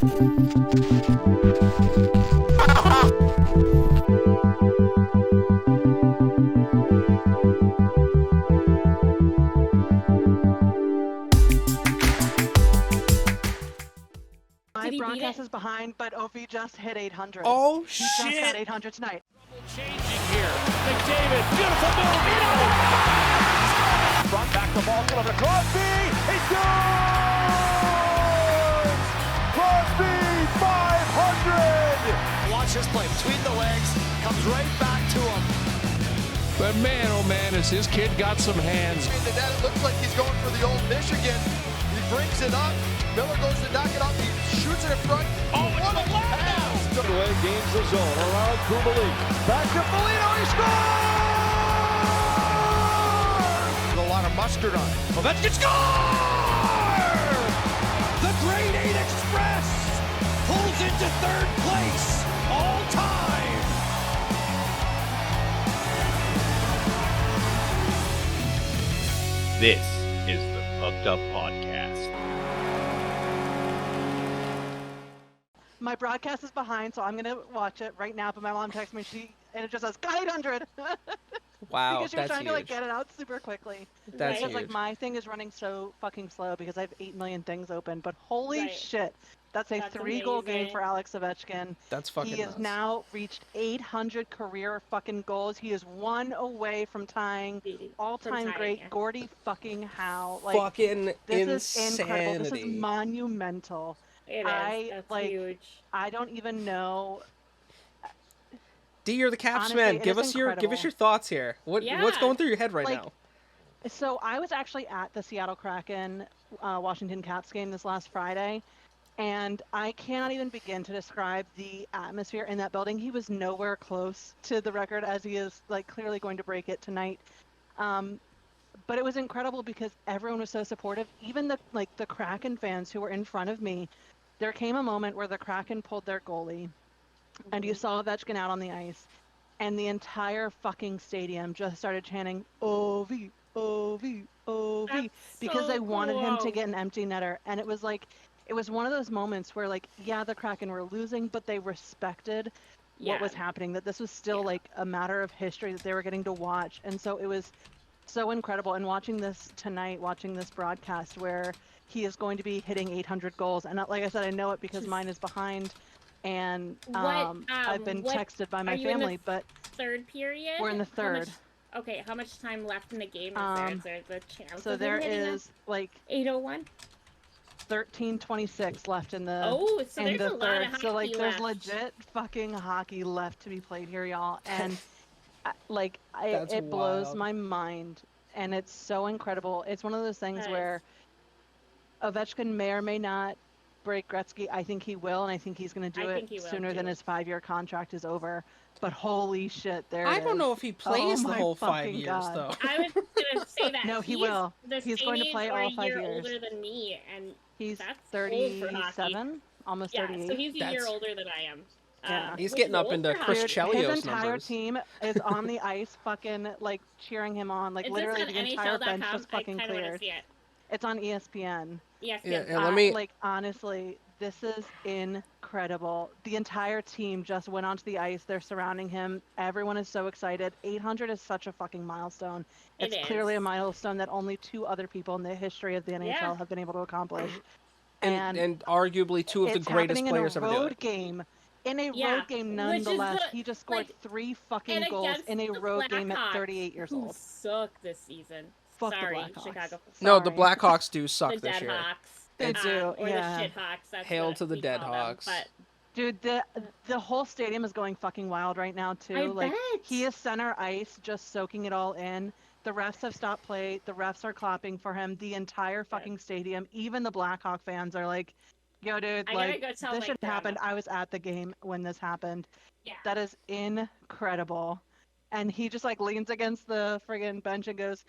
My broadcast is behind, but Ovi just hit 800. Oh, he shit. He just got 800 tonight. Changing here. McDavid, beautiful move. Front back the ball, over to Crosby. He scores! Crosby, 500! Watch this play between the legs, comes right back to him. But man, oh man, has his kid got some hands. In the net, it looks like he's going for the old Michigan. He brings it up. Miller goes to knock it off. He shoots it in front. Oh, what a pass! Away, gains the zone around Kubalik. Back to Foligno. He scores! A lot of mustard on it. Ovechkin score! The Grade 8 Express pulls into third place all time. This is the Pucked Up Podcast. My broadcast is behind, so I'm going to watch it right now, but my mom texted me, and it just says, got 800! Wow, because she was that's trying huge. to get it out super quickly. That's because huge. my thing is running so fucking slow because I have 8 million things open, but holy shit. That's a 3-goal game for Alex Ovechkin. That's fucking He has now reached 800 career fucking goals. He is one away from tying all-time great Gordie fucking Howe. Like, fucking this is incredible. This is insanity. monumental. It is. That's huge. I don't even know. D, you're the Caps Honestly, man. it Give is us your incredible. thoughts here. What's going through your head right now? So I was actually at the Seattle Kraken Washington Caps game this last Friday, and I cannot even begin to describe the atmosphere in that building. He was nowhere close to the record, as he is clearly going to break it tonight. But it was incredible because everyone was so supportive. Even the Kraken fans who were in front of me. There came a moment where the Kraken pulled their goalie, and you saw Ovechkin out on the ice, and the entire fucking stadium just started chanting, "Ovi, Ovi, Ovi," because they wanted him to get an empty netter. And it was it was one of those moments where the Kraken were losing, but they respected what was happening, that this was still a matter of history that they were getting to watch. And so it was so incredible. And watching this tonight, watching this broadcast where he is going to be hitting 800 goals. And like I said, I know it because mine is behind. And I've been texted by my family, but third period? We're in the third. How much time left in the game is there? Is there the chance? So there is 8:01? 13:26 left in the so there's a lot of hockey so there's left. legit fucking hockey left to be played here, y'all. And That's it blows wild. my mind, and it's so incredible. It's one of those things where Ovechkin may or may not break Gretzky. I think he will, and I think he's going to do it sooner than his 5-year contract is over. But holy shit, I don't know if he plays the whole 5 years, God. though. I was going to say that. No, he will. The He's going to play all 5 year years. older than me, and He's that's 37, almost 38. Yeah, so he's a year older than I am. Yeah. He's getting up into Chris Chelios His entire numbers. team is on the ice fucking cheering him on. Literally the entire bench just fucking cleared. It's on ESPN. Yes. Yeah, let me... honestly, this is incredible. The entire team just went onto the ice. They're surrounding him. Everyone is so excited. 800 is such a fucking milestone. It's clearly a milestone that only 2 other people in the history of the NHL have been able to accomplish. And arguably 2 of the greatest players ever do it. In a road game, nonetheless, he just scored 3 fucking goals in a road game at 38 years old. Suck this season. Fuck Sorry, the Blackhawks. Chicago. No, the Blackhawks do suck the this Dead year. Hawks. They do, or yeah. the Shit Hawks. That's Hail what to the we Dead call them, Hawks. but... Dude, the whole stadium is going fucking wild right now too. I bet. He is center ice, just soaking it all in. The refs have stopped play. The refs are clapping for him. The entire fucking stadium, even the Blackhawk fans are like, "Yo, dude, this should happen." I was at the game when this happened. Yeah. That is incredible. And he just leans against the friggin' bench and goes,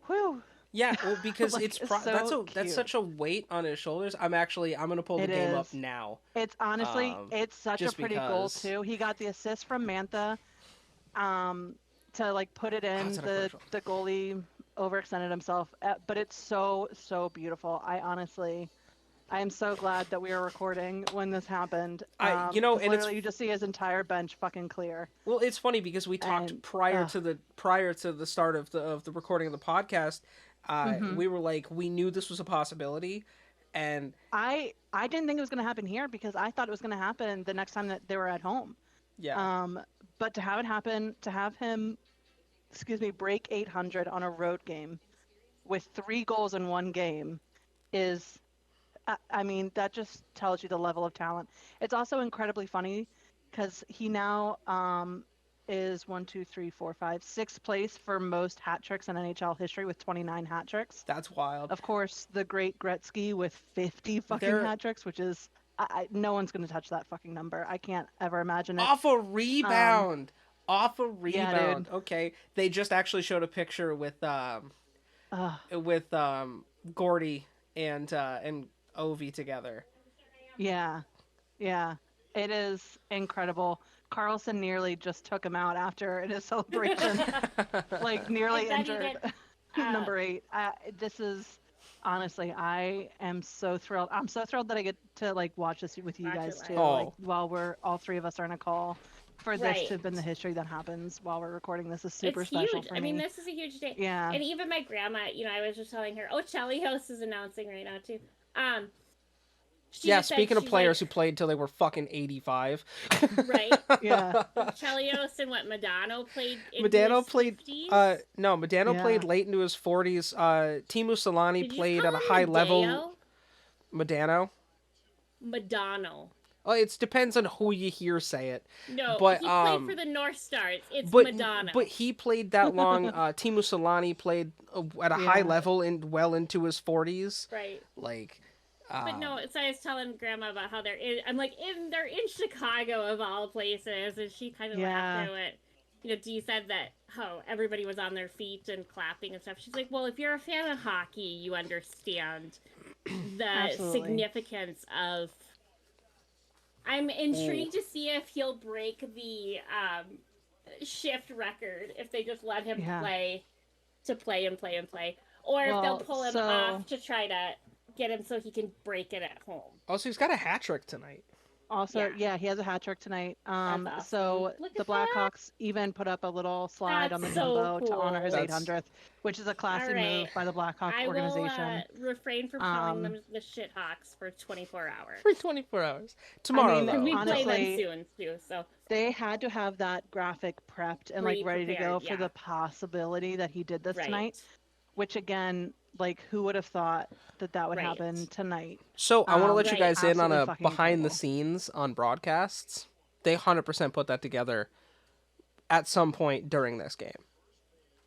"Whew." Yeah, well, because so that's such a weight on his shoulders. I'm gonna pull the game up now. It's honestly, it's such a pretty goal too. He got the assist from Mantha, to put it in. The goalie overextended himself, but it's so beautiful. I honestly, I am so glad that we were recording when this happened. And literally you just see his entire bench fucking clear. Well, it's funny because we talked prior to the start of the recording of the podcast. We were like, we knew this was a possibility, and I didn't think it was going to happen here because I thought it was going to happen the next time that they were at home. Yeah. But to have it happen, to have him, break 800 on a road game with 3 goals in one game is, I mean, that just tells you the level of talent. It's also incredibly funny because he now is 6th place for most hat tricks in NHL history with 29 hat tricks. That's wild. Of course, the great Gretzky with 50 fucking hat tricks, which is, no one's going to touch that fucking number. I can't ever imagine it. Off a rebound. Yeah, okay. They just actually showed a picture with Gordy and Ovi together. Yeah. It is incredible. Carlson nearly just took him out after in his celebration. Like, nearly injured. Number 8. This is, honestly, I am so thrilled. I'm so thrilled that I get to, like, watch this with you guys, too. Like, while we're, all 3 of us are in a call. For this to have been the history that happens while we're recording this is super special for me. I mean, this is a huge day. Yeah. And even my grandma, I was just telling her, Chelios is announcing right now, too. Speaking of players who played till they were fucking 85. Right. Yeah. Chelios and Modano played in Modano his played 50s? Modano played late into his 40s. Timu Solani played at a high level. Modano? Modano. Oh, it depends on who you hear say it. No, but he played for the North Stars. It's Modano. But he played that long. Timu Solani played at a high level and well into his 40s. Right. Like. But no, so I was telling Grandma about how they're in Chicago of all places, and she kind of laughed at it. Dee said that everybody was on their feet and clapping and stuff. She's like, well, if you're a fan of hockey, you understand the significance of. I'm intrigued to see if he'll break the shift record if they just let him play, or if they'll pull him off to try to get him so he can break it at home. Also, he's got a hat trick tonight. Also, he has a hat trick tonight. Awesome. So the Blackhawks even put up a little slide on the Jumbo to honor his 800th, which is a classy move by the Blackhawks organization. I will refrain from calling them the Shithawks for 24 hours. For 24 hours. Tomorrow, we honestly, play them soon, too, so. They had to have that graphic prepped and ready to go for the possibility that he did this tonight, which again, who would have thought that would happen tonight? So I want to let you guys in on a behind the scenes on broadcasts. They 100% put that together at some point during this game.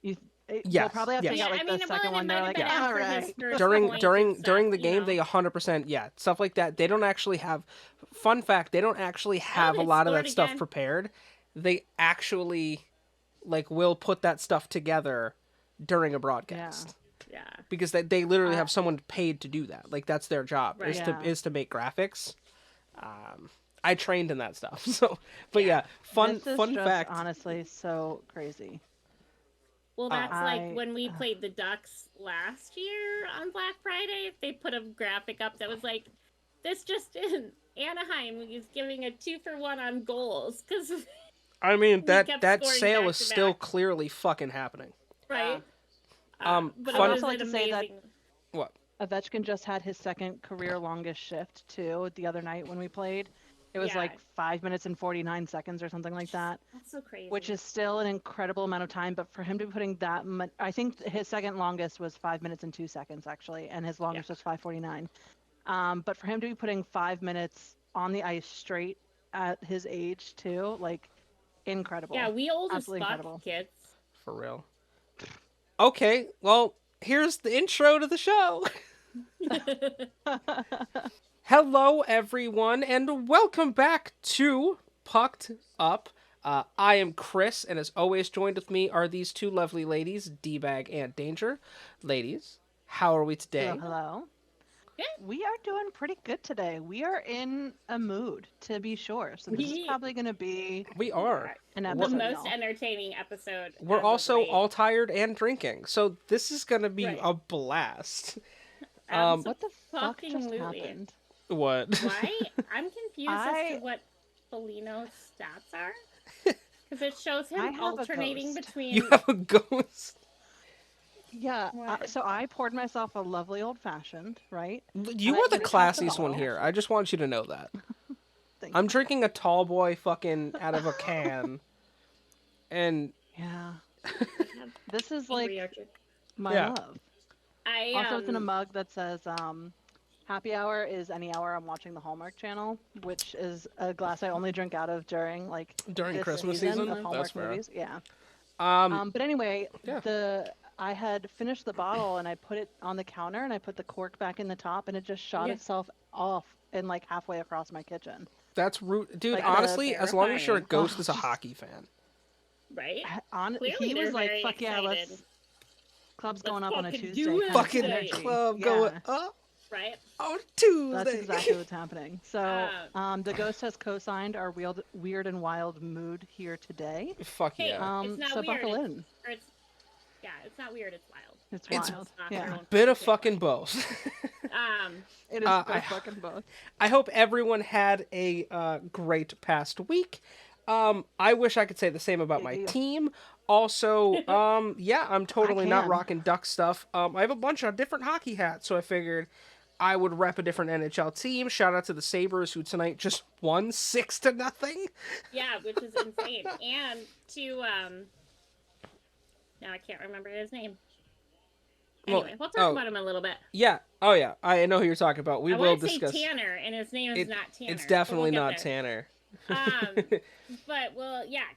They'll probably have to get the second one. They're like, all right. During the game, they 100% stuff like that. They don't actually have. Fun fact: they don't actually have a lot of that stuff prepared. They actually will put that stuff together during a broadcast. Yeah. Because they literally have someone paid to do that. That's their job is to make graphics. I trained in that stuff. So, but fun fact. Honestly, so crazy. Well, that's when we played the Ducks last year on Black Friday. They put a graphic up that was this just in. Anaheim is giving a 2-for-1 on goals because. I mean that sale is still clearly fucking happening. Right. But I would also like to say that what Ovechkin just had his second career longest shift too the other night when we played. It was 5 minutes and 49 seconds or something like that. That's so crazy. Which is still an incredible amount of time, but for him to be putting that much, I think his second longest was 5 minutes and 2 seconds actually, and his longest was 5:49. But for him to be putting 5 minutes on the ice straight at his age too, incredible. Yeah, we old as fuck, kids. For real. Okay, well, here's the intro to the show. Hello, everyone, and welcome back to Pucked Up. I am Chris, and as always, joined with me are these two lovely ladies, D-Bag and Danger. Ladies, how are we today? Hello. We are doing pretty good today. We are in a mood, to be sure. So this is probably going to be... We are. An episode, the most entertaining episode. We're also all tired and drinking. So this is going to be a blast. What the fuck just happened? What? Why? I'm confused as to what Foligno's stats are. Because it shows him alternating between... You have a ghost? Yeah, so I poured myself a lovely old-fashioned, right? You are the classiest one here. I just want you to know that. I'm drinking a tall boy fucking out of a can. And... Yeah. This is like my love. Also, it's in a mug that says, happy hour is any hour I'm watching the Hallmark Channel, which is a glass I only drink out of during Christmas season of Hallmark movies. Yeah. But anyway, yeah. I had finished the bottle and I put it on the counter and I put the cork back in the top and it just shot itself off and like halfway across my kitchen. That's rude, dude. Like, honestly, as long as your ghost is a hockey fan, right? He was like, "Fuck yeah, let's." Club's going up on a Tuesday. Fucking club going up. Right. On Tuesday. That's exactly what's happening. So, the ghost has co-signed our weird and wild mood here today. Fuck yeah. It's not so weird. buckle in. It's not weird. It's wild. It's wild. Yeah. Bit of fucking both. It is fucking both. I hope everyone had a great past week. I wish I could say the same about my team. Also, I'm totally not rocking Duck stuff. I have a bunch of different hockey hats, so I figured I would rep a different NHL team. Shout out to the Sabres, who tonight just won 6-0. Yeah, which is insane. And to now I can't remember his name. Anyway, we'll talk about him a little bit. Yeah. Oh yeah, I know who you're talking about. We will discuss. Say Tanner, and his name is not Tanner. It's definitely not Tanner. But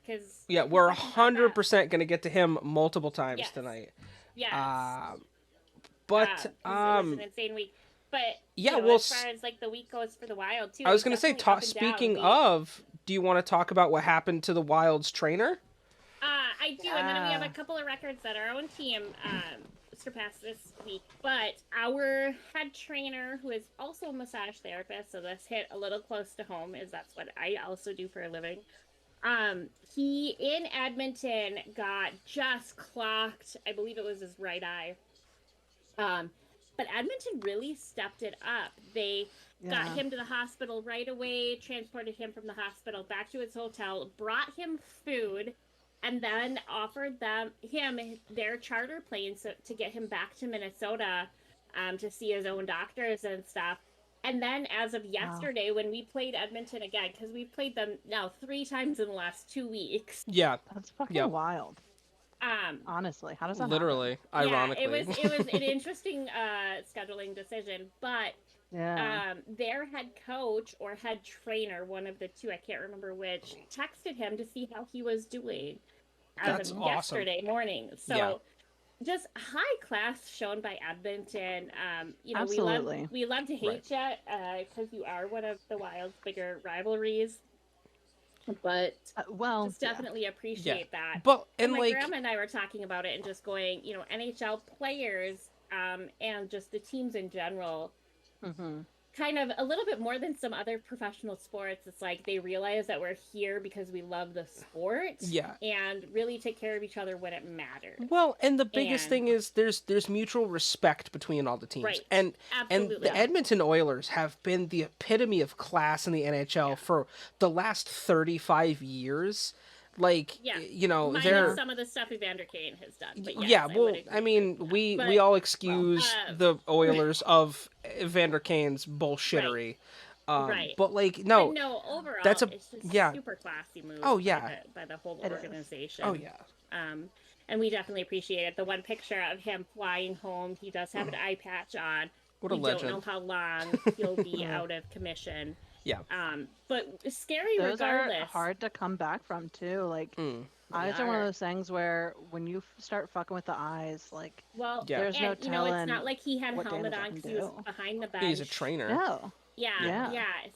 because we're 100% gonna get to him multiple times tonight. Yeah. But it was an insane week. But as far as like the week goes for the Wild too. I was gonna say, speaking of, do you want to talk about what happened to the Wild's trainer? I do, and then we have a couple of records that our own team surpassed this week. But our head trainer, who is also a massage therapist, so this hit a little close to home, as that's what I also do for a living. He in Edmonton got just clocked. I believe it was his right eye. But Edmonton really stepped it up. They got him to the hospital right away, transported him from the hospital back to his hotel, brought him food, and then offered him their charter plane to get him back to Minnesota to see his own doctors and stuff. And then as of yesterday, when we played Edmonton again, because we've played them now 3 times in the last 2 weeks. Yeah. That's fucking wild. Honestly, how does that literally happen? Ironically, it was an interesting scheduling decision, but their head coach or head trainer, one of the two, I can't remember which, texted him to see how he was doing as of yesterday morning. So just high class shown by Edmonton. Absolutely. we love to hate you because you are one of the Wild's bigger rivalries. But just definitely appreciate that. But and my grandma and I were talking about it and just going, NHL players and just the teams in general, kind of a little bit more than some other professional sports. It's like they realize that we're here because we love the sport, and really take care of each other when it matters. Well, and the biggest thing is there's mutual respect between all the teams, right? And the Edmonton Oilers have been the epitome of class in the NHL for the last 35 years. Like, minus some of the stuff Evander Kane has done. But we all excuse the Oilers of Evander Kane's bullshittery. Right. But overall, that's it's just super classy move. Oh yeah, by the whole organization. Oh yeah. And we definitely appreciate it. The one picture of him flying home, he does have an eye patch on. What a legend! We don't know how long he'll be out of commission. Yeah. But scary those regardless. Are hard to come back from too. Like eyes are one of those things where when you start fucking with the eyes, like there's no telling. It's not like he had a helmet on because he was behind the bench. He's a trainer. No. Yeah.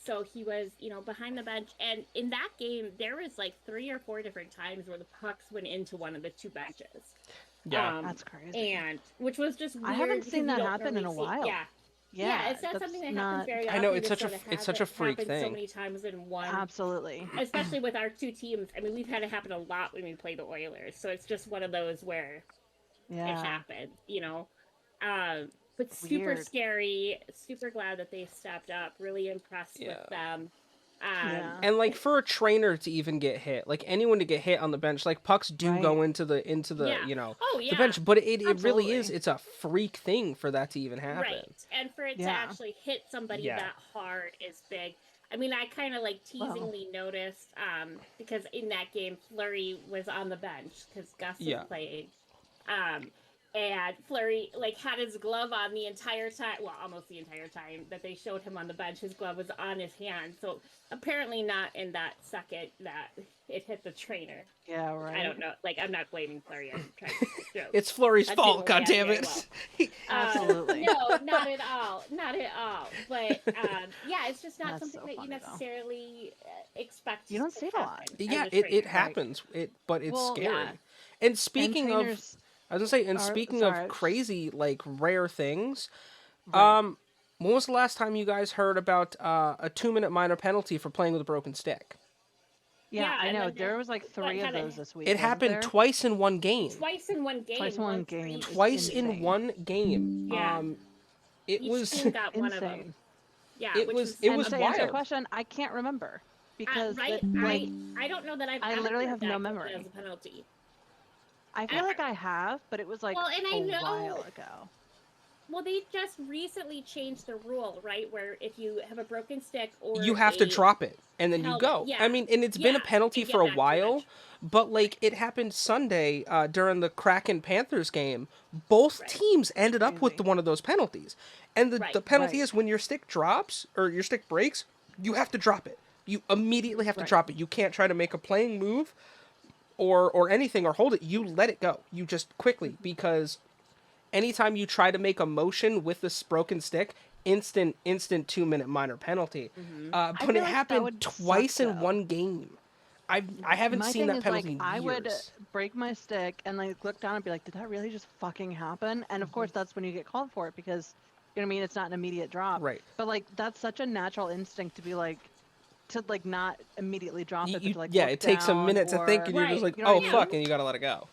So he was, behind the bench, and in that game there was like 3 or 4 different times where the pucks went into one of the 2 benches. Yeah, that's crazy. And which was just weird. I haven't seen that happen in a while. Yeah, it's not something that happens very often. I know, it's such a freak thing. So many times in one. Absolutely. Especially with our 2 teams. I mean, we've had it happen a lot when we play the Oilers. So it's just one of those where it happened, But super scary. Super glad that they stepped up. Really impressed with them. And like for a trainer to even get hit, like anyone to get hit on the bench, like pucks do go into the you know the bench, but it really is, it's a freak thing for that to even happen. Right, and for it to actually hit somebody that hard is big. I mean, I kind of like teasingly noticed because in that game Fleury was on the bench because Gus was playing. And Fleury like had his glove on the entire time, well, almost the entire time that they showed him on the bench. His glove was on his hand, so apparently not in that second that it hit the trainer. Yeah, right. I don't know. Like, I'm not blaming Fleury. I'm trying to joke. It's Fleury's fault. God damn it! Well. Absolutely. No, not at all. Not at all. But yeah, it's just not something that you necessarily expect. You don't see it a lot. Yeah, it happens. But it's scary. Yeah. And speaking of. I was gonna say, and speaking of crazy, like, rare things, when was the last time you guys heard about a 2-minute minor penalty for playing with a broken stick? Yeah, I know. There was like 3 of those this week. It happened twice in one game. Twice in one game. Twice in one game. Yeah. It was got one of them. Yeah, it was wild. To answer your question, I can't remember because I don't know that I literally have no memory as a penalty. I feel like I have, but it was like a while ago. Well, they just recently changed the rule, right? Where if you have a broken stick or you have to drop it and then you go. Yeah. I mean, and it's been a penalty for a while, but like it happened Sunday during the Kraken Panthers game. Both teams ended up with one of those penalties. And the penalty is when your stick drops or your stick breaks, you have to drop it. You immediately have to drop it. You can't try to make a playing move or anything or hold it. You let it go. You just quickly, because anytime you try to make a motion with this broken stick, instant 2-minute minor penalty. But it happened twice in one game. I haven't seen that penalty in years. I would break my stick and like look down and be like, did that really just fucking happen? And of course that's when you get called for it, because you know what I mean, it's not an immediate drop. Right. But like that's such a natural instinct to be like, to like not immediately drop it, but to, like, it takes a minute to think, and you're just like, oh fuck, and you gotta let it go.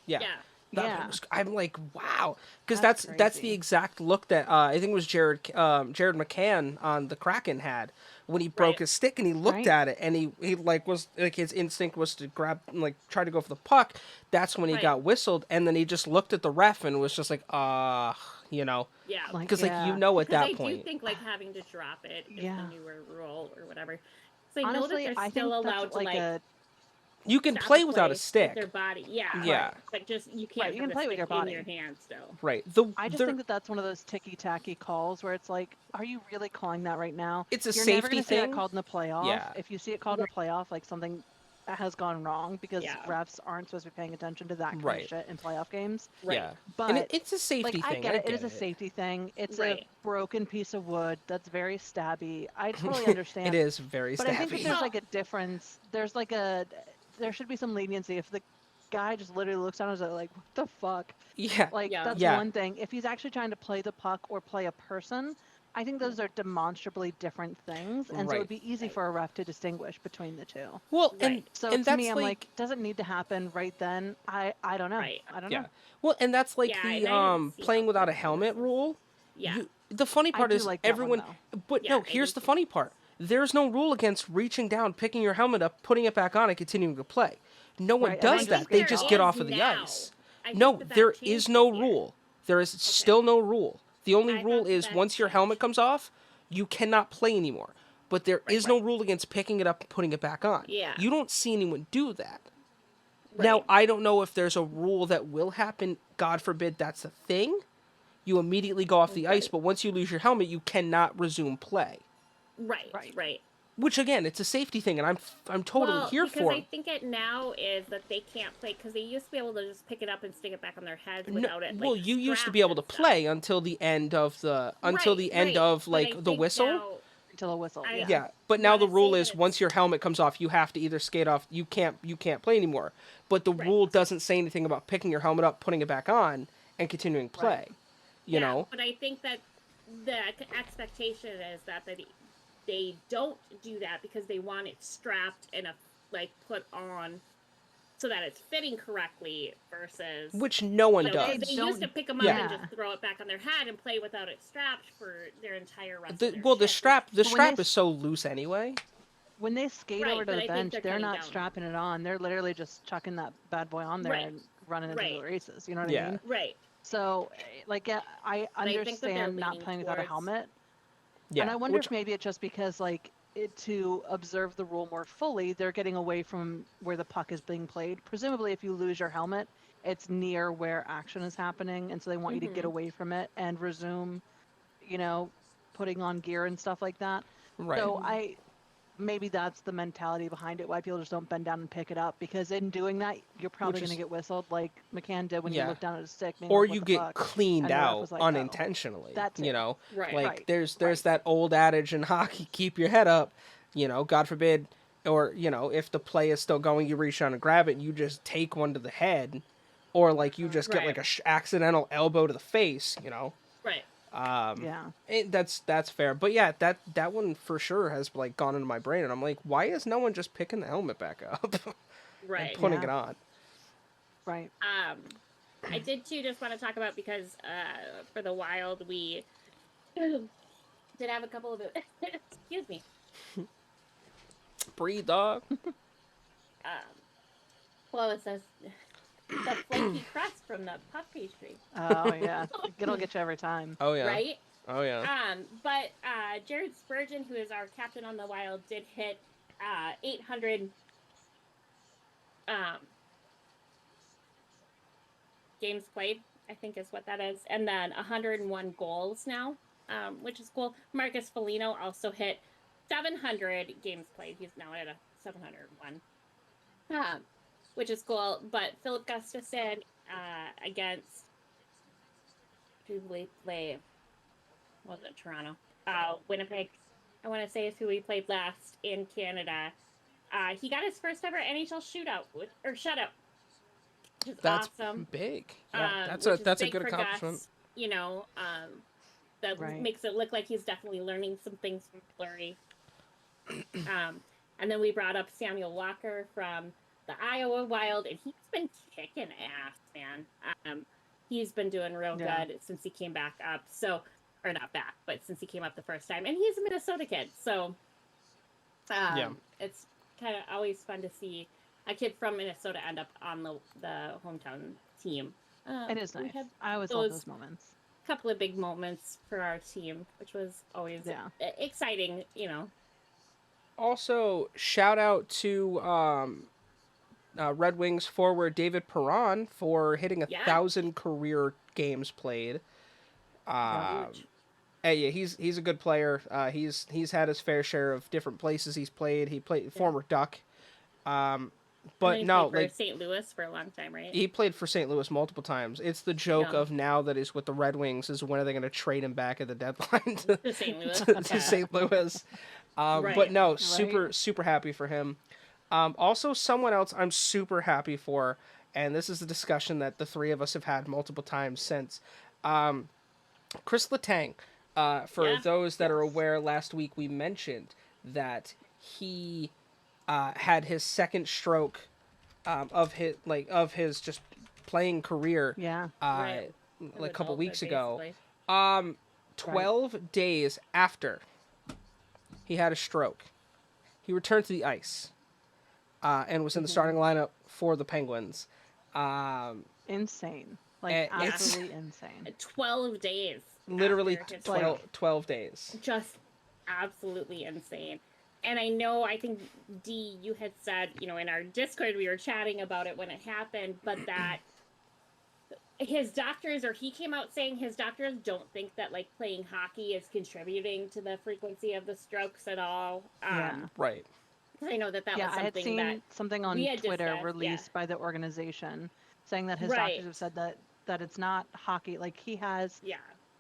I'm like, wow, because that's the exact look that I think it was Jared McCann on the Kraken had when he broke his stick, and he looked at it, and he like was like, his instinct was to grab, like, try to go for the puck. That's when he got whistled, and then he just looked at the ref and was just like, you know, because like you know at that point. I do think like having to drop it is the newer rule or whatever. So I know that they're still allowed to like you can play without a stick. With their body, but just you can't. You can play with your body in your hand still. Right. I just think that that's one of those ticky-tacky calls where it's like, are you really calling that right now? It's a You're safety never gonna thing. See that called in the playoff. Yeah. If you see it called in the playoff, like something has gone wrong, because refs aren't supposed to be paying attention to that kind of shit in playoff games. Right. Yeah. But and it's a safety thing. I get it. It is a safety thing. It's a broken piece of wood that's very stabby. I totally understand. It is very stabby. But I think that there's like a difference. There should be some leniency if the guy just literally looks down and is like, what the fuck? Yeah. Like, that's one thing. If he's actually trying to play the puck or play a person, I think those are demonstrably different things, and so it would be easy for a ref to distinguish between the two. Well, and to me, I'm like, does it need to happen right then? I don't know. I don't know. Well, and that's like the playing without a helmet rule. Yeah. The funny part is like everyone, but no, here's the funny part. There's no rule against reaching down, picking your helmet up, putting it back on, and continuing to play. No one does that. They just get off of the ice. No, there is no rule. There is still no rule. The only rule is once your helmet comes off, you cannot play anymore. But there is no rule against picking it up and putting it back on. Yeah. You don't see anyone do that. Now, I don't know if there's a rule that will happen. God forbid that's a thing. You immediately go off the ice, but once you lose your helmet, you cannot resume play. Right. Which again, it's a safety thing, and I'm totally here for it. Because I think it now is that they can't play because they used to be able to just pick it up and stick it back on their heads without it. Well, you used to be able to play until the end of the the whistle. Until the whistle. Yeah, but now the rule is once your helmet comes off, you have to either skate off. You can't play anymore. But the rule doesn't say anything about picking your helmet up, putting it back on, and continuing play. You know. But I think that the expectation is that they don't do that because they want it strapped and put on so that it's fitting correctly versus which no one does. They used to pick them up and just throw it back on their head and play without it strapped for their entire rest of their the shift. strap is so loose anyway. When they skate over to the bench, they're not strapping it on. They're literally just chucking that bad boy on there and running into the races. You know what I mean? Right. So, like, I understand not playing without a helmet. Yeah. And I wonder if maybe it's just because, like, to observe the rule more fully, they're getting away from where the puck is being played. Presumably, if you lose your helmet, it's near where action is happening, and so they want you to get away from it and resume, putting on gear and stuff like that. Right. So maybe that's the mentality behind it, why people just don't bend down and pick it up, because in doing that, you're probably going to get whistled like McCann did when you looked down at his stick. Or you get cleaned out unintentionally. Right. There's that old adage in hockey, keep your head up, God forbid, or, if the play is still going, you reach down and grab it and you just take one to the head, or like you just get like a accidental elbow to the face, Right. That's fair, but yeah, that one for sure has like gone into my brain, and I'm like, why is no one just picking the helmet back up and putting it on? Right. I did too just want to talk about, because for the Wild we did have a couple of excuse me, breathe, dog. Well, it says the flaky crust from the puff pastry. Oh yeah, it'll get you every time. Oh yeah. Right. Oh yeah. But Jared Spurgeon, who is our captain on the Wild, did hit 800 games played, I think is what that is, and then 101 goals now, which is cool. Marcus Foligno also hit 700 games played. He's now at a 701. Which is cool. But Philip Gustafson against, who we play? Was it Toronto? Winnipeg, I want to say, is who we played last in Canada. He got his first ever NHL shutout, which is that's awesome. Big. Yeah, that's a good accomplishment. Gus, that makes it look like he's definitely learning some things from Fleury. And then we brought up Samuel Walker from the Iowa Wild, and he's been kicking ass, man. He's been doing real good since he came back up. So, or not back, but since he came up the first time, and he's a Minnesota kid. So, it's kind of always fun to see a kid from Minnesota end up on the hometown team. It is nice. I always love those moments. A couple of big moments for our team, which was always exciting, Also, shout out to Red Wings forward David Perron for hitting 1,000 career games played. He's a good player. He's had his fair share of different places he's played. He played former Duck. But no, played for St. Louis for a long time, right? He played for St. Louis multiple times. It's the joke of now that he's with the Red Wings is when are they going to trade him back at the deadline to St. Louis? to St. Louis. But no, super happy for him. Also, someone else I'm super happy for, and this is a discussion that the three of us have had multiple times since. Chris Letang, for those that are aware, last week we mentioned that he had his second stroke of his just playing career. Like a couple weeks ago. 12 days after he had a stroke, he returned to the ice and was in the starting lineup for the Penguins. Insane. Absolutely insane. 12 days. Literally 12 days. Just absolutely insane. And I think, Dee, you had said, in our Discord, we were chatting about it when it happened, but that his doctors, or he came out saying his doctors don't think that, playing hockey is contributing to the frequency of the strokes at all. Right. I know that was something I had seen something on Twitter released by the organization saying that his doctors have said that it's not hockey. He has... Yeah.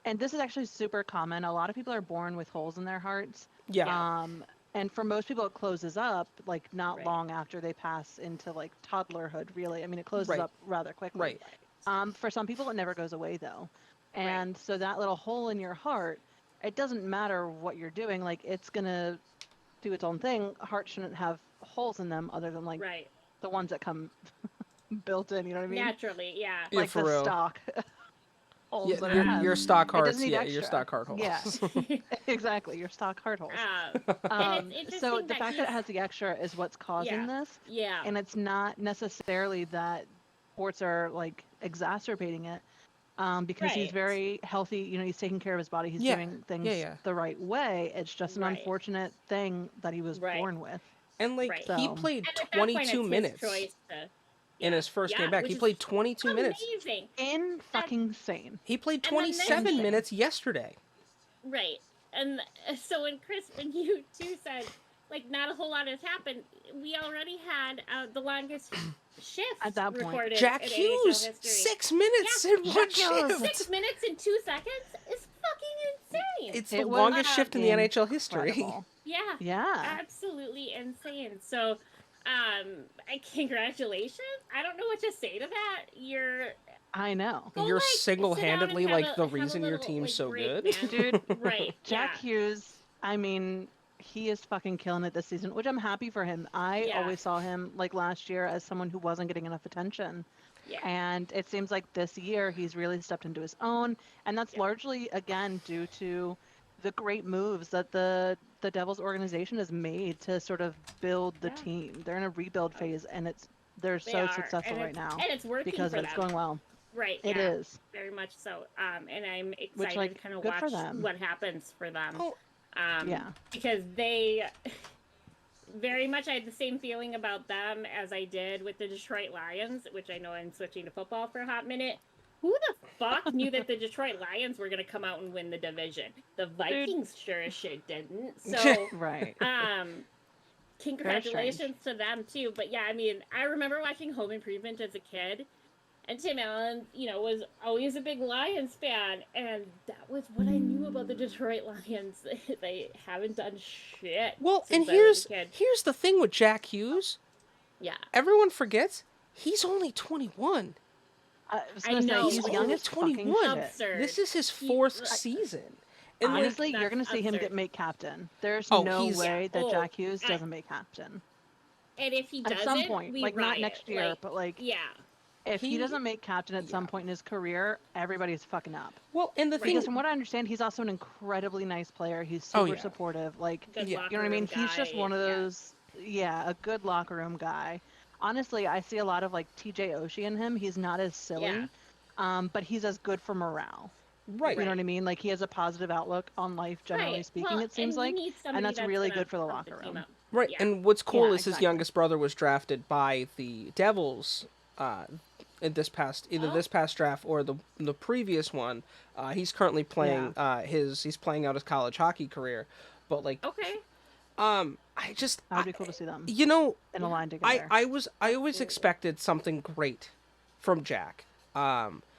And this is actually super common. A lot of people are born with holes in their hearts. Yeah. And for most people, it closes up not long after they pass into toddlerhood. Really, I mean, it closes up rather quickly. Right. For some people, it never goes away though, and so that little hole in your heart, it doesn't matter what you're doing. It's gonna do its own thing. Heart shouldn't have holes in them other than the ones that come built in. You know what I mean? Naturally, yeah. Yeah, Like for the real. stock. holes that it Your, has. your stock It hearts. doesn't need Yeah, extra. your stock heart holes. Yeah, exactly. Your stock heart holes. And it's So interesting the fact that it he's- has the extra is what's causing this, Yeah. and it's not necessarily that sports are like exacerbating it. Because he's Right. very healthy. You know, he's taking care of his body. He's Yeah. doing things Yeah. the right way. It's just an Right. unfortunate thing that he was born with. And like Right. he So- played And at that point, 22 it's his minutes choice to- in his first game back. which He is played 22 minutes. Amazing. Fucking sane. He played And the 27 next- minutes yesterday. Right. And so when Chris and you two said, like, not a whole lot has happened, we already had the longest shift At that point. recorded Jack in Hughes, NHL history. 6 minutes Yeah, in one Jack Hughes. shift. 6 minutes and 2 seconds is fucking insane. It's the It was longest shift in the NHL history. incredible. Yeah. Yeah. Absolutely insane. So, congratulations. I don't know what to say to that. I know. Go, You're like, single-handedly sit down and like have the have a reason your little, team's like, so break, good. man. Dude, Right. Jack yeah. Hughes, I mean, he is fucking killing it this season, which I'm happy for him. I Yeah. always saw him, like last year, as someone who wasn't getting enough attention. Yeah. And it seems like this year he's really stepped into his own. And that's Yeah. largely, again, due to the great moves that the Devils organization has made to sort of build the Yeah. team. They're in a rebuild phase, and they're They so are, successful and right now And it's working because for of it's them. going well. Right. It yeah, is. very much so. And I'm excited Which, like, to kind of good for watch them. what happens for them. Oh, Yeah. Because they very much, I had the same feeling about them as I did with the Detroit Lions, which I know I'm switching to football for a hot minute. Who the fuck knew that the Detroit Lions were going to come out and win the division? The Vikings sure as shit didn't. So, Right. congratulations to them too. But yeah, I mean, I remember watching Home Improvement as a kid, and Tim Allen, was always a big Lions fan, and that was what I knew about the Detroit Lions. They haven't done shit. Well, and since I was a kid. here's the thing with Jack Hughes. Yeah. Everyone forgets he's only 21. I was I gonna say, know. he's He's young only as fucking 21. shit. Absurd. This is his fourth season. And like, Honestly, you're that's going to see him absurd. get made captain. There's Oh, no he's- way that Oh, Jack Hughes I- doesn't make captain. And if he doesn't, At some point. we Like, not riot. next year, Like, but, like, yeah. if he he- doesn't make captain at some point in his career, everybody's fucking up. well, and the thing Because from what I understand, he's also an incredibly nice player. He's Oh, super yeah. supportive. Like, Good you know locker what I mean? room He's just guy, one of yeah. those, a good locker room guy. Honestly, I see a lot of, like, TJ Oshie in him. He's not as silly, but he's as good for morale. right. You know what I mean? Like, he has a positive outlook on life, generally Right. speaking, Well, it seems and you like. need somebody that's really gonna good for the pump locker team room. up. Right, Yeah. and what's cool Yeah, is his exactly. youngest brother was drafted by the Devils in this past this past draft or the previous one. He's currently playing he's playing out his college hockey career, but like Okay. I just That would be cool to see them you know in a line together. I always expected something great from Jack.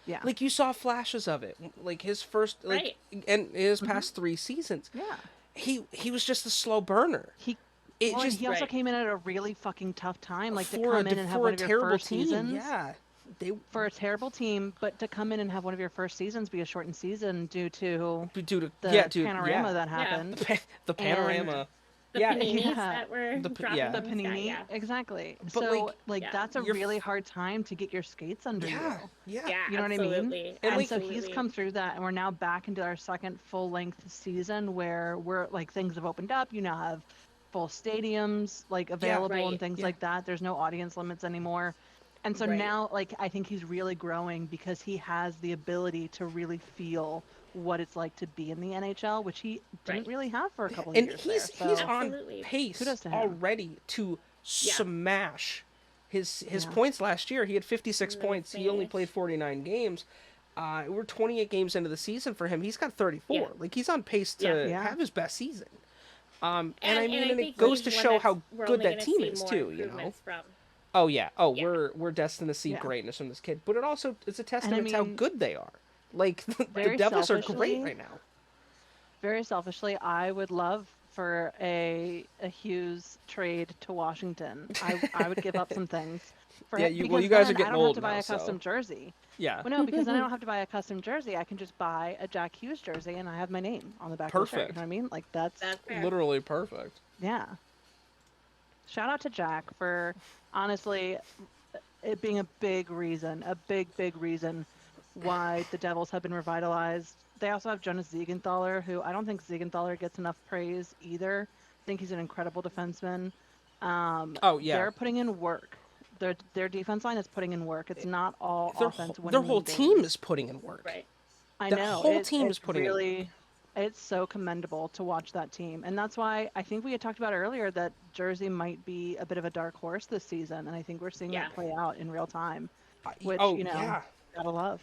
Yeah. Like you saw flashes of it, like his first like and his past 3 seasons. Yeah. He was just a slow burner. He It Well, and just he also Right. came in at a really fucking tough time, like to for come in and have for one a of your terrible first team. seasons. Yeah, they For a terrible team, but to come in and have one of your first seasons be a shortened season due to due to the panorama that happened. the panorama. The yeah, paninis Yeah. that were The dropping yeah. The from the sky, panini, yeah. exactly. But, So, like, yeah. that's a you're really hard time to get your skates under yeah, you. yeah. Yeah, You know what I mean? absolutely. And, like, So he's absolutely. come through that, and we're now back into our second full-length season where we're like things have opened up. You now have full stadiums like available right. and things Yeah. like that. There's no audience limits anymore. And so Right. now, like, I think he's really growing because he has the ability to really feel what it's like to be in the NHL, which he didn't Right. really have for a couple of And years. he's there, he's so- on Absolutely. pace Kudos to him. already to smash his Yeah. points last year. He had 56 points. He only Nice. played 49 games. We're 28 games into the season for him. He's got 34. Yeah. Like he's on pace to Yeah. have his best season. And I mean, I and think it goes he's to one show that's- how we're good only that gonna team see is more too. You know. improvements from. Oh yeah. Oh, Yeah. we're destined to see Yeah. greatness from this kid. But it also it's a testament to how mean, good they are. Like the very Devils are great selfishly- right now. Very selfishly, I would love for a Hughes trade to Washington. I would give up some things. For Yeah, him, you because guys are then getting I don't old have to buy now, a custom so- jersey. Yeah. Well, no, because then I don't have to buy a custom jersey. I can just buy a Jack Hughes jersey, and I have my name on the back of the shirt. You Perfect. know what I mean? Like that's fair. Literally perfect. yeah. Shout out to Jack for honestly it being a big reason, big reason why the Devils have been revitalized. They also have Jonas Siegenthaler, who I don't think Siegenthaler gets enough praise either. I think he's an incredible defenseman. Oh yeah, they're putting in work. Their defense line is putting in work. It's not all offense. Their whole team is putting in work. Right. I The know. whole team is putting in work. It's so commendable to watch that team. And that's why I think we had talked about earlier that Jersey might be a bit of a dark horse this season. And I think we're seeing that play out in real time, which, gotta love.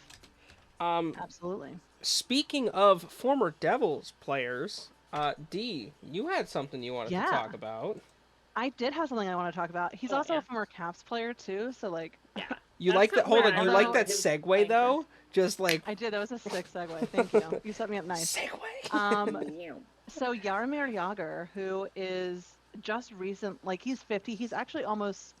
Absolutely. Speaking of former Devils players, D, you had something you wanted to talk about. I did have something I want to talk about. He's also a former Caps player too, so like. Yeah. You like that? Hold on. You like that segue though? Just like. I did. That was a sick segue. Thank you. You set me up nice. Segue. So Jaromir Jagr, who is just recent, like he's 50. He's actually almost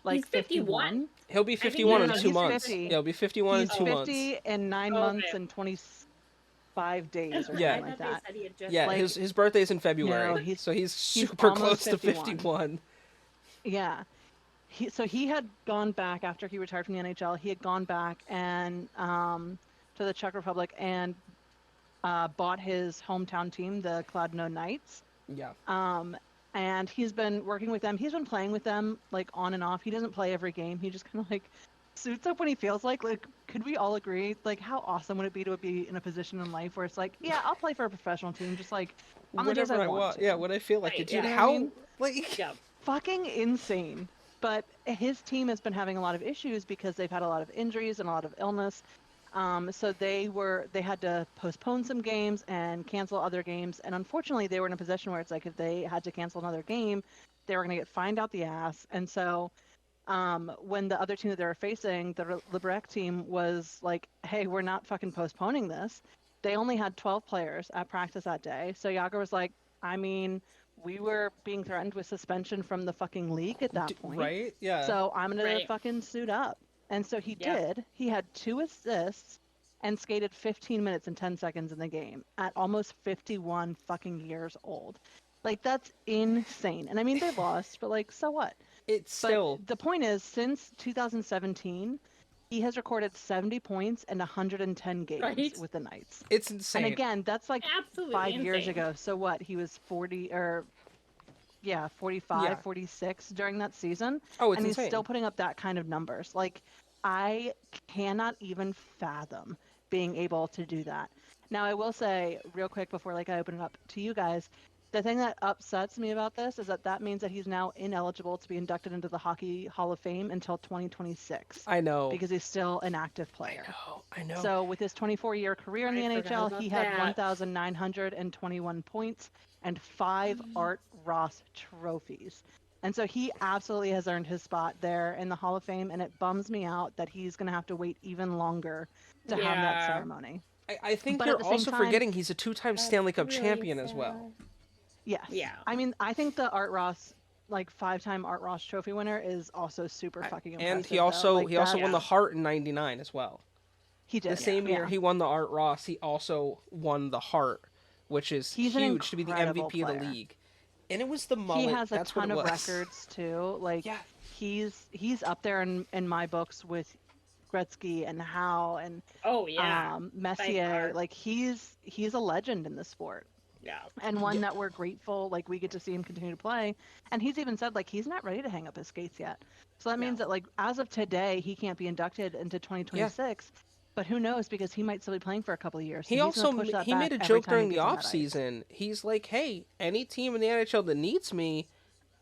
like he's 51. He'll be 51 in 2 months. 50. He'll be 51 in 2 months. He's 50 in 9 months and 25 days or something like that. Yeah, like, his birthday's in February, so he's super close to 51. Yeah. He had gone back after he retired from the NHL. He had gone back and to the Czech Republic and bought his hometown team, the Kladno Knights. Yeah. And he's been working with them. He's been playing with them like on and off. He doesn't play every game. He just kind of like suits up when he feels like. Could we all agree? Like, how awesome would it be to be in a position in life where it's like, yeah, I'll play for a professional team, just like on the days I want to. Yeah, what I feel like. Right, Dude, yeah. how like fucking insane. But his team has been having a lot of issues because they've had a lot of injuries and a lot of illness. So they had to postpone some games and cancel other games. And unfortunately, they were in a position where it's like if they had to cancel another game, they were going to get fined out the ass. And so when the other team that they were facing, the Liberec team, was like, hey, we're not fucking postponing this, they only had 12 players at practice that day. So Jagr was like, I mean, we were being threatened with suspension from the fucking league at that point. Right? Yeah. So I'm going to fucking suit up. And so he did. He had 2 assists and skated 15 minutes and 10 seconds in the game at almost 51 fucking years old. Like, that's insane. And I mean, they lost, but like, so what? The point is, since 2017, he has recorded 70 points and 110 games with the Knights. It's insane. And again, that's like absolutely 5 insane. years ago. So what? He was 45, 46 during that season. Oh, it's and insane. He's still putting up that kind of numbers. Like, I cannot even fathom being able to do that. Now, I will say real quick before I open it up to you guys, the thing that upsets me about this is that means that he's now ineligible to be inducted into the Hockey Hall of Fame until 2026. I know. Because he's still an active player. I know. So with his 24-year career in the NHL, he had 1,921 points and 5 Art Ross trophies. And so he absolutely has earned his spot there in the Hall of Fame, and it bums me out that he's going to have to wait even longer to have that ceremony. I think you're also forgetting he's a 2-time Stanley Cup champion as well. Yes. Yeah. I mean, I think the Art Ross, 5-time Art Ross trophy winner, is also super fucking impressive. And he also won the Hart in '99 as well. He did. The same year he won the Art Ross, he also won the Hart, which is huge to be the MVP of the league. And it was the mullet. He has a That's ton what it of was. records too. He's up there in my books with Gretzky and Howe and Messier. Like he's a legend in the sport. Yeah. And one that we're grateful we get to see him continue to play. And he's even said he's not ready to hang up his skates yet. So that means that as of today he can't be inducted into 2026. But who knows, because he might still be playing for a couple of years. He also made a joke during the offseason. He's like, hey, any team in the NHL that needs me,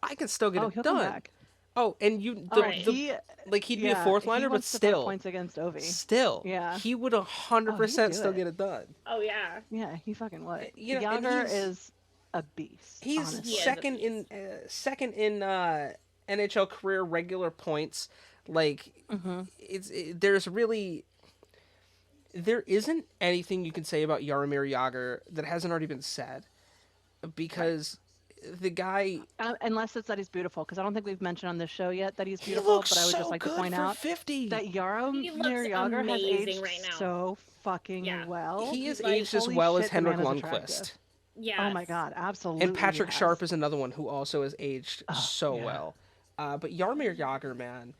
I can still get it done. Come back. Oh, and he'd be a fourth liner, but still points against Ovi. Still, he would 100% still get it done. Oh yeah, yeah, he fucking would. Jagr is a beast. He's second in NHL career regular points. There isn't anything you can say about Jaromir Jagr that hasn't already been said, because the guy, unless it's that he's beautiful, because I don't think we've mentioned on this show yet that he's beautiful. But I would just like to point out 50. that Jaromir Jagr has aged so fucking well. He is aged as well as Henrik Lundqvist. Yeah. Oh my god, absolutely. And Patrick Sharp is another one who also has aged so well. But Jaromir Jagr, man,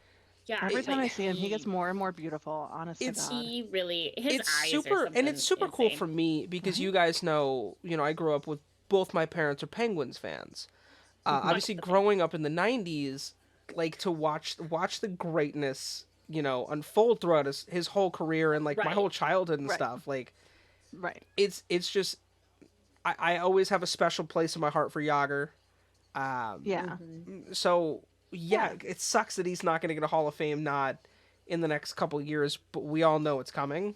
Yeah, every time I see him, he gets more and more beautiful. Honestly, he really his it's eyes super, are and it's super insane. cool for me because you guys know, I grew up with both my parents are Penguins fans. Obviously, growing up in the '90s, like to watch the greatness, unfold throughout his whole career and like my whole childhood and stuff. Like, it's just I always have a special place in my heart for Yager. So it sucks that he's not going to get a Hall of Fame nod in the next couple of years, but we all know it's coming.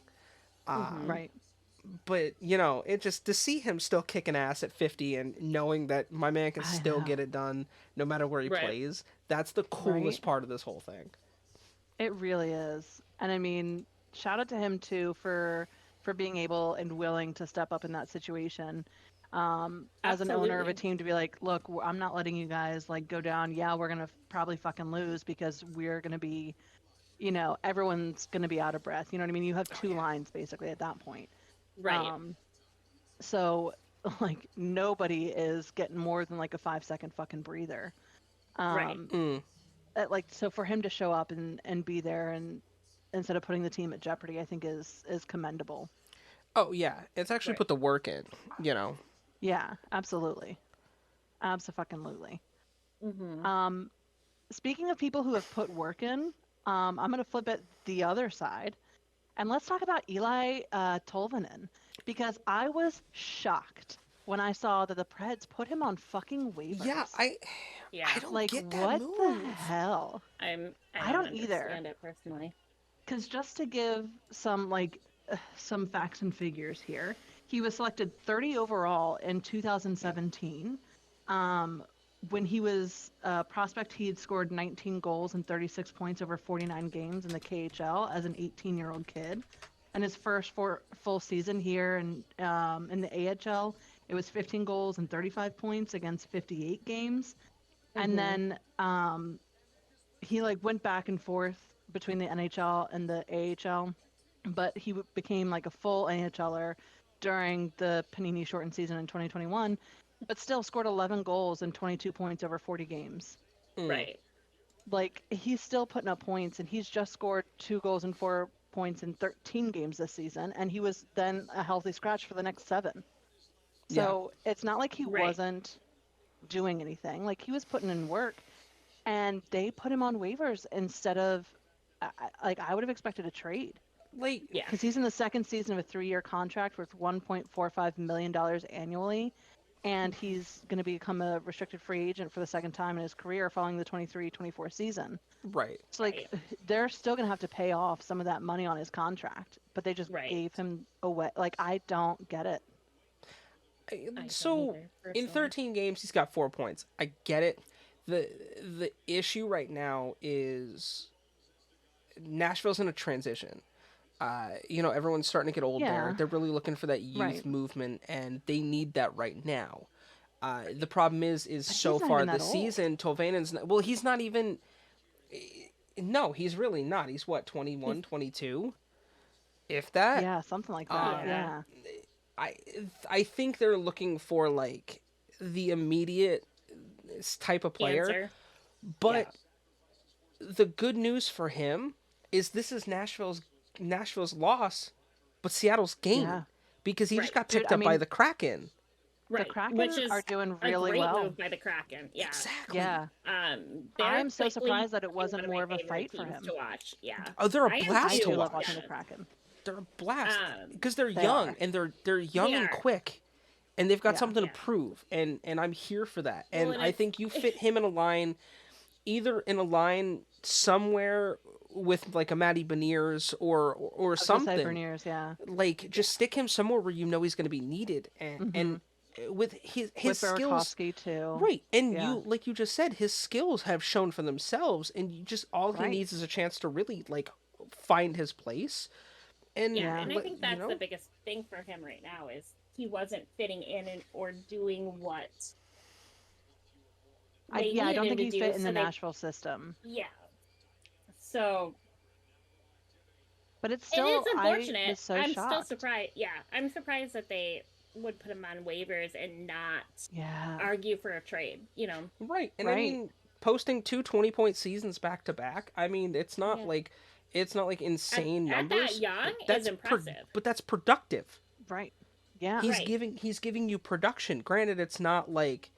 Right. But it just to see him still kicking ass at 50 and knowing that my man can still get it done no matter where he plays. That's the coolest part of this whole thing. It really is. And I mean, shout out to him too for being able and willing to step up in that situation. As an owner of a team to be like, look, I'm not letting you guys like go down. Yeah, we're going to probably fucking lose because we're going to be, everyone's going to be out of breath. You know what I mean? You have two lines basically at that point. Right. So like nobody is getting more than like a 5-second fucking breather. Like, so for him to show up and be there and instead of putting the team at jeopardy, I think is commendable. Oh yeah. It's actually put the work in, Yeah, absolutely. Abso-fucking-lutely. Speaking of people who have put work in, I'm going to flip it the other side. And let's talk about Eli Tolvanen. Because I was shocked when I saw that the Preds put him on fucking waivers. Yeah, I don't like, get that what move. The hell? I don't either. Understand it personally. Because just to give some facts and figures here, he was selected 30 overall in 2017. When he was a prospect, he had scored 19 goals and 36 points over 49 games in the KHL as an 18-year-old kid. And his first full season here in the AHL, it was 15 goals and 35 points against 58 games. And then he went back and forth between the NHL and the AHL, but he became like a full NHLer during the Panini shortened season in 2021, but still scored 11 goals and 22 points over 40 games. Right. Like, he's still putting up points, and he's just scored 2 goals and 4 points in 13 games this season, and he was then a healthy scratch for the next 7. So it's not like he wasn't doing anything. Like, he was putting in work, and they put him on waivers instead of, I would have expected a trade. Because he's in the second season of a 3-year contract worth $1.45 million annually, and he's going to become a restricted free agent for the second time in his career following the 23-24 season. Right. So, they're still going to have to pay off some of that money on his contract, but they just gave him away. Like, I don't get it. So, in 13 games, he's got 4 points. I get it. The issue right now is Nashville's in a transition. Everyone's starting to get old there. They're really looking for that youth movement, and they need that right now. The problem is so far this season, Tolvanen's he's not even. No, he's really not. He's what, 21, 22? If that. Yeah, something like that. Yeah. I think they're looking for like the immediate type of player, but the good news for him is this is Nashville's loss, but Seattle's gain because he just got picked up by the Kraken. Right. The Kraken are doing really well. A great move by the Kraken. Yeah. Exactly. Yeah. I'm so surprised that it wasn't more of a fight for him. To watch. Yeah. Oh, they're a blast to watch. Watching the Kraken. They're a blast because they're young and they're young and quick, and they've got something to prove, and I'm here for that. And I think you fit him in a line, either in a line somewhere with like a Matty Beniers or something. Beniers, just stick him somewhere where he's going to be needed, and with his skills too. Right, and you like you just said, his skills have shown for themselves, and he needs is a chance to really like find his place. And and I think that's the biggest thing for him right now is he wasn't fitting in or doing what. I don't think he's fit in the Nashville system. Yeah. So. But it's still. It is unfortunate. I'm still surprised. Yeah, I'm surprised that they would put him on waivers and not argue for a trade. Right, and I mean, posting 2 20-point seasons back to back. I mean, it's not like insane numbers. At that young that's is impressive. but that's productive. Right. Yeah. He's giving you production. Granted, it's not like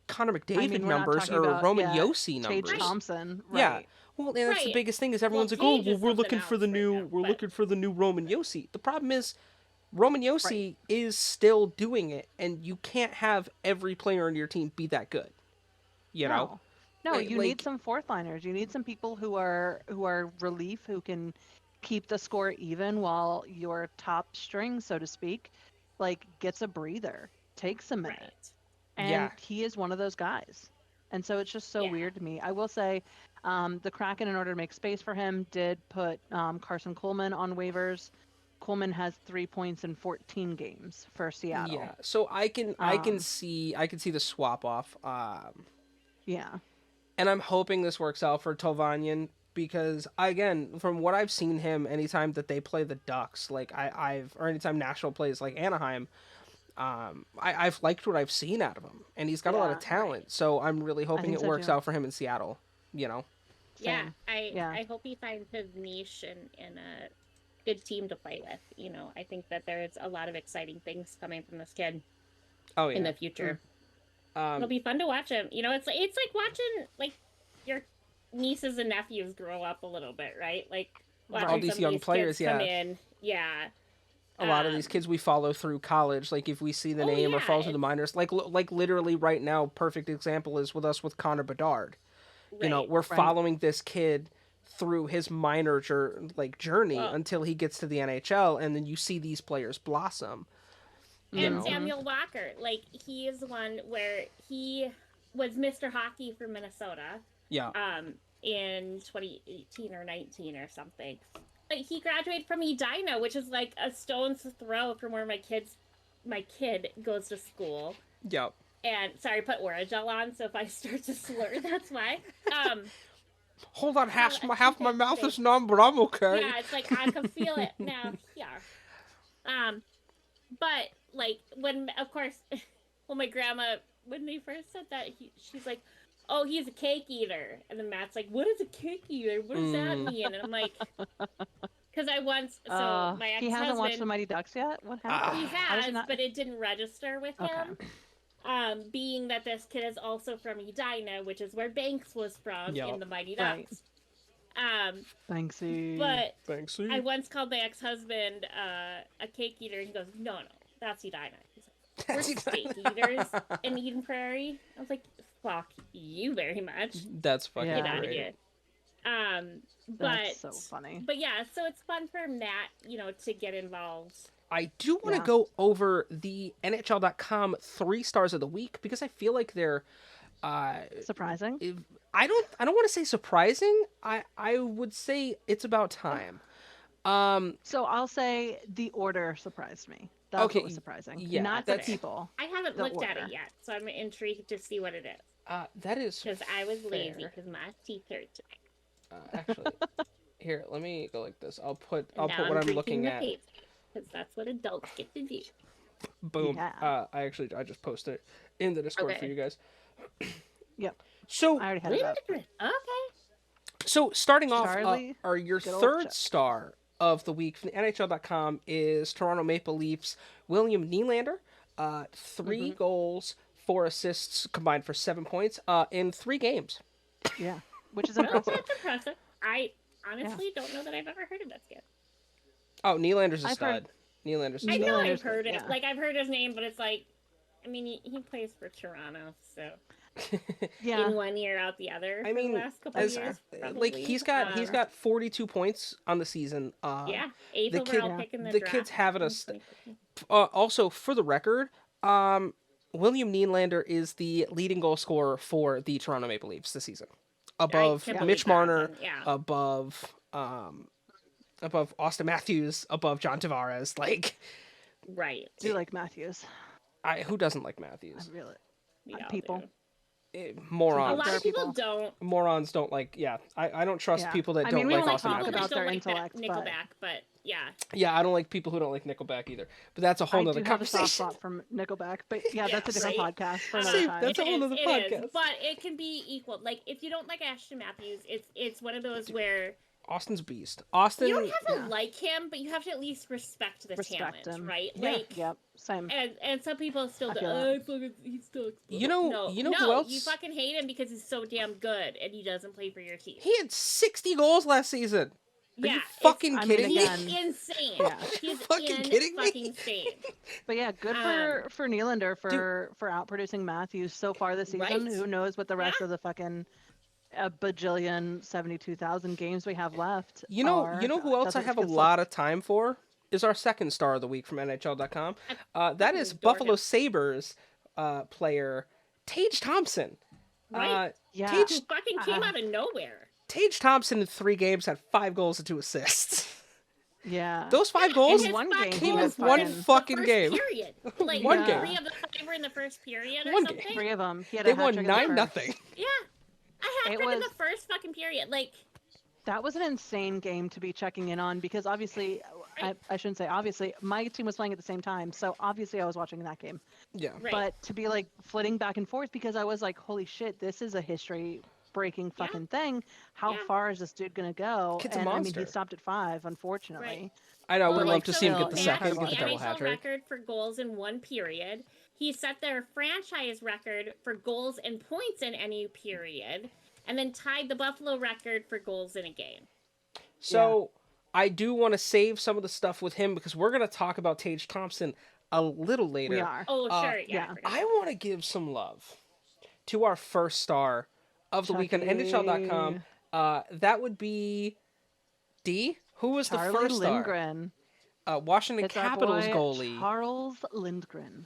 Connor McDavid we're not numbers talking or about, Roman Yossi numbers. Tage Thompson. Right. Yeah. Well, and that's the biggest thing is everyone's like, oh, Tage well, is we're something looking for the else right new, now, we're but- looking for the new Roman Yossi. The problem is, Roman Yossi is still doing it, and you can't have every player on your team be that good. You know? No, Like- you like- need some fourth liners. You need some people who are relief, who can keep the score even while your top string, so to speak, like gets a breather, takes a minute. Right. And he is one of those guys. And so it's just so weird to me. I will say the Kraken, in order to make space for him, did put Carson Coleman on waivers. Coleman has 3 points in 14 games for Seattle. Yeah. So I can see the swap off. Yeah. And I'm hoping this works out for Tolvanyan because, again, from what I've seen him, anytime that they play the Ducks, like or anytime Nashville plays like Anaheim, I've liked what I've seen out of him, and he's got a lot of talent. So I'm really hoping it works out for him in Seattle. You know. Yeah, I hope he finds his niche and a good team to play with. You know, I think that there's a lot of exciting things coming from this kid. Oh yeah. In the future. It'll be fun to watch him. You know, it's like watching like your nieces and nephews grow up a little bit, right? Like watching all these young players, kids come in. Yeah. A lot of these kids we follow through college. Like if we see the name or fall through the minors, like literally right now, perfect example is with us with Connor Bedard. Right, you know, we're following this kid through his minor journey until he gets to the NHL, and then you see these players blossom. And Samuel Walker, like he is one where he was Mr. Hockey for Minnesota. Yeah. In 2018 or 19 or something. Like he graduated from Edina, which is like a stone's throw from where my kid goes to school. Yep. And sorry, put Orajel on, so if I start to slur, that's why. Hold on, half my mouth is numb, but I'm okay. Yeah, it's like I can feel it now. Yeah. But like when my grandma, when they first said that, she's like, "Oh, he's a cake eater," and then Matt's like, "What is a cake eater? What does that mean?" And I'm like, because my ex-husband, he hasn't watched the Mighty Ducks yet. What happened? He has, but it didn't register with him. Being that this kid is also from Edina, which is where Banks was from in the Mighty Ducks. Banksy. But Banksy. I once called my ex-husband a cake eater, and he goes, "No, that's Edina." He's like, "We're steak eaters in Eden Prairie." I was like, "Fuck you very much." That's fucking Get out of great. here. But That's so funny. But yeah, so it's fun for Matt, to get involved. I do want to go over the NHL.com 3 stars of the week because I feel like they're surprising. I don't want to say surprising. I would say it's about time. So I'll say the order surprised me. That's what was surprising. Yeah, not the people. I haven't looked at order. it yet, so I'm intrigued to see what it is. That is because I was lazy fair. because my teeth hurt today. Actually, here, let me go like this. I'll put Now what I'm looking at. Because that's what adults get to do. Boom. Yeah. I just posted it in the Discord for you guys. Yep. So I already had it up. Okay. So starting off, Charlie, your good old third Chuck. star of the week from the NHL.com is Toronto Maple Leafs William Nylander. 3 goals, 4 assists combined for 7 points in 3 games. Yeah, which is Well, impressive. that's impressive. I honestly don't know that I've ever heard of this kid. Oh, Nylander's a I've stud. heard- Nylander's a I stud. know I've Nylander's heard good, it. yeah. Like, I've heard his name, but it's like, I mean, he plays for Toronto, so Yeah. in one year out the other. I mean, for the last couple as, years, like probably. he's got 42 points on the season. Yeah, 8th the overall kid- pick in the the draft. kid's having a also, for the record, William Nylander is the leading goal scorer for the Toronto Maple Leafs this season, above can't believe Mitch that, Marner, but yeah. above Austin Matthews, above John Tavares. Like, Right. Do you like Matthews? who doesn't like Matthews? I really. We all people. do. morons. A lot of people don't. Morons don't like. Yeah, I don't trust people that don't we like only Austin talk Matthews. about their intellect, Nickelback, but yeah. Yeah, I don't like people who don't like Nickelback either. But that's a whole nother conversation. I do have a soft spot from Nickelback, but that's a different podcast for another time. That's a whole nother podcast. Is, but it can be equal. Like if you don't like Austin Matthews, it's one of those where Austin's beast. Austin. You don't have to like him, but you have to at least respect the talent, him. right? Yeah. Like, yep, same. And some people still do. He's still. You know who else? You fucking hate him because he's so damn good and he doesn't play for your team. He had 60 goals last season. Are you fucking kidding me? He's insane. Yeah. He's fucking kidding me? Fucking insane. But yeah, good for Nylander for outproducing Matthews so far this season. Right? Who knows what the rest of the fucking a bajillion 72,000 games we have left. You know who else I have a lot of time for is our second star of the week from NHL.com. That is Buffalo Sabres player Tage Thompson. Right? Tage fucking came out of nowhere. Tage Thompson in 3 games had 5 goals and 2 assists. Yeah. Those 5 goals in one game came in one fucking game. Period. Like one game. 3 of the 5 were in the first period or One something. game. 3 of them. They won 9-0. Yeah. I had in the first fucking period. Like that was an insane game to be checking in on because obviously, I shouldn't say obviously, my team was playing at the same time, so obviously I was watching that game. Yeah. Right. But to be like flitting back and forth because I was like, holy shit, this is a history-breaking fucking thing. How far is this dude gonna go? Kid's a and monster. I mean, he stopped at 5, unfortunately. Right. I know. We'd Well, love to see him get the he second, has get the double NHL hat trick. record for goals in one period. He set their franchise record for goals and points in any period, and then tied the Buffalo record for goals in a game. So I do want to save some of the stuff with him because we're going to talk about Tage Thompson a little later. We are. Oh, sure. Yeah. I want to give some love to our first star of the week on NHL.com. That would be D. Who was Charlie the first star? Lindgren. Washington It's Capitals our boy, goally. Charles Lindgren.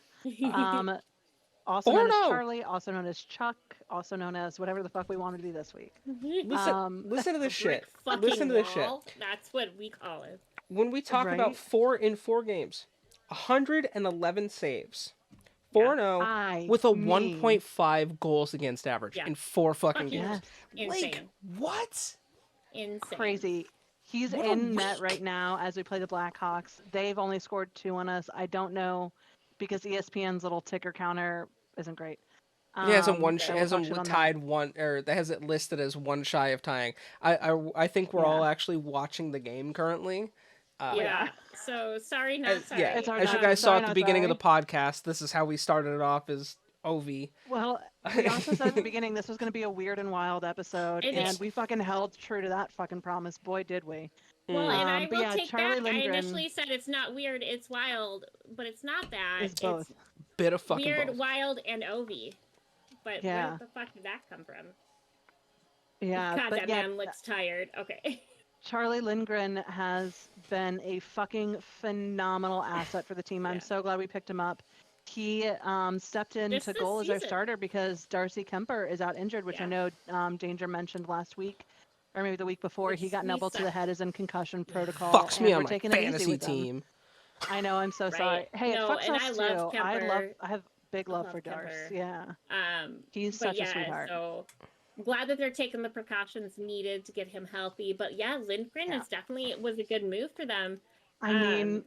Also known as Charlie, also known as Chuck, also known as whatever the fuck we want to be this week. Listen to this shit. Fucking Listen to this wall. That's what we call it. When we talk about 4 in 4 games, 111 saves. 4-0 with a 1.5 goals against average in 4 fucking games. Insane. Like, what? Insane. Crazy. He's in net right now as we play the Blackhawks. They've only scored 2 on us. I don't know because ESPN's little ticker counter isn't great. He hasn't tied one, or that has it listed as 1 shy of tying. I think we're all actually watching the game currently. So sorry, not sorry. Yeah, as you guys saw at the beginning of the podcast, this is how we started it off as OV. Well, we also said at the beginning this was going to be a weird and wild episode, and we fucking held true to that fucking promise. Boy, did we. Well, and I will take Charlie back. Lindgren I initially said it's not weird, it's wild, but it's not that. It's both. Bit of fucking weird, both. wild, and OV. But where the fuck did that come from? Yeah, God, but that man looks tired. Okay. Charlie Lindgren has been a fucking phenomenal asset for the team. I'm so glad we picked him up. He stepped into goal as our starter because Darcy Kemper is out injured, which I know Danger mentioned last week, or maybe the week before. He got an elbow to the head, is in concussion protocol. Fucks me on my taking fantasy team. I know, I'm so sorry. Hey, no, it fucks us I love too. Kemper. I have big love for Darcy. Kemper. Yeah. He's but such a sweetheart. So I'm glad that they're taking the precautions needed to get him healthy. But yeah, Lindgren is definitely was a good move for them. I mean,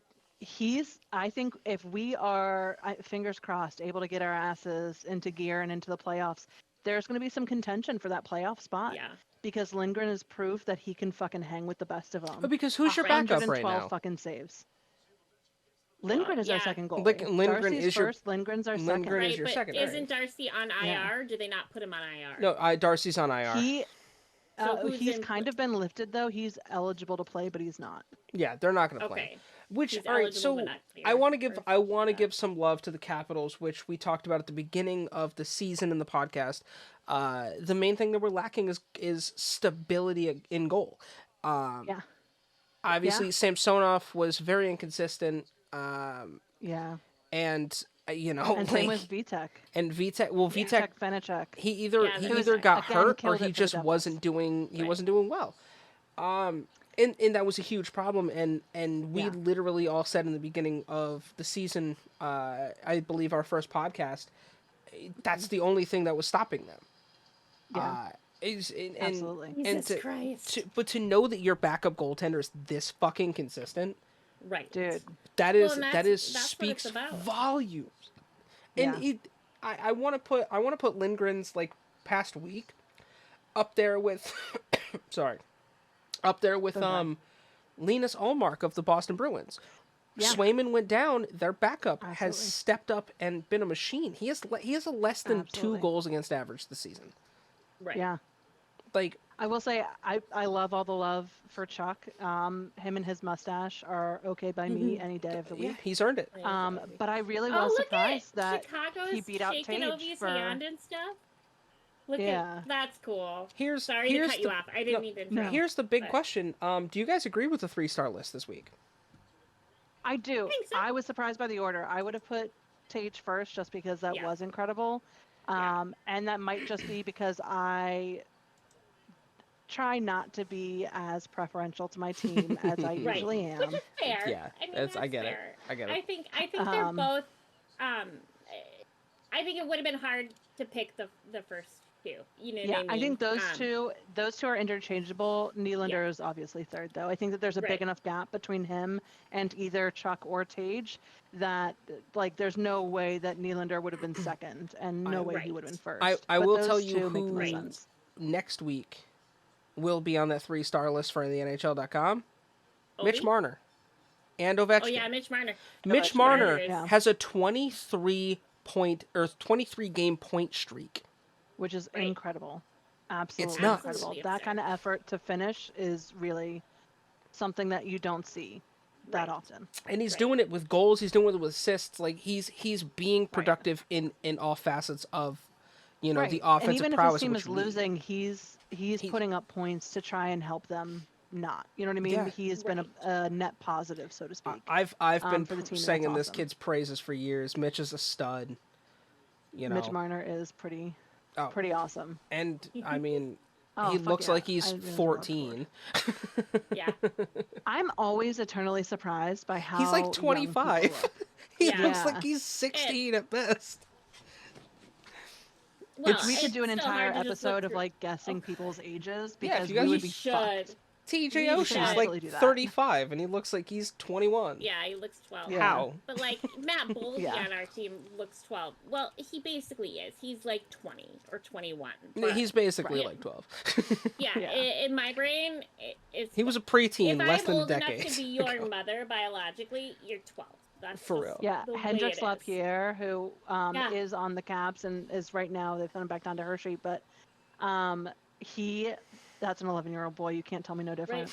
I think if we are, fingers crossed, able to get our asses into gear and into the playoffs, there's going to be some contention for that playoff spot. Yeah. Because Lindgren has proved that he can fucking hang with the best of them. But because who's your backup right now? Fucking saves. Lindgren is our second goal. Lindgren is first. Lindgren's our second. Lindgren is your second. Isn't Darcy on IR? Do they not put him on IR? No, Darcy's on IR. He's kind of been lifted though. He's eligible to play, but he's not. Yeah, they're not going to play. Which all right, so I want to give some love to the Capitals, which we talked about at the beginning of the season in the podcast. The main thing that we're lacking is stability in goal. Obviously, Samsonov was very inconsistent. And and same with Vitek. And Vitek Vanacek. He either got hurt or he just wasn't doing well. And that was a huge problem, and we literally all said in the beginning of the season, I believe our first podcast, that's the only thing that was stopping them. Absolutely. Jesus Christ. But to know that your backup goaltender is this fucking consistent, right, dude, that's speaks what it's about. volumes. Yeah. And I want to put Lindgren's like past week up there with Linus Ullmark of the Boston Bruins. Yeah. Swayman went down. Their backup has Absolutely. stepped up and been a machine. He has a less than Absolutely. 2 goals against average this season. Right. Yeah. Like, I will say I love all the love for Chuck. Him and his mustache are okay by me any day of the week. yeah, he's earned it. But I really Oh, was look surprised at that Chicago's he beat out shaking Tage Ovi's for. hand and stuff. Look Yeah. at that's cool. Sorry to cut you off. I didn't mean to interrupt. Here's the big but- question. Do you guys agree with the 3-star list this week? I do. think so. I was surprised by the order. I would have put Tage first just because that Yeah. was incredible. And that might just be because I try not to be as preferential to my team as I Right. usually am. Which is fair. Yeah, I mean, I get it. fair. I get it. I think they're both. I think it would have been hard to pick the first two. You know Yeah, what I I mean? think those two are interchangeable. Nylander is obviously third, though. I think that there's a Right. big enough gap between him and either Chuck or Tage that like there's no way that Nylander would have been second, and no way he Right. would have been first. I But will those tell you two make the who most sense. next week will be on that 3-star list for the NHL.com. Mitch Ovi? Marner and Ovechkin. Oh yeah, Mitch Marner. Mitch Ovechkin. Marner Yeah. has a 23 game point streak. Which is Right. incredible. Absolutely nuts. incredible. Absolutely That absurd. kind of effort to finish is really something that you don't see that Right. often. And he's Right. doing it with goals, he's doing it with assists. Like he's being productive in all facets of the And offensive even if prowess his team which is we need. losing, he's putting up points to try and help them not. You know what I mean? Yeah. He has been a net positive, so to speak. I've been for the team, singing that's this awesome. kid's praises for years. Mitch is a stud. Mitch Marner is pretty Oh. pretty awesome. And I mean, Oh, he fuck looks yeah. like he's I really love 14. Yeah. I'm always eternally surprised by how He's like young 25. people look. He Yeah. looks Yeah. like he's 16 at best. Well, We should it's do an so hard entire to just look episode of through- like guessing people's ages Yeah, if because you guys- we You would be should. fucked. TJ We Oshie's should like absolutely do that. 35 and he looks like he's 21. Yeah, he looks 12. Yeah. How? But like Matt Boldy Yeah. on our team looks 12. Well, he basically is. He's like 20 or 21. No, But, he's basically Right. like 12. yeah, Yeah. In my brain, it's He was a preteen if less I'm than a old enough decade. to be your mother biologically, you're 12. That's For just real. Yeah, the way Hendrix it is. LaPierre, who Yeah. is on the Caps and is right now, they've sent him back down to Hershey, but that's an 11-year-old boy. You can't tell me no different.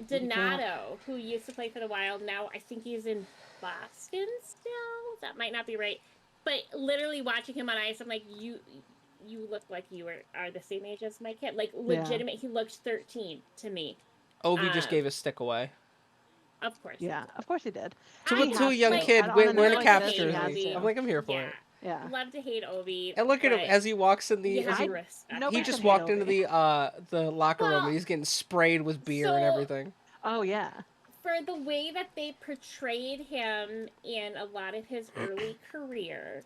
Donato, who used to play for the Wild, now I think he's in Boston still. That might not be right, but literally watching him on ice, I'm like, you look like you are the same age as my kid. Like legitimate, he looked 13 to me. Ovi just gave his stick away. Of course. Yeah, of course he did. To I a young like- kid on wearing a a night Caps like this, he has jersey. to. I'm like, I'm here for Yeah. it. Yeah. Love to hate Ovi. And look at him but as he walks in the. you as have he, to respect Nobody he him. just can walked hate into the locker room Well, and he's getting sprayed with beer and so- everything. Oh, yeah. For the way that they portrayed him in a lot of his early career,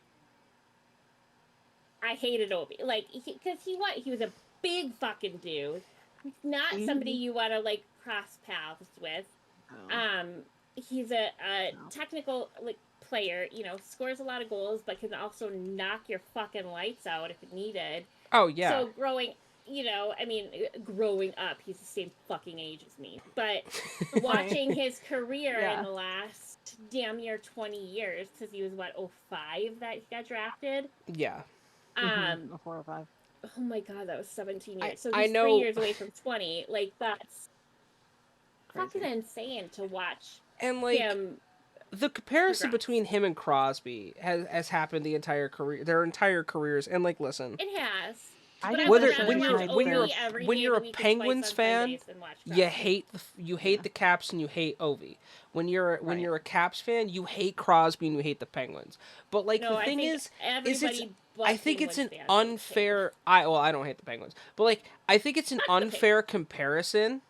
I hated Ovi. Like, because he was a big fucking dude. Not somebody you want to, like, cross paths with. Oh. He's a technical, like, player, scores a lot of goals, but can also knock your fucking lights out if needed. Oh yeah. So growing up, he's the same fucking age as me. But watching his career Yeah. in the last damn near 20 years, because he was, 05 that he got drafted? yeah. A 4 or 5. Oh my god, that was 17 I- years. So I he's know- 3 years away from 20. Like, that's Crazy. fucking insane to watch And like him. the comparison progress. between him and Crosby has happened their entire careers. And like, listen, It has. I But think I Whether- would rather when you're- watch when you're- Ovi every when day you're of a the week and Penguins twice on fan, Sundays than watch you Crosby. hate the Caps and you hate Ovi. When you're a Caps fan, you hate Crosby and you hate the Penguins. But like No, the thing I think is everybody but I think it's an Penguins fans hate unfair. I don't hate the Penguins, but like I think it's an That's okay. unfair comparison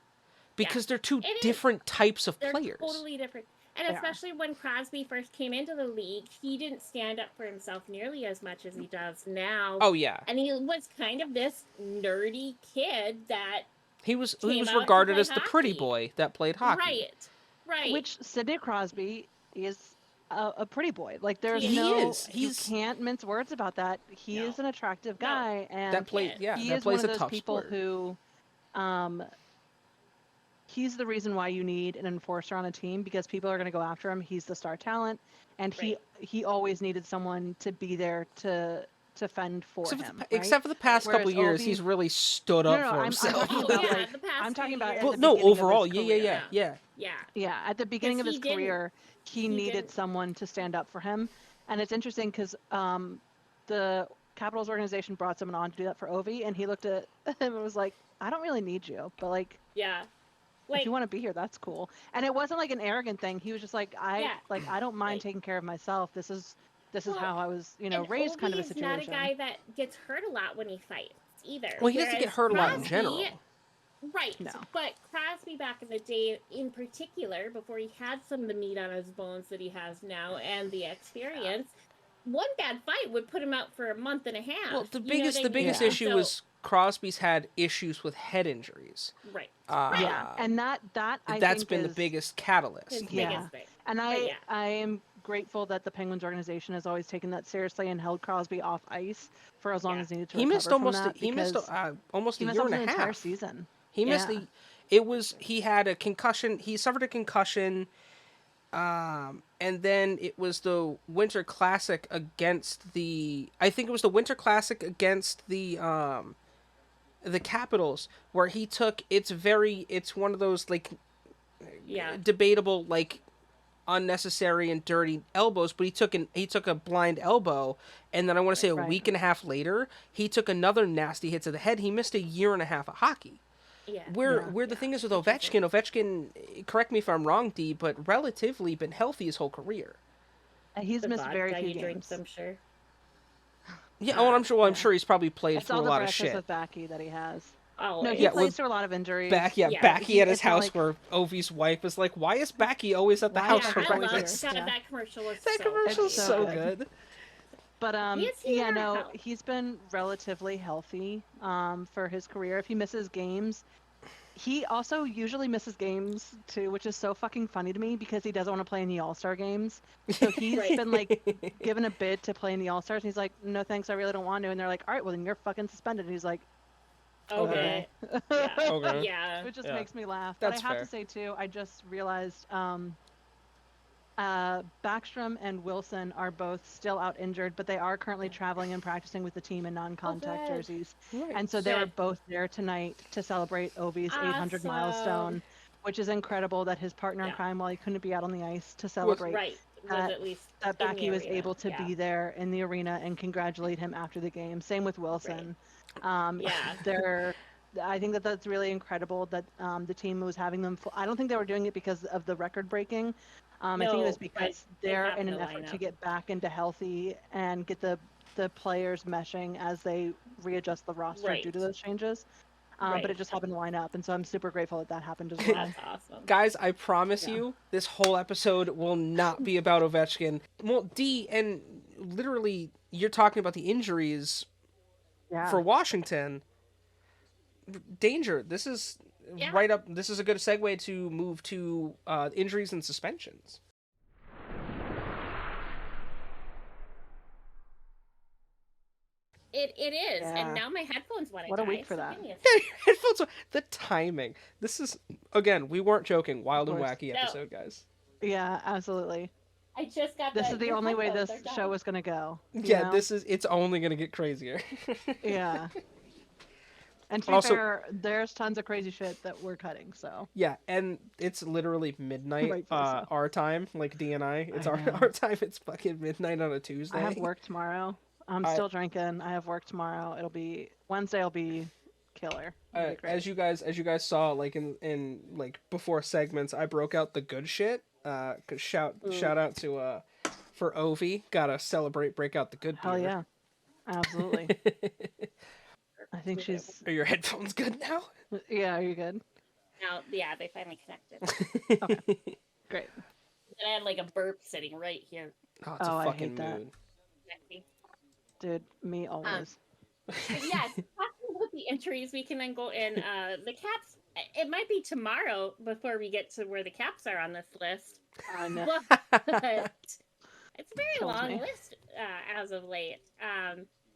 because they're two It is. different types of They're players. totally different. And especially when Crosby first came into the league, he didn't stand up for himself nearly as much as he does now. Oh yeah. And he was kind of this nerdy kid that he was regarded as the pretty boy that played hockey. Right. Which Sidney Crosby is a pretty boy. Like there's you can't mince words about that. He is an attractive guy, and he is one of those people who, he's the reason why you need an enforcer on a team, because people are going to go after him. He's the star talent, and he always needed someone to be there to fend for him. Except for the past couple years, he's really stood up for himself. I'm talking about overall, yeah. At the beginning of his career, he needed someone to stand up for him, and it's interesting because the Capitals organization brought someone on to do that for Ovi, and he looked at him and was like, "I don't really need you, but like, if you want to be here, that's cool." And it wasn't like an arrogant thing. He was just like, I don't mind taking care of myself. This is how I was, raised, kind of a situation. He's not a guy that gets hurt a lot when he fights either. Well, he doesn't get hurt a lot in general. Right. No. But Crosby back in the day, in particular, before he had some of the meat on his bones that he has now and the experience, one bad fight would put him out for a month and a half. Well, the biggest issue was Crosby's had issues with head injuries. Right. And that's been the biggest catalyst. And I am grateful that the Penguins organization has always taken that seriously and held Crosby off ice for as long as needed to. He missed almost a year and a half. Entire season. He missed he had a concussion. He suffered a concussion. And then it was the Winter Classic against the Capitals, where he took, it's one of those debatable, unnecessary and dirty elbows, but he took a blind elbow, and then I want to say a week and a half later, he took another nasty hit to the head. He missed a year and a half of hockey. Where the thing is with Ovechkin, correct me if I'm wrong, Dee, but relatively been healthy his whole career. He's missed very few games. Drinks, I'm sure. Yeah, I'm sure. Well, I'm sure he's probably played through a lot of shit. With Backy that he has. Oh, no, he plays through a lot of injuries. Backy at his house, where Ovi's wife is like, "Why is Backy always at the house for breakfast?" That commercial was so good. But he's been relatively healthy for his career. If he misses games, he also usually misses games too, which is so fucking funny to me because he doesn't want to play in the All-Star games. So he's been given a bid to play in the All-Stars, and he's like, "No thanks, I really don't want to." And they're like, "All right, well then you're fucking suspended." And he's like, "Okay." Which just makes me laugh. But I have to say too, I just realized Backstrom and Wilson are both still out injured, but they are currently traveling and practicing with the team in non-contact jerseys. And so they were both there tonight to celebrate Ovi's 800 milestone, which is incredible that his partner in crime, while he couldn't be out on the ice to celebrate, that Backy was able to be there in the arena and congratulate him after the game. Same with Wilson. I think that's really incredible that the team was having them. I don't think they were doing it because of the record breaking. I think it was because they're in an effort to get back into healthy and get the players meshing as they readjust the roster due to those changes. But it just happened to line up, and so I'm super grateful that happened as well. That's awesome. Guys, I promise you, this whole episode will not be about Ovechkin. Well, Dee, and literally, you're talking about the injuries for Washington. Danger. This is right up. This is a good segue to move to injuries and suspensions. It is, and now my headphones want to die. What a week for that. Headphones. The timing. This is, again, we weren't joking. Wild and wacky episode, guys. Yeah, absolutely. I just got. This is the only way this show is going to go. Yeah, it's only going to get crazier. Yeah. And to be fair, there's tons of crazy shit that we're cutting, so. Yeah, and it's literally midnight, our time, like D and I. It's our time, it's fucking midnight on a Tuesday. I have work tomorrow. I'm still drinking. I have work tomorrow. Wednesday will be killer. As you guys saw, like in like before segments, I broke out the good shit. 'Cause shout out to for Ovi, gotta celebrate, break out the good beer. Hell yeah. Absolutely. I think she's... Are your headphones good now? Yeah, are you good? Now, yeah, they finally connected. Okay. Great. I had like a burp sitting right here. Oh, it's a fucking mood. Dude, me always. Yes, talking about the injuries, we can then go in. The Caps, it might be tomorrow before we get to where the Caps are on this list. No. But it's a very long list as of late.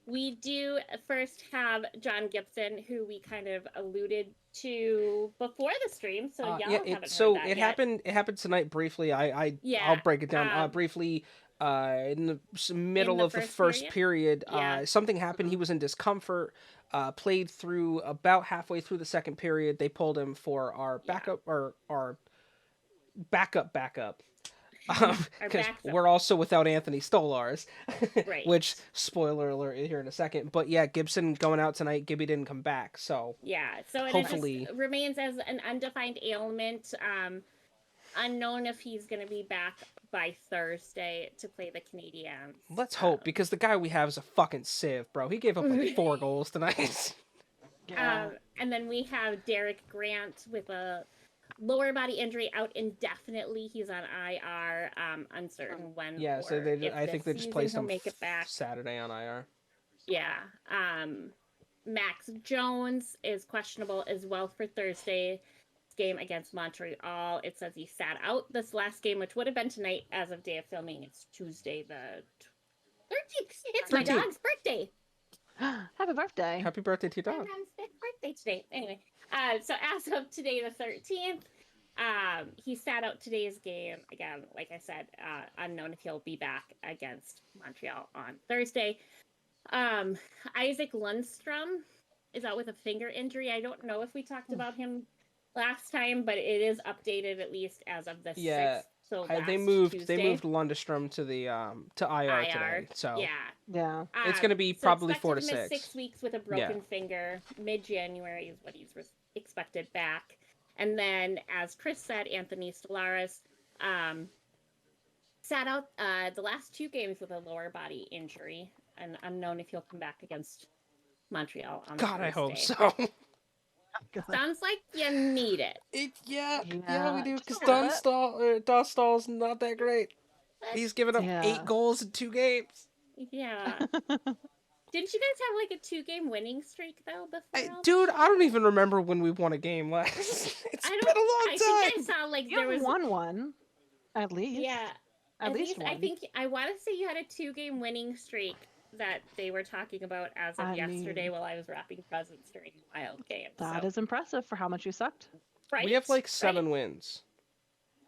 We do first have John Gibson, who we kind of alluded to before the stream. So y'all haven't heard that it yet. happened tonight briefly. I'll break it down briefly. In the middle of the first period, something happened. He was in discomfort. Played through about halfway through the second period. They pulled him for our backup or our backup. Because we're also without Anthony Stolars, right. Which, spoiler alert, here in a second. But yeah, Gibson going out tonight. Gibby didn't come back, so so hopefully it just remains as an undefined ailment. Unknown if he's going to be back by Thursday to play the Canadiens. Let's hope, because the guy we have is a fucking sieve, bro. He gave up like 4 goals tonight. And then we have Derek Grant with a lower body injury, out indefinitely. He's on IR, uncertain when. Yeah, so I think they just placed him make it back Saturday on IR. Yeah. Max Jones is questionable as well for Thursday's game against Montreal. It says he sat out this last game, which would have been tonight as of day of filming. It's Tuesday the 13th. It's my dog's birthday. Happy birthday. Happy birthday to your dog. My mom's 5th birthday today. Anyway, so as of today, the 13th, he sat out today's game. Again, like I said, unknown if he'll be back against Montreal on Thursday. Isaac Lundstrom is out with a finger injury. I don't know if we talked about him last time, but it is updated at least as of the 6th. So they moved Lundstrom to the to IR today. So yeah, it's going to be probably 4 to 6. 6 weeks with a broken finger. Mid-January is what he's expected back. And then, as Chris said, Anthony Stolaris sat out the last 2 games with a lower body injury, and unknown if he'll come back against Montreal on Thursday. I hope so. Sounds like you need it. Yeah, we do, because Don Stahl's not that great. He's given up 8 goals in 2 games. Yeah. Didn't you guys have like a 2-game winning streak though before? Dude, I don't even remember when we won a game last. It's been a long time. I think I saw like there was won one, at least. Yeah, at least one. I think I want to say you had a 2-game winning streak that they were talking about as of yesterday while I was wrapping presents during the Wild game. That is impressive for how much you sucked. Right. We have like 7 wins.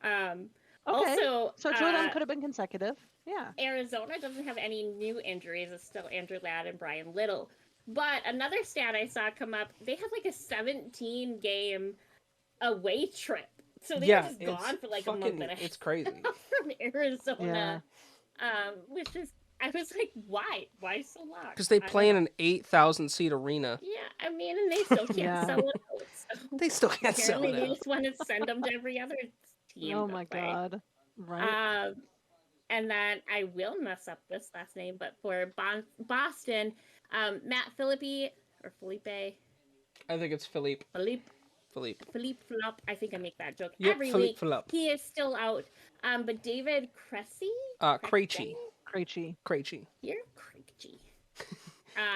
Okay. Also, so 2 of them could have been consecutive. Yeah. Arizona doesn't have any new injuries. It's still Andrew Ladd and Brian Little. But another stat I saw come up, they have like a 17-game away trip. So they were just gone for like a month and a half. It's crazy. From Arizona. Which is, I was like, why? Why so long? Because they play in an 8,000-seat arena. Yeah, I mean, and they still can't sell it out. So they still can't sell it out. They just want to send them to every other team. Oh my God. Right. And then I will mess up this last name, but for Boston, Matt Phillippe, or Felipe. I think it's Philippe. Philippe Flop. I think I make that joke every week. Flop. He is still out. But David Cressy? Krejci. You're Krejci.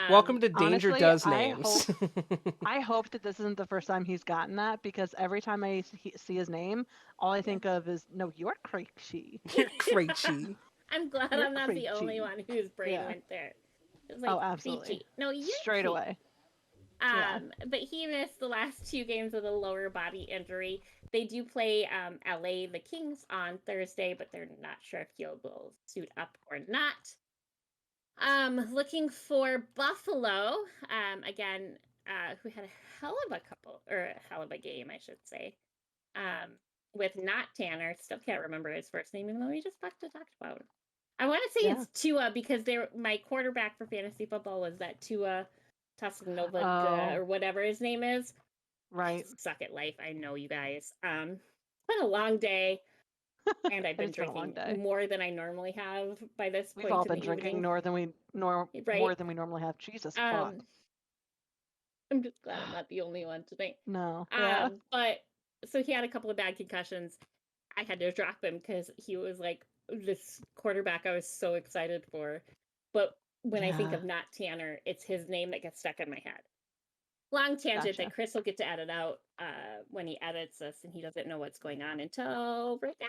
Welcome to Danger honestly, Does Names. I hope that this isn't the first time he's gotten that, because every time I see his name, all I think of is, no, you're Krejci. You're Krejci. I'm glad I'm not the only one whose brain went there. Like, oh, absolutely. No, you're straight away. But he missed the last 2 games with a lower body injury. They do play LA the Kings on Thursday, but they're not sure if he will suit up or not. Looking for Buffalo, again, who had a hell of a game, I should say, with not Tanner. Still can't remember his first name, even though we just talked about him. I want to say it's Tua, because my quarterback for fantasy football was that Tua Tagovailoa or whatever his name is. Right. I suck at life, I know, you guys. It's been a long day. And I've been drinking more than I normally have by this point. We've all been drinking more than we normally have. Jesus fuck. I'm just glad I'm not the only one tonight. No. But so he had a couple of bad concussions. I had to drop him because he was like this quarterback I was so excited for. But when I think of not Tanner, it's his name that gets stuck in my head. Long tangent that Chris will get to edit out when he edits us, and he doesn't know what's going on until right now.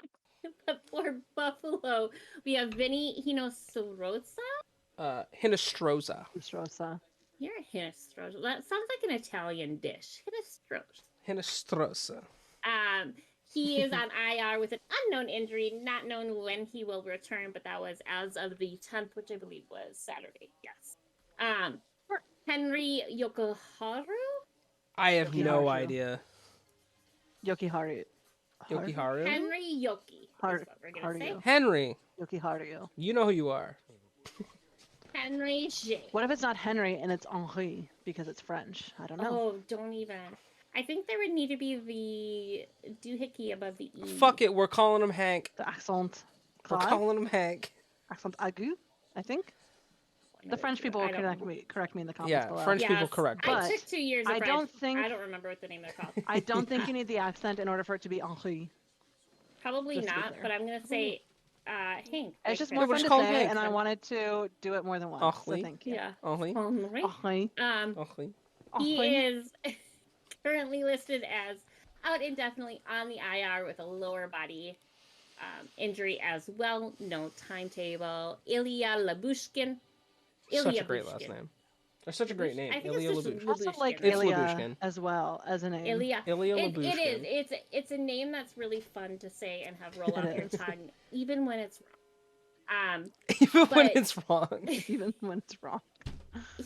But for Buffalo, we have Vinny Hinostroza. Hinostroza. You're a Hinostroza. That sounds like an Italian dish. Hinostroza. He is on IR with an unknown injury, not known when he will return, but that was as of the 10th, which I believe was Saturday. Yes. Henry Yokoharu? I have no idea. Yokiharu. Henry Yoki. Henry. Yokiharu. You know who you are. Henry J. What if it's not Henry and it's Henri because it's French? I don't know. Oh, don't even. I think there would need to be the doohickey above the E. Fuck it, we're calling him Hank. The accent. We're calling him Hank. Accent aigu, I think. The French people will correct me in the comments below. French people correct. I took 2 years of French. I don't remember what the name they're called. I don't think you need the accent in order for it to be Henri. Probably not, but I'm going to say Hank. It's just more fun to say, and I wanted to do it more than once. So thank you. Yeah. Henri. He is currently listed as out indefinitely on the IR with a lower body injury as well. No timetable. Ilya Labushkin. Such a great last name. That's such a great name. Ilya Labushkin. Also like Ilya as well as a name. Ilya Labushkin. It is. It's a name that's really fun to say and have roll off your tongue, even when it's wrong. When it's wrong. Even when it's wrong.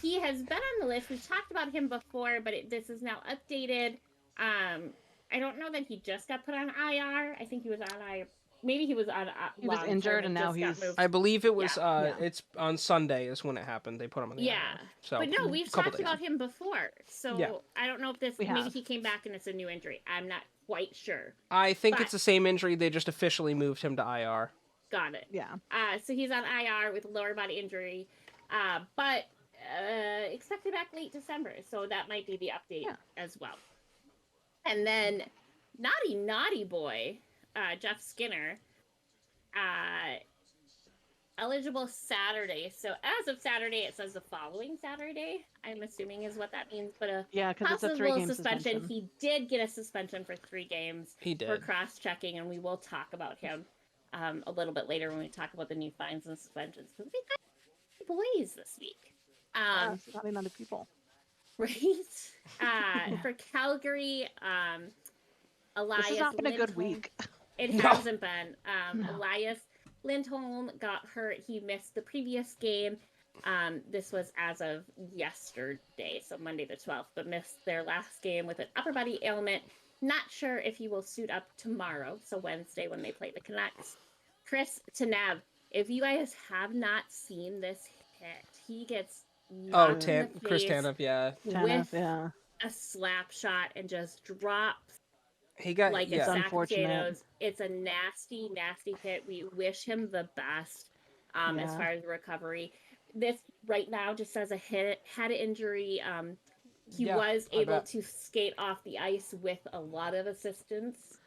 He has been on the list. We've talked about him before, but this is now updated. I don't know that he just got put on IR. I think he was on IR. Maybe he was on. He was injured, and now he's. I believe it was. It's on Sunday is when it happened. They put him on the IR. So, but no, we've talked about him before. So I don't know if this. Maybe he came back and it's a new injury. I'm not quite sure. I think it's the same injury. They just officially moved him to IR. Got it. Yeah. So he's on IR with a lower body injury, but expected back late December. So that might be the update as well. And then naughty boy. Jeff Skinner, eligible Saturday. So as of Saturday, it says the following Saturday. I'm assuming is what that means. But because it's a 3-game suspension. He did get a suspension for 3 games. He did. For cross-checking, and we will talk about him a little bit later when we talk about the new fines and suspensions. Because we got boys this week. Not enough people. Right. For Calgary, Elias. This has not been a good week. It hasn't been. Elias Lindholm got hurt. He missed the previous game. This was as of yesterday, so Monday the 12th, but missed their last game with an upper body ailment. Not sure if he will suit up tomorrow, so Wednesday when they play the Canucks. Chris Tanev, if you guys have not seen this hit, he gets knocked in the Chris face Tanev, with a slap shot and just drops. He got like a sack of potatoes. It's a nasty hit. We wish him the best as far as recovery. This right now just says a head injury. He was able to skate off the ice with a lot of assistance.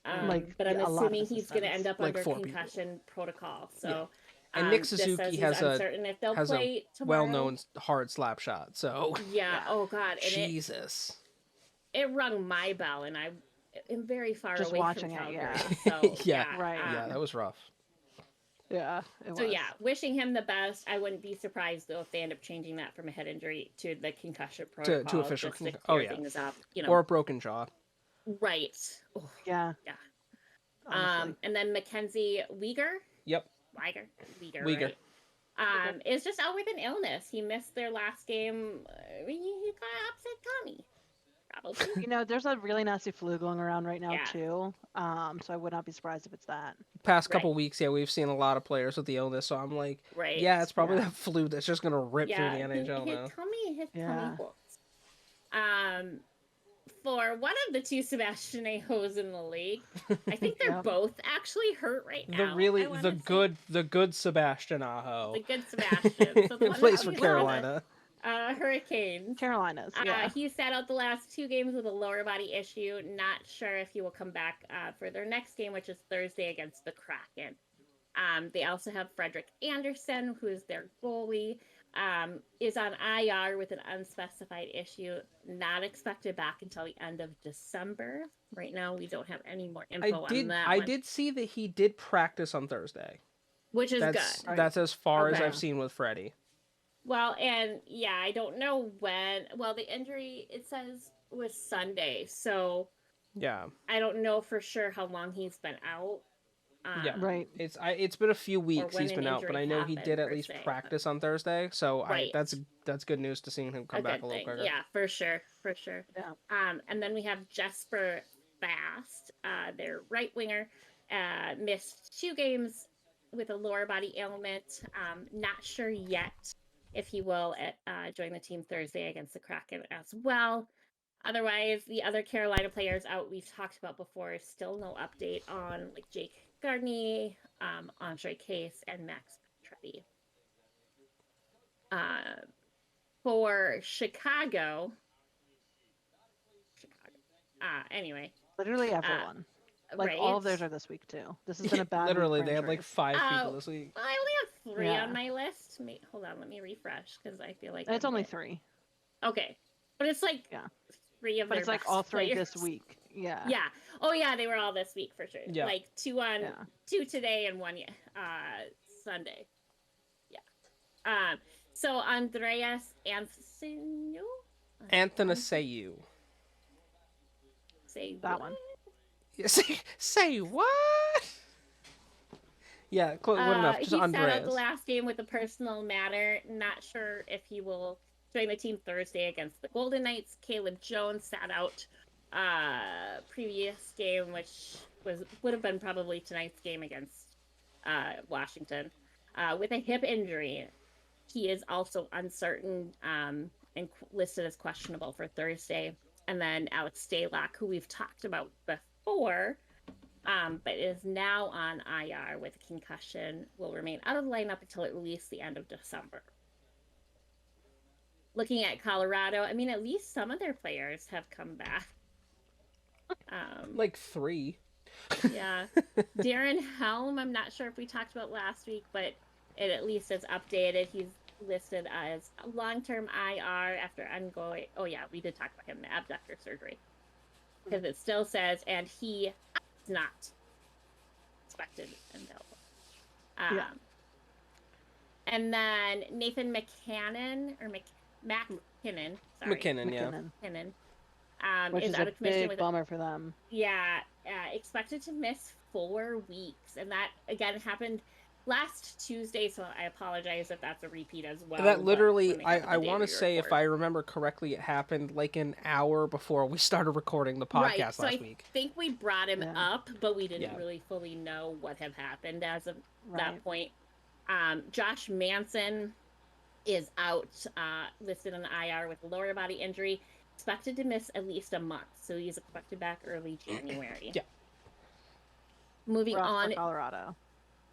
But I'm assuming he's going to end up under concussion protocol. So, and Nick Suzuki has a well-known hard slap shot. So oh god, and Jesus, it rung my bell, and I. I'm very far just away watching from it. So, that was rough. Yeah, it was. Wishing him the best. I wouldn't be surprised though if they end up changing that from a head injury to the concussion protocol to official things up, or a broken jaw. Right. Oh, yeah. And then Mackenzie Weegar. Yep. Weegar. Right? Is just out with an illness. He missed their last game. He got upset tummy. Probably. There's a really nasty flu going around right now too. So I would not be surprised if it's that. Past couple weeks, we've seen a lot of players with the illness. So I'm like, it's probably that flu that's just gonna rip through the NHL now. His tummy hurts. For one of the 2 Sebastian Ahos in the league, I think they're both actually hurt right now. The good Sebastian Aho. The good Sebastian. So plays for Carolina. Hurricanes. Carolinas, yeah. He sat out the last 2 games with a lower body issue. Not sure if he will come back for their next game, which is Thursday against the Kraken. They also have Frederick Anderson, who is their goalie, is on IR with an unspecified issue. Not expected back until the end of December. Right now, we don't have any more info on that. I did see that he did practice on Thursday. Which is good. That's as far as I've seen with Freddie. Well, and yeah, I don't know when. Well, the injury, it says, was Sunday. So yeah, I don't know for sure how long he's been out. Yeah, right. It's been a few weeks he's been out, but I know he did at least practice on Thursday. So that's good news to seeing him come back a little quicker. Yeah, for sure. Yeah. And then we have Jesper Fast, their right winger, missed 2 games with a lower body ailment. Not sure yet if he will join the team Thursday against the Kraken as well. Otherwise, the other Carolina players out we've talked about before, still no update on like Jake Gardner, Andre Case, and Max Petretti. For Chicago. Anyway. Literally everyone. Right. All of theirs are this week too. This has been a bad Literally, week for they have injuries. like 5 people this week. Well, I only have 3 on my list. Hold on, let me refresh because I feel like it's only 3. Okay, but it's like 3 of. But it's like all 3 players. this week. Yeah. Yeah. Oh yeah, they were all this week for sure. Yeah. Like 2 today and 1 Sunday. Yeah. So Andreas Anthony. Anthonaseu. Say that what? one. Say what? Yeah, good enough. Just he Andreas. sat out the last game with a personal matter. Not sure if he will join the team Thursday against the Golden Knights. Caleb Jones sat out previous game, which would have been probably tonight's game against Washington, with a hip injury. He is also uncertain and listed as questionable for Thursday. And then Alex Stalock, who we've talked about before, but is now on IR with a concussion, will remain out of the lineup until at least the end of December. Looking at Colorado, I mean, at least some of their players have come back. Like 3. Yeah. Darren Helm, I'm not sure if we talked about last week, but it at least is updated. He's listed as long-term IR after ongoing. Oh yeah, we did talk about him, the abductor surgery, because it still says, and he is not expected and available. And then Nathan McKinnon McKinnon, sorry, McKinnon, which is out a of commission big with bummer for them. Yeah, expected to miss 4 weeks, and that again happened last Tuesday, so I apologize if that's a repeat as well. That literally, I want to say, if I remember correctly, it happened like an hour before we started recording the podcast last week. I think we brought him up, but we didn't really fully know what had happened as of that point. Josh Manson is out, listed on IR with a lower body injury, expected to miss at least a month, so he's expected back early January. Yeah. Moving rough on. For Colorado.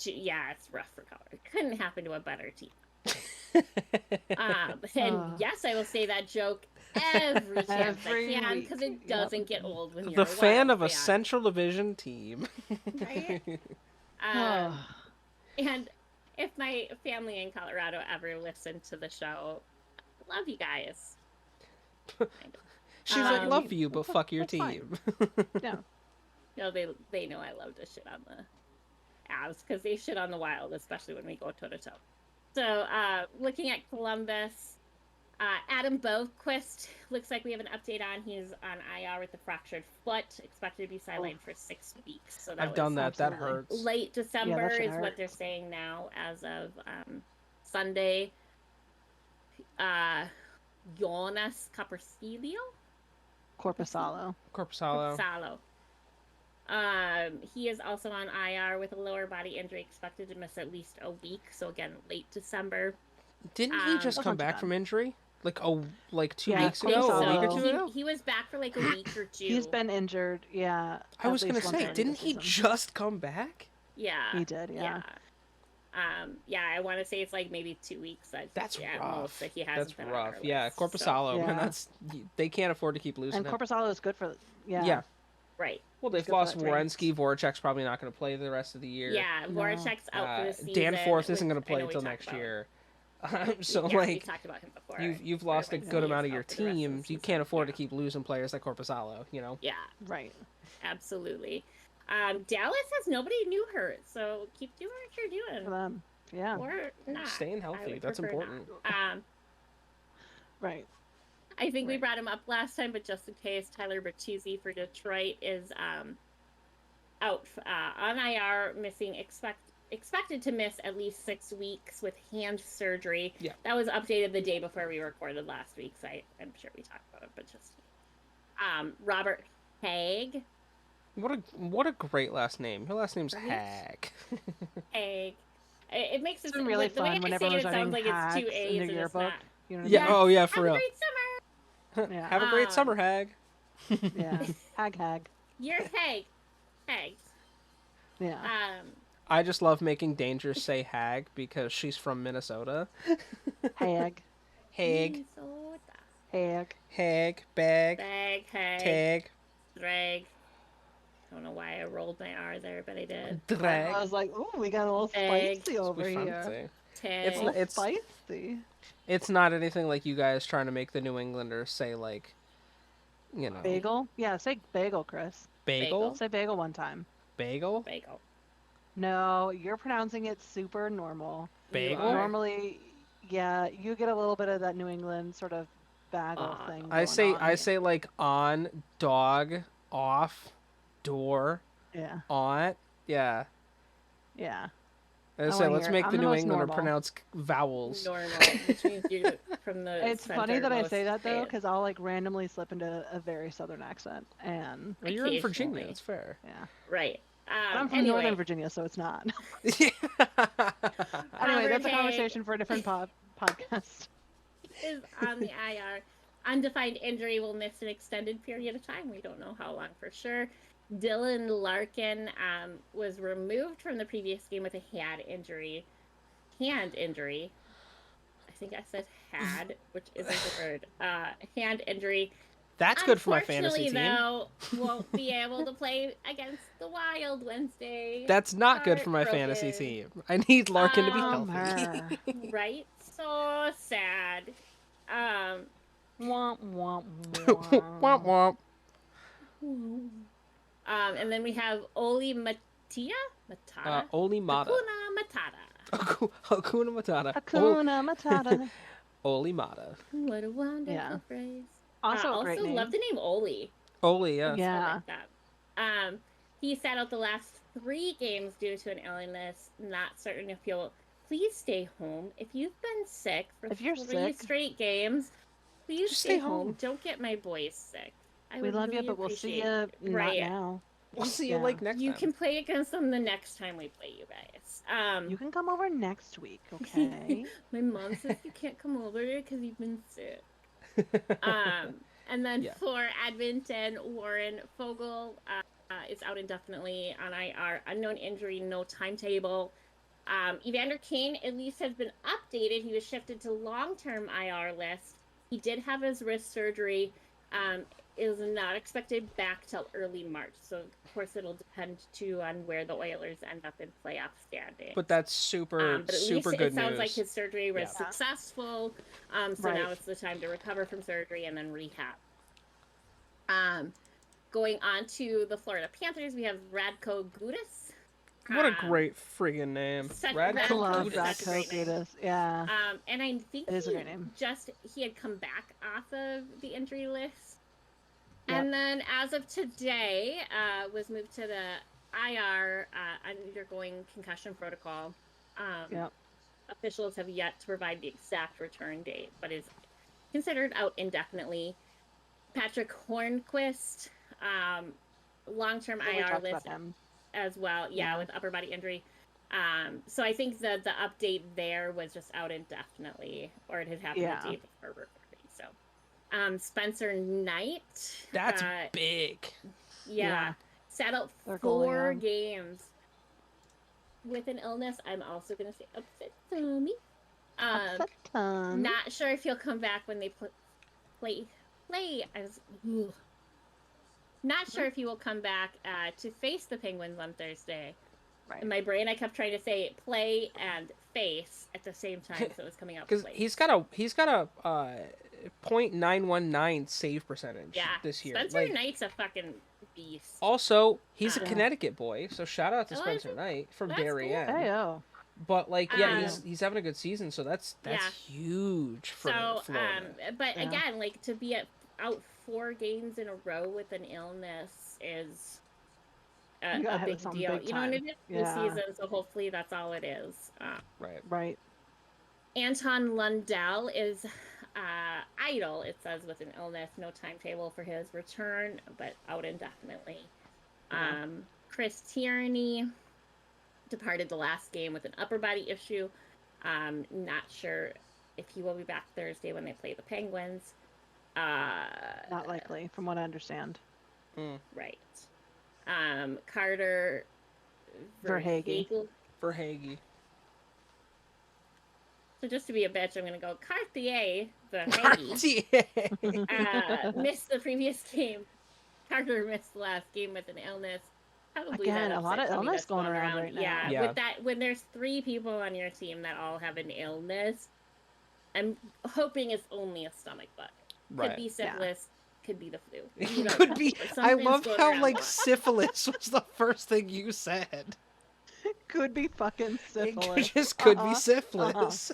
Yeah, it's rough for Colorado. It couldn't happen to a better team. And yes, I will say that joke every chance I can, because it doesn't get old when you're the a fan of fan. a Central Division team. Right? And if my family in Colorado ever listened to the show, love you guys. She's like, love you, but fuck your team. Yeah. No, they know I love to shit on the Avs, because they shit on the Wild, especially when we go toe-to-toe. So, looking at Columbus, Adam Boquist, looks like we have an update on. He's on IR with a fractured foot, expected to be sidelined for 6 weeks. So I've done that. That hurts. Late December is what they're saying now, as of Sunday. Jonas Corpusalo. He is also on IR with a lower body injury, expected to miss at least a week. So again, late December. Didn't he just come back from injury? Like 2 weeks ago, so. a week or 2 ago? He was back for like a week or 2. He's been injured, yeah. I was gonna say, didn't he just come back? Yeah. He did, yeah. Yeah, I want to say it's like maybe 2 weeks. That's rough. That he hasn't That's been rough. on our Yeah, list, Corpusalo, so. man, they can't afford to keep losing And him. Corpusalo is good for Yeah. Right. Well, they've lost Werenski. Voracek's probably not going to play the rest of the year. Yeah, Voracek's out for the season. Danforth isn't going to play until next year. So, we talked about him before. You've lost a good amount of your teams. You can't afford to keep losing players like Corpusalo, you know? Yeah. Right. Absolutely. Dallas has nobody new hurt, so keep doing what you're doing. For them. Yeah. Or not. Staying healthy. That's important. Right. I think we brought him up last time, but just in case, Tyler Bertuzzi for Detroit is out on IR, expected to miss at least 6 weeks with hand surgery. Yeah. That was updated the day before we recorded last week, so I'm sure we talked about it, but just Robert Tage. What a great last name. Your last name's Hag. Hag. It makes it really fun whenever it sounds like it's 2 A's and it's not. You know what yeah. I mean? Oh yeah, for real. Have a great summer. Yeah. Have a great summer, Hag. Yeah. Hag. You're Hag. Yeah. I just love making Danger say Hag because she's from Minnesota. Hag. Hag. Hag. Hag. Bag. Hag. Tag. Drag. I don't know why I rolled my R there, but I did. Drag. I was like, ooh, we got a little spicy over here. Tag. It's spicy. It's not anything like you guys trying to make the New Englanders say, like, you know. Bagel? Yeah, say bagel, Chris. Bagel? Say bagel one time. Bagel? Bagel. No, you're pronouncing it super normal. Bagel? Normally, yeah, you get a little bit of that New England sort of bagel thing. I say like on, dog, off, door, yeah, on, yeah. Yeah. I say let's make the New Englander pronounce vowels. Normal, which means you're from the. It's funny that I say that though, because I'll like randomly slip into a very southern accent, and well, you're in Virginia. It's fair. Yeah. Right. I'm from Northern Virginia, so it's not. Yeah. Anyway, that's a conversation for a different podcast. Is on the IR. Undefined injury will miss an extended period of time. We don't know how long for sure. Dylan Larkin was removed from the previous game with a hand injury. I think I said had, which isn't the word. Hand injury. That's good for my fantasy team. Though, won't be able to play against the Wild Wednesday. That's not good for my fantasy team. I need Larkin to be healthy. Right? So sad. Womp womp womp womp. And then we have Oli Matata. Oli Mata. Hakuna Matata. Hakuna Matata. Oli Mata. What a wonderful phrase. Also, great name. Love the name Oli. Oli, yeah. Yeah. Like that. He sat out the last 3 games due to an illness. Not certain if he'll. Please stay home. If you've been sick for 3 straight games, please stay home. Don't get my boys sick. We love you, but we'll see you not now. We'll see you like next time. You can play against them the next time we play you guys. You can come over next week, okay? My mom says you can't come over because you've been sick. And then for Edmonton, Warren Fogle is out indefinitely on IR. Unknown injury, no timetable. Evander Kane at least has been updated. He was shifted to long-term IR list. He did have his wrist surgery. Is not expected back till early March. So, of course, it'll depend, too, on where the Oilers end up in playoff standing. But that's super good news. It sounds like his surgery was successful. So now it's the time to recover from surgery and then rehab. Going on to the Florida Panthers, we have Radko Gudas. What a great friggin' name. Radko Gudas. Yeah. And I think it is a great name. He had come back off of the injury list. And then, as of today, was moved to the IR, undergoing concussion protocol. Officials have yet to provide the exact return date, but is considered out indefinitely. Patrick Hornquist, long-term IR list as well. Yeah, with upper body injury. So I think the update there was just out indefinitely, or it had happened the day before recording. So. Spencer Knight. That's big. Yeah. Sat out 4 games. with an illness, I'm also going to say upset tummy. Upset tummy. Not sure if he'll come back when they play. Not sure if he will come back to face the Penguins on Thursday. Right. In my brain, I kept trying to say play and face at the same time, so it was coming out. Because he's got a .919 save percentage this year. Spencer Knight's a fucking beast. Also, he's a Connecticut boy, so shout out to Spencer Knight from Darien. Cool. Hey-o. But he's having a good season, so that's huge for Florida. But again, to be out 4 games in a row with an illness is a big deal. Big you know, and it is the season, so hopefully that's all it is. Right. Anton Lundell is idle, it says, with an illness. No timetable for his return, but out indefinitely. Yeah. Chris Tierney departed the last game with an upper body issue. Not sure if he will be back Thursday when they play the Penguins. Not likely, from what I understand. Right. Carter Verhaeghe. So just to be a bitch, I'm going to go Cartier Verhaeghe. Missed the previous game. Carter missed the last game with an illness. Probably again, a lot of illness going around right now. Yeah, with that, when there's 3 people on your team that all have an illness, I'm hoping it's only a stomach bug. Could be syphilis, could be the flu. It could be. I love how syphilis was the first thing you said. Could be fucking syphilis. It could be syphilis.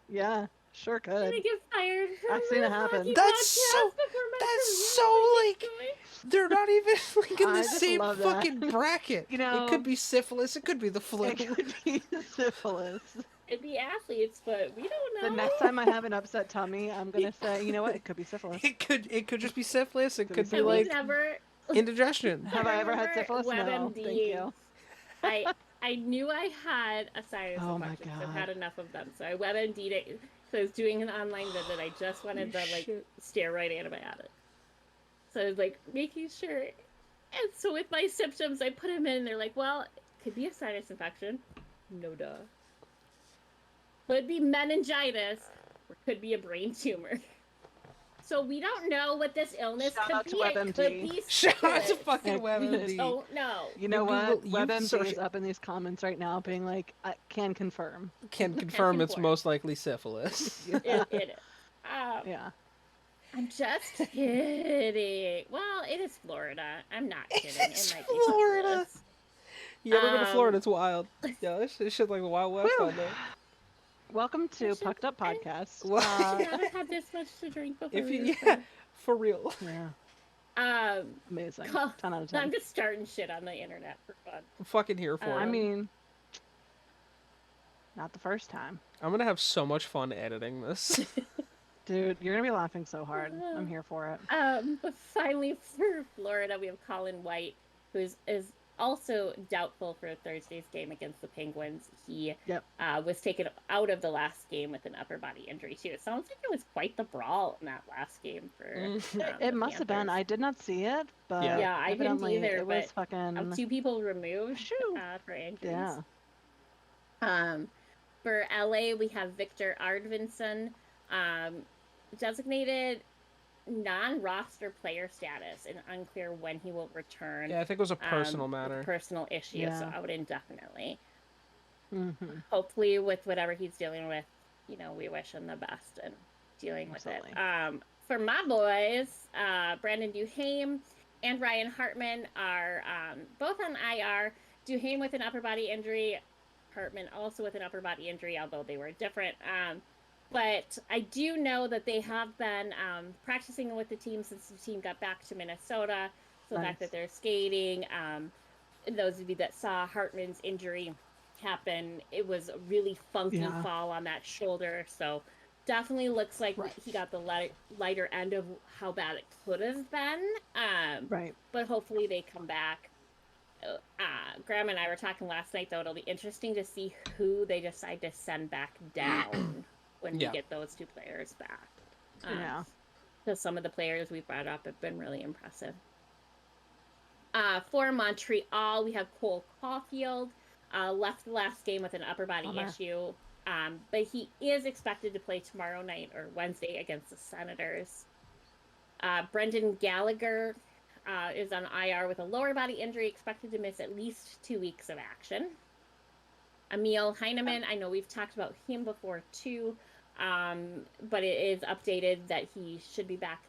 Yeah, sure could. I'm gonna get fired. I've seen it happen. That's so they're not even in the same fucking bracket. You know, it could be syphilis. It could be the flu. It could be syphilis. It'd be athletes, but we don't know. The next time I have an upset tummy, I'm gonna say, you know what? It could be syphilis. It could just be syphilis. It could be indigestion. Have I ever had syphilis? No. Thank you. I knew I had a sinus infection. So I've had enough of them. So I WebMD'd it. So I was doing an online visit. I just wanted the steroid antibiotic. So I was making sure. And so with my symptoms, I put them in. And they're like, well, it could be a sinus infection. No duh. Could be meningitis. Or could be a brain tumor. So we don't know what this illness could be. It could be Shout out to fucking WebMD. We don't know. You know what? WebMD is up in these comments right now being like, I can confirm. Can confirm it's most likely syphilis. It is. Yeah. I'm just kidding. Well, it is Florida. I'm not kidding. It's it might Florida. Be you ever been to Florida? It's wild. Yeah, this shit like the Wild West out there. Welcome to Pucked Up Podcast. I've never had this much to drink before. For real. Yeah. Amazing. 10 out of 10. I'm just starting shit on the internet for fun. I'm fucking here for it. I mean, not the first time. I'm gonna have so much fun editing this. Dude, you're gonna be laughing so hard. I'm here for it. But finally for Florida, we have Colin White, who is also doubtful for Thursday's game against the Penguins. He was taken out of the last game with an upper body injury too. It sounds like it was quite the brawl in that last game for it must have been. I did not see it, but I didn't either. It was fucking 2 people removed for injuries. Yeah. For LA, we have Victor Arvidsson, designated non-roster player status and unclear when he will return. Yeah, I think it was a personal matter. Personal issue, so out indefinitely. Mm-hmm. Hopefully with whatever he's dealing with, we wish him the best in dealing with it. For my boys, Brandon Duhaime and Ryan Hartman are both on IR. Duhaime with an upper body injury, Hartman also with an upper body injury, although they were different. But I do know that they have been practicing with the team since the team got back to Minnesota. So the fact that they're skating, those of you that saw Hartman's injury happen, it was a really funky fall on that shoulder. So definitely looks like he got the lighter end of how bad it could have been. But hopefully they come back. Graham and I were talking last night, though. It'll be interesting to see who they decide to send back down when we get those 2 players back. Because some of the players we brought up have been really impressive. For Montreal, we have Cole Caulfield. Left the last game with an upper body issue. But he is expected to play tomorrow night or Wednesday against the Senators. Brendan Gallagher is on IR with a lower body injury, expected to miss at least 2 weeks of action. Emil Heineman, I know we've talked about him before too, but it is updated that he should be back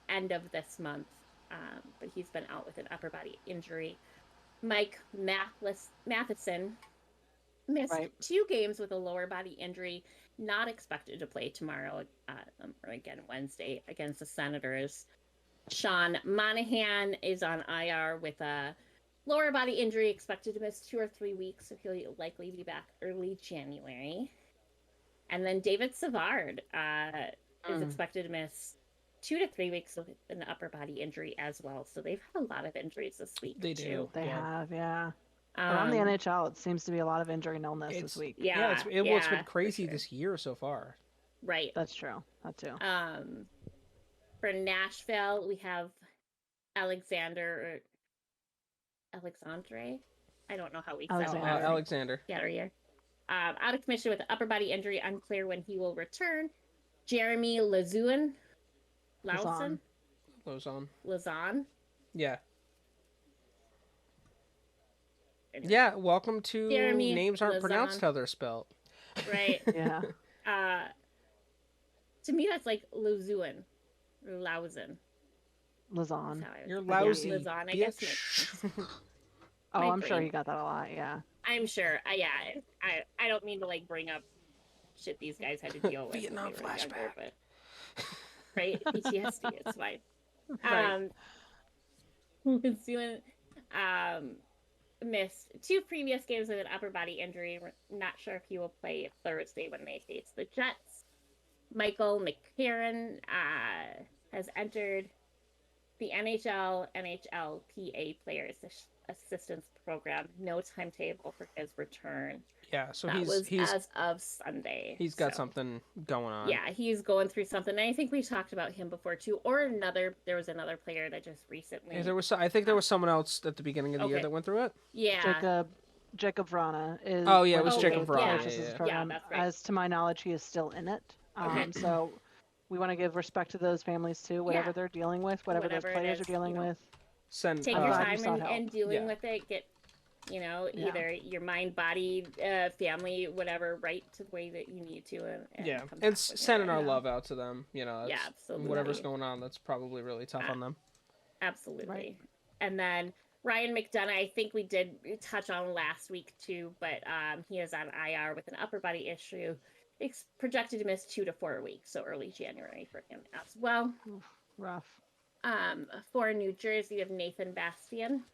end of this month, but he's been out with an upper body injury. Mike Matheson missed 2 games with a lower body injury, not expected to play tomorrow, or again Wednesday against the Senators. Sean Monahan is on IR with a lower body injury, expected to miss 2 or 3 weeks, so he'll likely be back early January. And then David Savard is expected to miss 2 to 3 weeks with an upper body injury as well. So they've had a lot of injuries this week. They do. They have, yeah. Around the NHL, it seems to be a lot of injury and illness this week. It's been crazy this year so far. Right. That's true. That too. For Nashville, we have Alexandre. I don't know how we say it. Alexander. Out of commission with an upper body injury, unclear when he will return. Jeremy Lauzon. Yeah. Anyway. Yeah, welcome to Jeremy names aren't Lauzon. Pronounced how they're spelled. Right. Yeah. To me, that's like Lauzon. You're lousy. Lauzon, I guess. I'm sure you got that a lot, yeah. I'm sure. I don't mean to like bring up shit these guys had to deal with. Vietnam flashback. But, right? PTSD, it's fine. Right. Missed 2 previous games with an upper body injury. We're not sure if he will play Thursday when they face the Jets. Michael McCarron has entered the NHLPA Players Assistance Program. No timetable for his return. Yeah, so he's as of Sunday. He's got something going on. Yeah, he's going through something. And I think we talked about him before too. There was another player that just recently. Yeah, I think there was someone else at the beginning of the year that went through it. Yeah. Jacob Vrana is. Oh yeah, it was Jacob Vrana. Yeah, that's right. As to my knowledge, he is still in it. So we want to give respect to those families too, whatever they're dealing with, whatever those players are dealing with. Take your time and dealing with it. Get, either your mind, body, family, whatever, right to the way that you need to. And sending our love out to them. Absolutely. Whatever's going on, that's probably really tough on them. Absolutely. Right. And then Ryan McDonough, I think we did touch on last week too, but he is on IR with an upper body issue. It's projected to miss 2 to 4 weeks, so early January for him as well. Oof, rough. For New Jersey, we have Nathan Bastian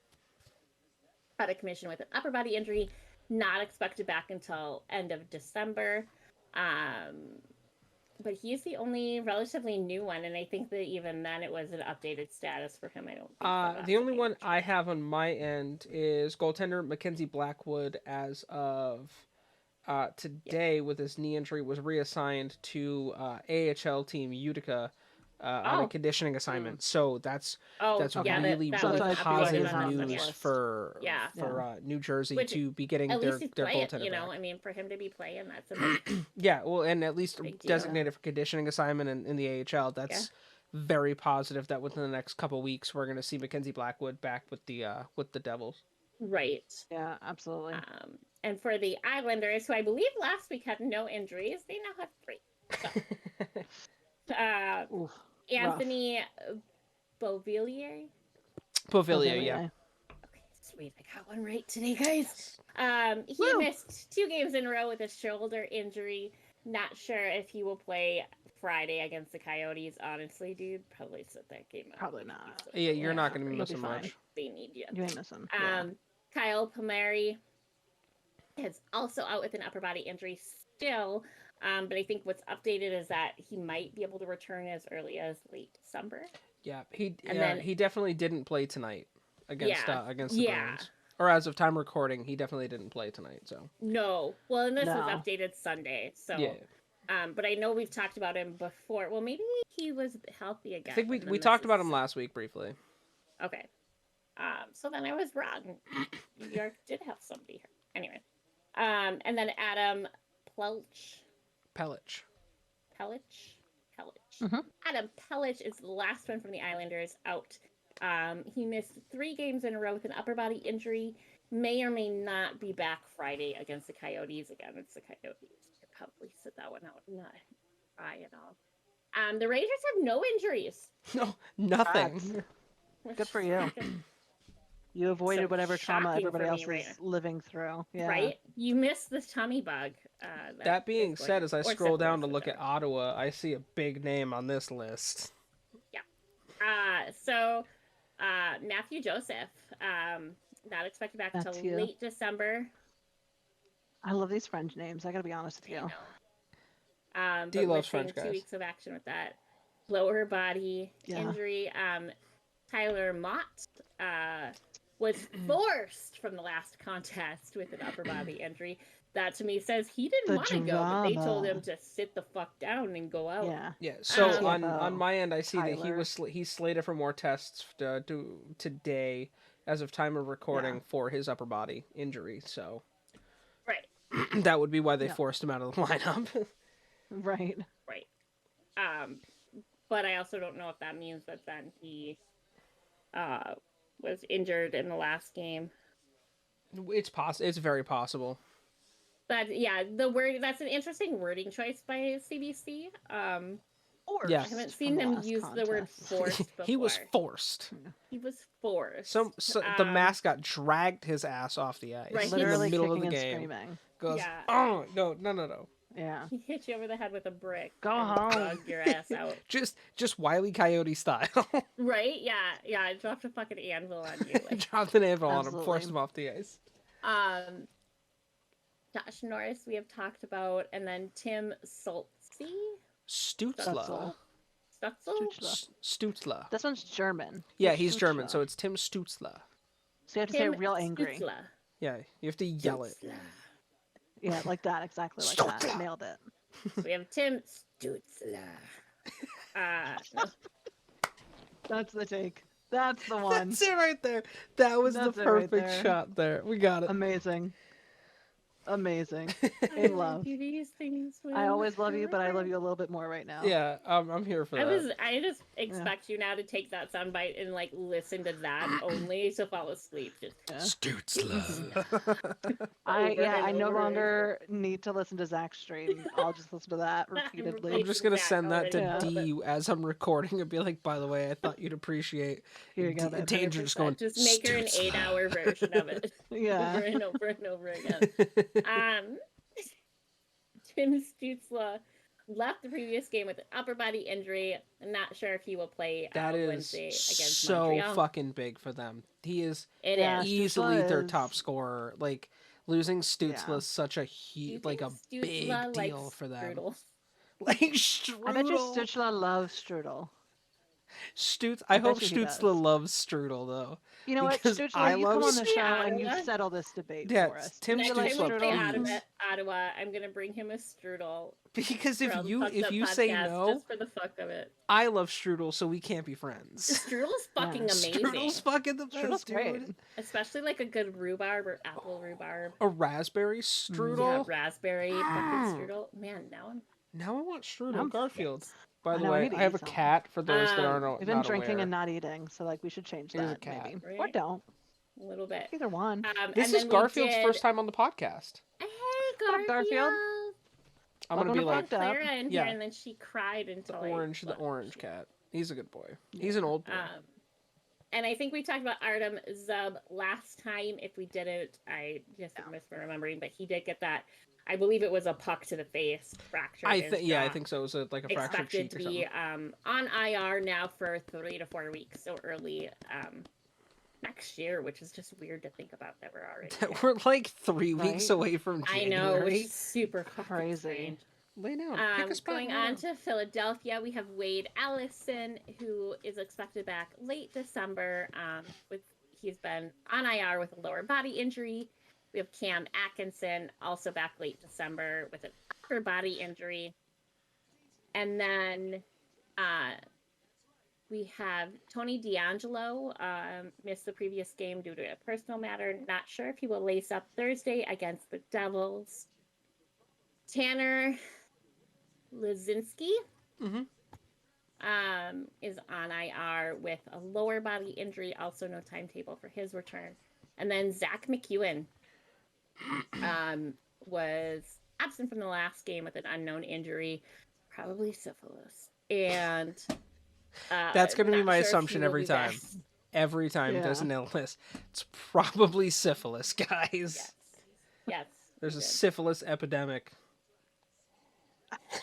out of commission with an upper body injury, not expected back until end of December. But he's the only relatively new one, and I think that even then it was an updated status for him. I don't think the only one I have on my end is goaltender Mackenzie Blackwood as of today with his knee injury was reassigned to AHL team Utica on a conditioning assignment. So that's really positive news for New Jersey to be getting their goaltender back. I mean, for him to be playing, that's amazing. Yeah, well, and at least designated for conditioning assignment in the AHL. That's very positive that within the next couple weeks we're going to see Mackenzie Blackwood back with the Devils. Right. Yeah, absolutely. And for the Islanders, who I believe last week had no injuries, they now have 3. So, Anthony Beauvillier, yeah. Okay, sweet. I got one right today, guys. He missed 2 games in a row with a shoulder injury. Not sure if he will play Friday against the Coyotes. Honestly, dude, probably sit that game out. Probably not. Yeah, you're not going to be missing much. They need you. You ain't missing. Kyle Palmieri is also out with an upper body injury still. But I think what's updated is that he might be able to return as early as late December. Yeah, he definitely didn't play tonight against the Bruins. Or as of time recording, he definitely didn't play tonight. So no, well, and this was updated Sunday. So but I know we've talked about him before. Well, maybe he was healthy again. I think we talked about him last week briefly. Okay. So then I was wrong. New York did have somebody here. Anyway. And then Adam Pelch. Mm-hmm. Adam Pelch is the last one from the Islanders out. He missed 3 games in a row with an upper body injury. May or may not be back Friday against the Coyotes. Again, it's the Coyotes. You probably sit that one out and not cry at all. The Rangers have no injuries. No, nothing. Good for you. You avoided whatever trauma everybody else is living through. Yeah. Right? You missed the tummy bug. That being said, as I scroll down to look at Ottawa, I see a big name on this list. Yeah. So Matthew Joseph, not expected back until late December. I love these French names. I gotta be honest with you. D loves French guys. 2 weeks of action with that lower body injury. Tyler Mott was forced from the last contest with an upper body injury. That to me says he didn't want to go, but they told him to sit the fuck down and go out. Yeah. So on my end, I see Tyler. That he's slated for more tests today, as of time of recording, for his upper body injury. So, right. That would be why they forced him out of the lineup. Right. But I also don't know if that means that then he was injured in the last game. It's very possible. But yeah, that's an interesting wording choice by CBC. I haven't seen them use the word forced before. He was forced. He was forced. The mascot dragged his ass off the ice. Right, literally in the middle of the game. Screaming. Goes, oh, no. Yeah. He hit you over the head with a brick. Go home. Dug your ass out. just Wile E. Coyote style. Right? Yeah. I dropped a fucking anvil on you. Like. Dropped an anvil on him, forced him off the ice. Josh Norris, we have talked about, and then Tim Stutzla. Stutzla. This one's German. Yeah, he's German, so it's Tim Stutzla. So you have to say it real angry. Stutzla. Yeah, you have to yell it. Yeah, like that, exactly like Stutzla. That. Nailed it. So we have Tim Stutzla. No. That's the take. That's the one. That's it right there. That was the perfect shot there. We got it. Amazing. In love. I always love you, but I love you a little bit more right now. Yeah, I'm here for that. I just expect you now to take that soundbite and like listen to that only to fall asleep. Stutzla. I no longer need to listen to Zach's stream. I'll just listen to that repeatedly. I'm just gonna send that to D as I'm recording and be like, by the way, I thought you'd appreciate. Here you go. Danger just going. Just make her an 8-hour version of it. Yeah. Over and over and over again. Tim Stutzla left the previous game with an upper body injury. I'm not sure if he will play Wednesday against Montreal. So fucking big for them. He is easily their top scorer. Like losing Stutzla is such a big deal for them. Like strudel. I bet you Stutzla loves strudel. I hope Stutzla loves strudel though. You know what, Stutzla, you come on the show and you settle this debate for us. Tim Stutzla, Ottawa, I'm gonna bring him a strudel. Because if you say no, just for the fuck of it, I love strudel, so we can't be friends. Strudel's fucking amazing. Strudel's fucking the best, dude. Great. Especially like a good rhubarb or apple rhubarb. A raspberry strudel. Yeah, raspberry fucking strudel. Man, now I want strudel. Garfield. By the way, I have a cat. For those that aren't, we've been drinking and not eating, so like we should change that. Maybe right? Or don't. A little bit. Either one. This is Garfield's first time on the podcast. Hey, Garfield. I'm gonna be like Clara in here, and then she cried until the orange cat. He's a good boy. He's an old boy. And I think we talked about Artem Zub last time. If we didn't, I just misremembering, but he did get that. I believe it was a puck to the face fracture. I think so. It was like a fractured cheek or something. Expected to be on IR now for 3 to 4 weeks, so early next year, which is just weird to think about that we're already. We're like 3 weeks away from January. I know, which is super crazy. Lay down. Pick a spot. Going on to Philadelphia, we have Wade Allison, who is expected back late December. He's been on IR with a lower body injury. We have Cam Atkinson, also back late December with an upper body injury. And then we have Tony D'Angelo missed the previous game due to a personal matter. Not sure if he will lace up Thursday against the Devils. Tanner Lazinski is on IR with a lower body injury. Also, no timetable for his return. And then Zach McEwen was absent from the last game with an unknown injury, probably syphilis. And that's going to be my sure assumption every time. Every time there's an illness, it's probably syphilis, guys. Yes. There's a syphilis epidemic.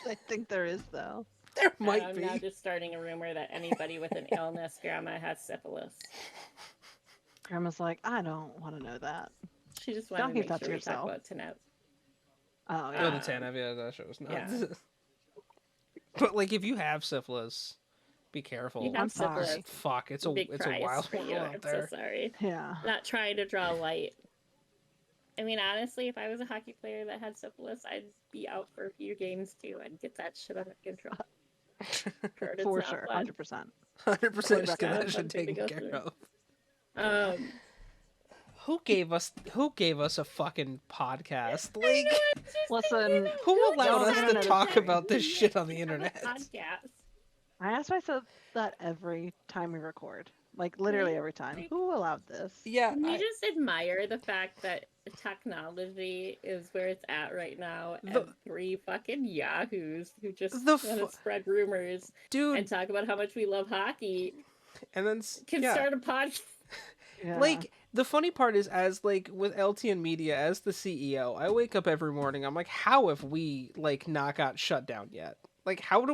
I think there is, though. There might be. I'm now just starting a rumor that anybody with an illness, Grandma, has syphilis. Grandma's like, I don't want to know that. She just wanted Don't to keep make that sure to we talk yourself. about Tanev. Oh, Oh, yeah. the Tanev, yeah, that show's nuts. Yeah. But like, if you have syphilis, be careful. You have syphilis. Fuck, it's a Big wild for world you. out I'm there. so sorry. Yeah. Not trying to draw light. I mean, honestly, if I was a hockey player that had syphilis, I'd be out for a few games too. I'd get that shit under control. For sure, 100%. 100% just get Kind that of shit something to taken go care through. of. Who gave us a fucking podcast? Like, Listen, who allowed y'all us to know talk that- about this shit on the internet? Podcast. I ask myself that every time we record. Like, literally every time. Who allowed this? Yeah, We just admire the fact that technology is where it's at right now, and three fucking yahoos who just want to spread rumors and talk about how much we love hockey and then can start a podcast. Yeah. Like, the funny part is, as like with LTN Media, as the CEO, I wake up every morning, I'm like, how have we like not got shut down yet? Like, how are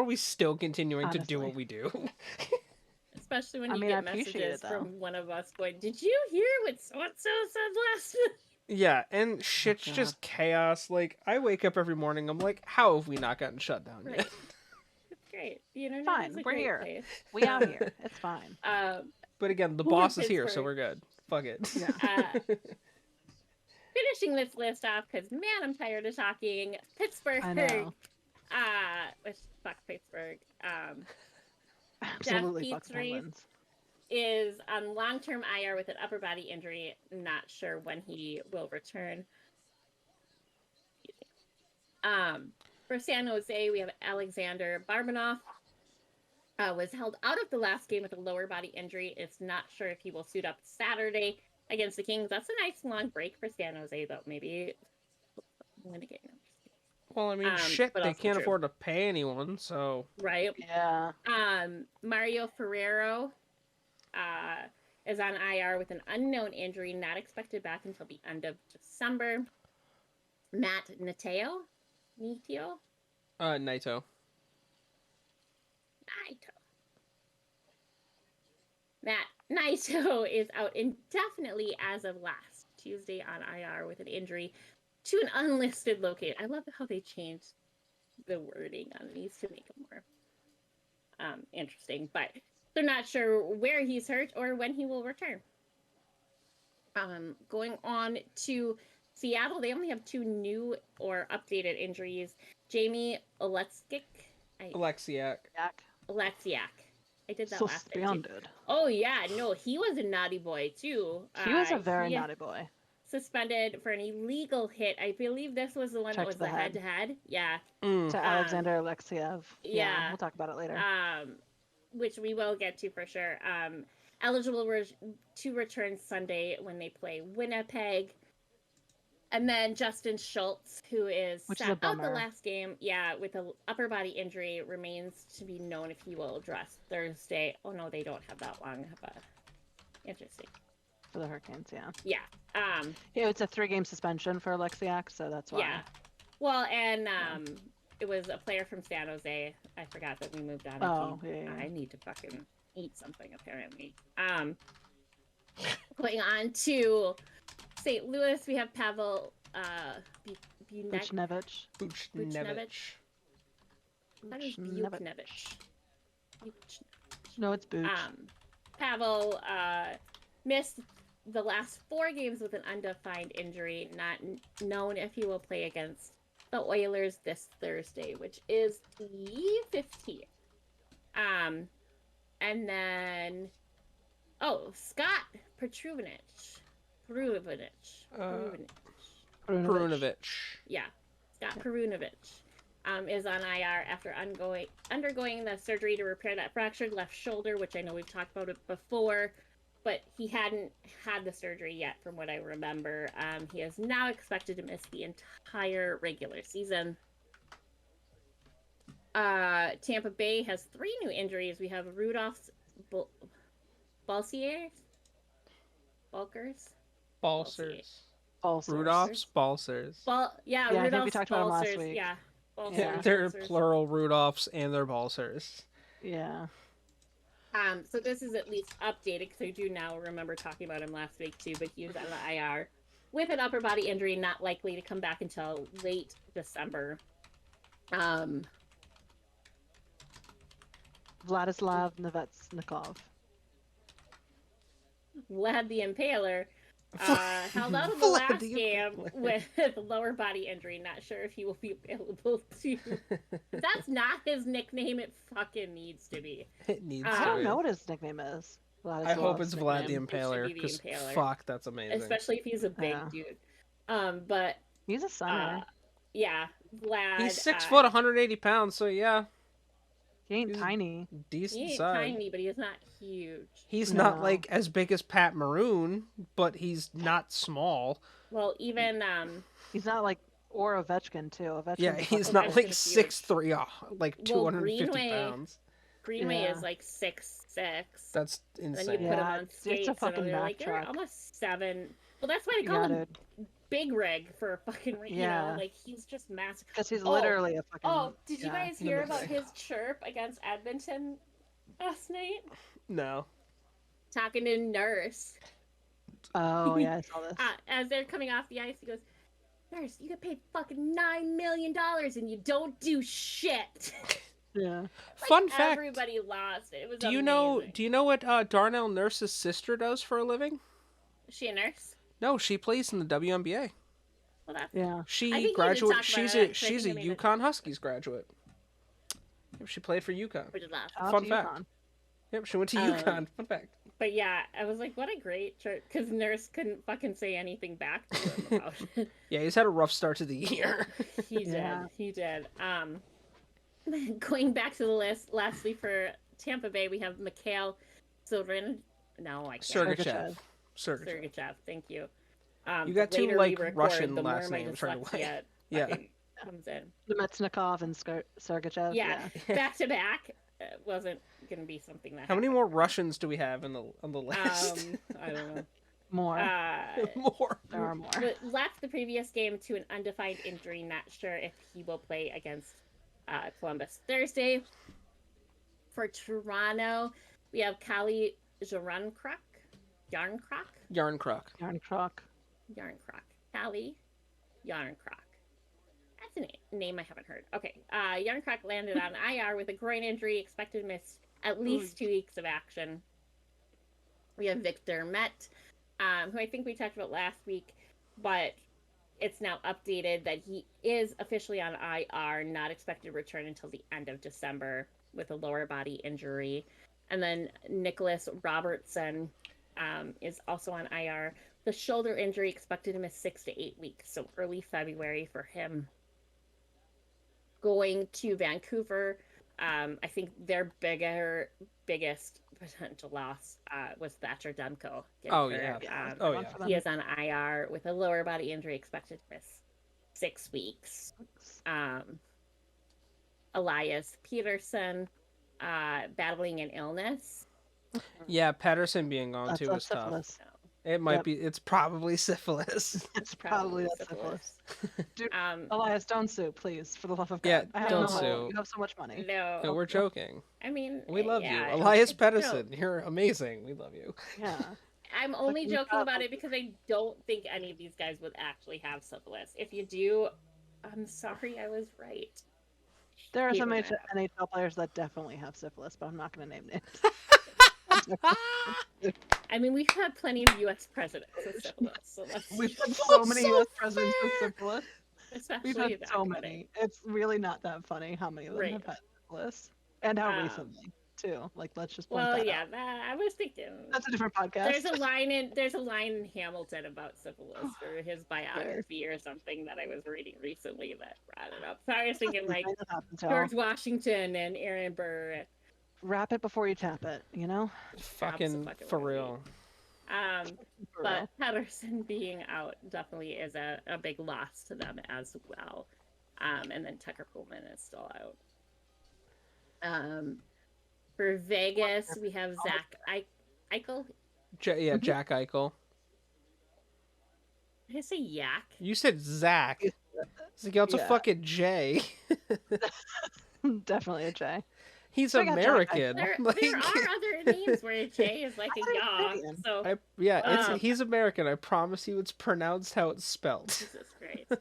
we still continuing to do what we do? Especially when you get messages from one of us going, "Did you hear what so-and-so said last night?" Yeah, and shit's just chaos. Like, I wake up every morning, I'm like, how have we not gotten shut down yet? It's great. The internet fine, is a we're great here. place. We out here. It's fine. But again, the boss is here, so we're good. Fuck it. Yeah. Finishing this list off, because man, I'm tired of talking. Pittsburgh. I know. Fuck Pittsburgh. Absolutely fuck Jeff Penguins. is on long-term IR with an upper body injury. Not sure when he will return. For San Jose, we have Alexander Barbanoff. Was held out of the last game with a lower body injury. It's not sure if he will suit up Saturday against the Kings. That's a nice long break for San Jose, though. Maybe win a game. Well, I mean, shit, they can't afford to pay anyone, so... Right? Yeah. Mario Ferrero is on IR with an unknown injury, not expected back until the end of December. Matt Naito? Naito. Matt Naito is out indefinitely as of last Tuesday on IR with an injury to an unlisted location. I love how they changed the wording on these to make it more interesting, but they're not sure where he's hurt or when he will return. Going on to Seattle, they only have 2 new or updated injuries. Jamie Oleksiak. I did that last time. Oh yeah, no, he was a naughty boy too. He was a very naughty boy. Suspended for an illegal hit. I believe this was the one that was the head-to-head. Yeah. To Alexander Alexiev. Yeah. We'll talk about it later. Which we will get to for sure. Eligible to return Sunday when they play Winnipeg. And then Justin Schultz, who is sat out the last game, with an upper body injury, remains to be known if he will address Thursday. Oh no, they don't have that long of a... Interesting. For the Hurricanes, yeah. Yeah. It's a 3-game suspension for Alexiak, so that's why. Yeah. Well, and it was a player from San Jose. I forgot that we moved on. Oh, yeah. I need to fucking eat something, apparently. Going on to St. Louis, we have Pavel Buchnevich. That is Buchnevich. No, it's Buch. Pavel missed the last 4 games with an undefined injury. Not known if he will play against the Oilers this Thursday, which is the 15th. And then, Scott Petrunovich. Yeah, Scott Perunovich is on IR after undergoing the surgery to repair that fractured left shoulder, which I know we've talked about it before, but he hadn't had the surgery yet from what I remember. He is now expected to miss the entire regular season. Tampa Bay has 3 new injuries. We have Rudolph's Balsers. Rudolph's Balsers. Yeah, Rudolph's I think we talked about them last week. Yeah. Yeah, they're plural Rudolphs and they're Balsers. Yeah. So this is at least updated because I do now remember talking about him last week too, but he was on the IR with an upper body injury, not likely to come back until late December. Vladislav Novetsnikov. Vlad the Impaler held out in the last game with a lower body injury. Not sure if he will be available to. That's not his nickname. It fucking needs to be. It needs I to don't be. know what his nickname is. I hope it's Vlad the Impaler. Because fuck, that's amazing. Especially if he's a big dude. But he's a center. Yeah, Vlad. He's 6 foot, 180 pounds. So yeah. He ain't tiny. Decent he ain't size. tiny, but he's not huge. He's not like as big as Pat Maroon, but he's not small. Well, even he's not like or Ovechkin too. Yeah, he's not like 6'3", like 250 pounds. Greenway is like 6'6". That's insane. Then you put him on skates, it's a fucking and they're like, you're almost 7. Well, that's why they call him Big Rig for a fucking, you know, like he's just massive. Because he's literally a fucking. Oh, did you guys hear about his chirp against Edmonton last night? No. Talking to Nurse. Oh yeah, I saw this. As they're coming off the ice, he goes, "Nurse, you get paid fucking $9 million and you don't do shit." Yeah. Like, fun fact. Everybody lost. It was. Do you know what Darnell Nurse's sister does for a living? Is she a nurse? No, she plays in the WNBA. Well, that's She graduated. She's a UConn Huskies graduate. Yep, she played for UConn. Which is awesome. Fun fact. Yep, she went to UConn. Fun fact. But yeah, I was like, what a great church, because Nurse couldn't fucking say anything back to him about it. Yeah, he's had a rough start to the year. He did. Going back to the list, lastly for Tampa Bay, we have Mikhail Sergachev. Sergachev, thank you. You got two Russian last names right away. Yeah. Comes in. Nemetsnikov and Sergachev. Yeah, back to back. Wasn't gonna be something that. How many more Russians do we have on the list? I don't know. More. There are more. But left the previous game to an undefined injury. Not sure if he will play against Columbus Thursday. For Toronto, we have Kali Yarncroc. Kali Yarncroc. That's a name I haven't heard. Okay. Yarncroc landed on IR with a groin injury, expected to miss at least 2 weeks of action. We have Victor Met, who I think we talked about last week, but it's now updated that he is officially on IR, not expected to return until the end of December with a lower body injury. And then Nicholas Robertson is also on IR. The shoulder injury expected to miss 6 to 8 weeks, so early February for him. Going to Vancouver, I think their biggest potential loss was Thatcher Demko. He is on IR with a lower body injury expected to miss 6 weeks. Elias Peterson, battling an illness. Yeah, Patterson being gone too was tough. It might be. It's probably syphilis. It's probably syphilis. Dude, Elias, don't sue, please, for the love of God. Yeah, don't sue. You have so much money. No, we're joking. I mean, we love you, Elias Pettersson. You're amazing. We love you. Yeah. I'm only joking about it because I don't think any of these guys would actually have syphilis. If you do, I'm sorry, I was right. There are some NHL players that definitely have syphilis, but I'm not going to name names. I mean, we've had plenty of U.S. presidents with syphilis. So we've had so many U.S. presidents with syphilis. Especially we've had so many. It's really not that funny how many of them have had syphilis. And how recently. too. Like, let's just point that out. I was thinking That's a different podcast. There's a line in Hamilton about syphilis or his biography or something that I was reading recently that brought it up. So I was thinking like George Washington and Aaron Burr. Wrap it before you tap it, you know? Fucking for real. But Pettersson being out definitely is a big loss to them as well. And then Tucker Pullman is still out. For Vegas, we have Zach Eichel. Jack Eichel. Did I say Yak? You said Zach. It's like, it's a fucking J. Definitely a J. He's American. There are other names where a J is like a yaw. So he's American. I promise you, it's pronounced how it's spelled. Jesus Christ.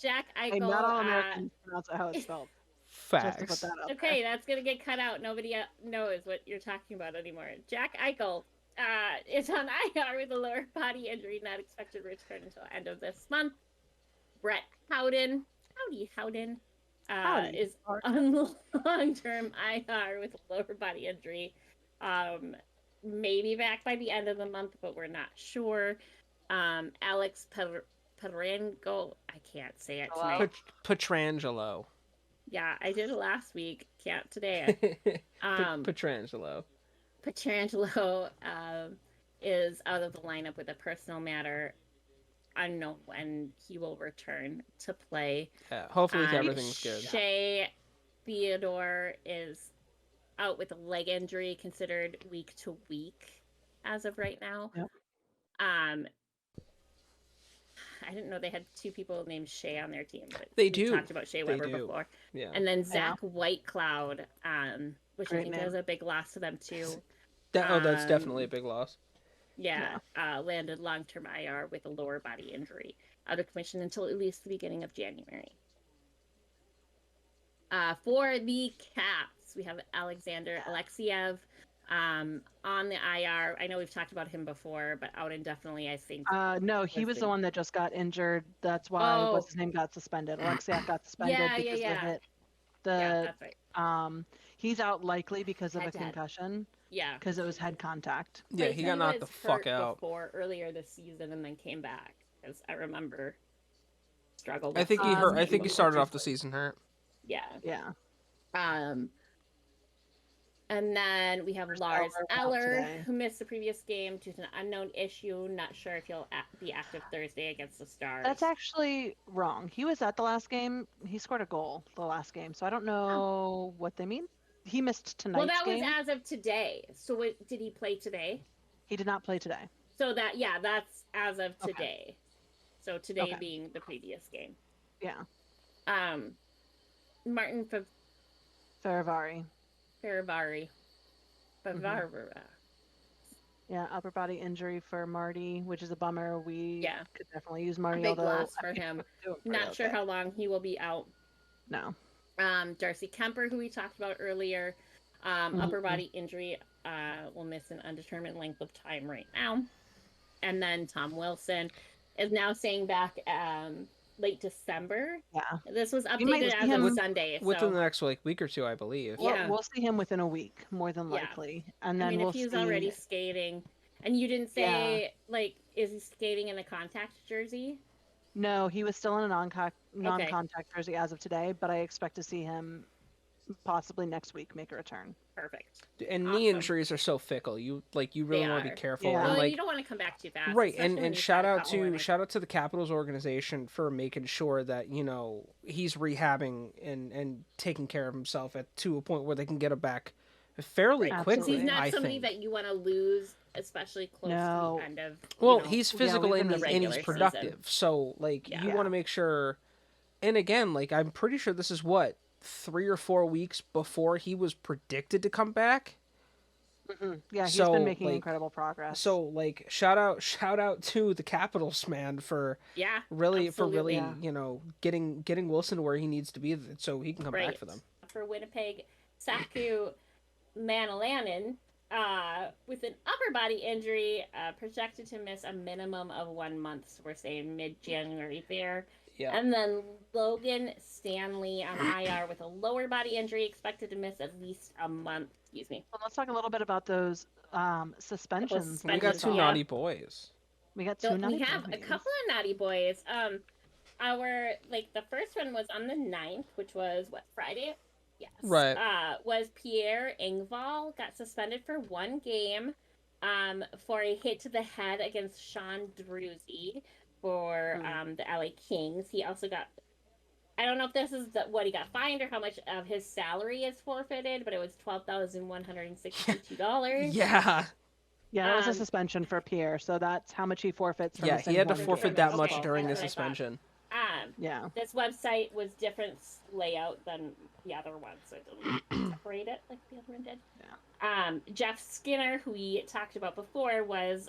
Jack Eichel. Not all Americans pronounce it how it's spelled. Facts. Okay, that's gonna get cut out. Nobody knows what you're talking about anymore. Jack Eichel is on IR with a lower body injury, not expected to return until end of this month. Brett Howden. Is on long-term IR with a lower body injury. Maybe back by the end of the month, but we're not sure. Alex Pedrango, I can't say it tonight. Petrangelo. Yeah, I did it last week. Can't today. Petrangelo. Petrangelo is out of the lineup with a personal matter. Unknown when he will return to play. Yeah, hopefully everything's good. Shea Theodore is out with a leg injury, considered week to week as of right now. Yep. I didn't know they had two people named Shea on their team, but they we talked about Shea Weber before. Yeah. And then Zach Whitecloud, which Great I think is a big loss to them too. That's definitely a big loss. Yeah, landed long-term IR with a lower body injury. Out of commission until at least the beginning of January. For the Caps, we have Alexander Alexiev on the IR. I know we've talked about him before, but out indefinitely, I think. No, he was the one that just got injured. That's why what's his name got suspended. Alexiev got suspended because they hit the. That's right. He's out likely because of a concussion. Yeah, because it was head contact. Yeah, he got knocked the fuck out earlier this season and then came back. Because I remember struggled. I think he hurt. I think he started off the season hurt. Yeah. Yeah. And then we have Lars Eller, who missed the previous game due to an unknown issue. Not sure if he'll be active Thursday against the Stars. That's actually wrong. He was at the last game. He scored a goal the last game, so I don't know what they mean. He missed tonight's game. Well, that was as of today. So did he play today? He did not play today. So that's as of today. Okay. So today being the previous game. Yeah. Martin Ferravari. Yeah, upper body injury for Marty, which is a bummer. We could definitely use Marty. A big loss for him. Not sure how long he will be out. No. Darcy Kemper, who we talked about earlier, upper body injury, will miss an undetermined length of time right now. And then Tom Wilson is now saying back late December. Yeah. This was updated as of Sunday. Within the next week or two, I believe. Yeah. We'll see him within a week, more than likely. And then if he's already skating. And you didn't say, is he skating in a contact jersey? No, he was still in a non-contact jersey as of today, but I expect to see him possibly next week make a return. Perfect. And knee injuries are so fickle. You really want to be careful. Yeah. And well, you don't want to come back too fast. Right, and shout out to the Capitals organization for making sure that he's rehabbing and taking care of himself to a point where they can get him back fairly quickly. He's not somebody that you want to lose, especially close to the end of. Well, he's physical and he's productive, so you want to make sure. And again, I'm pretty sure this is 3 or 4 weeks before he was predicted to come back. Mm-hmm. Yeah, he's been making incredible progress. So shout out to the Capitals, man, for really getting Wilson where he needs to be so he can come back for them. For Winnipeg, Saku Manalainen with an upper body injury, projected to miss a minimum of 1 month. So we're saying mid-January there. Yeah. And then Logan Stanley on IR with a lower body injury, expected to miss at least a month. Excuse me. Well, let's talk a little bit about those suspensions. We got two naughty boys. We got two naughty boys. We have a couple of naughty boys. The first one was on the 9th, which was Friday? Yes. Right. Was Pierre Engvall, got suspended for 1 game for a hit to the head against Sean Druzy for the LA Kings. He also got, I don't know if this is what he got fined or how much of his salary is forfeited, but it was $12,162. Yeah. Yeah, that was a suspension for Pierre, so that's how much he forfeits from he had to forfeit that much during the suspension. This website was different layout than the other one, so it didn't separate it like the other one did. Yeah. Jeff Skinner, who we talked about before, was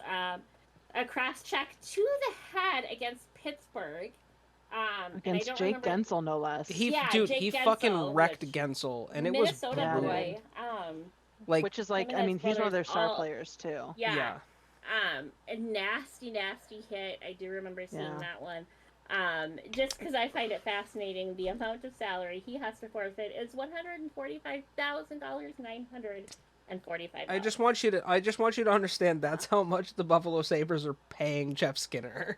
a cross check to the head against Pittsburgh. Against Jake Gensel, no less. He Gensel, fucking wrecked Gensel, and it was Minnesota boy. Which is like, I mean, he's one of their star players too. Yeah. A nasty hit. I do remember seeing that one. Just because I find it fascinating, the amount of salary he has to forfeit is $145,945. I just want you to understand that's how much the Buffalo Sabres are paying Jeff Skinner.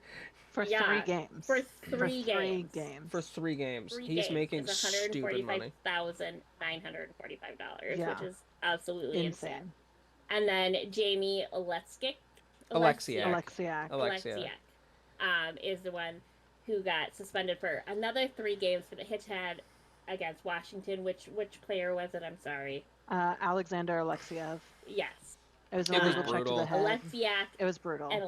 For 3 games. For three games. For 3 games. He's making stupid money. $145,945, which is absolutely insane. And then Jamie Alexiak is the one who got suspended for another 3 games for the hit-head against Washington. Which player was it? I'm sorry. Alexander Alexiev. Yes. It was brutal. To the head. Alexiak. It was brutal. And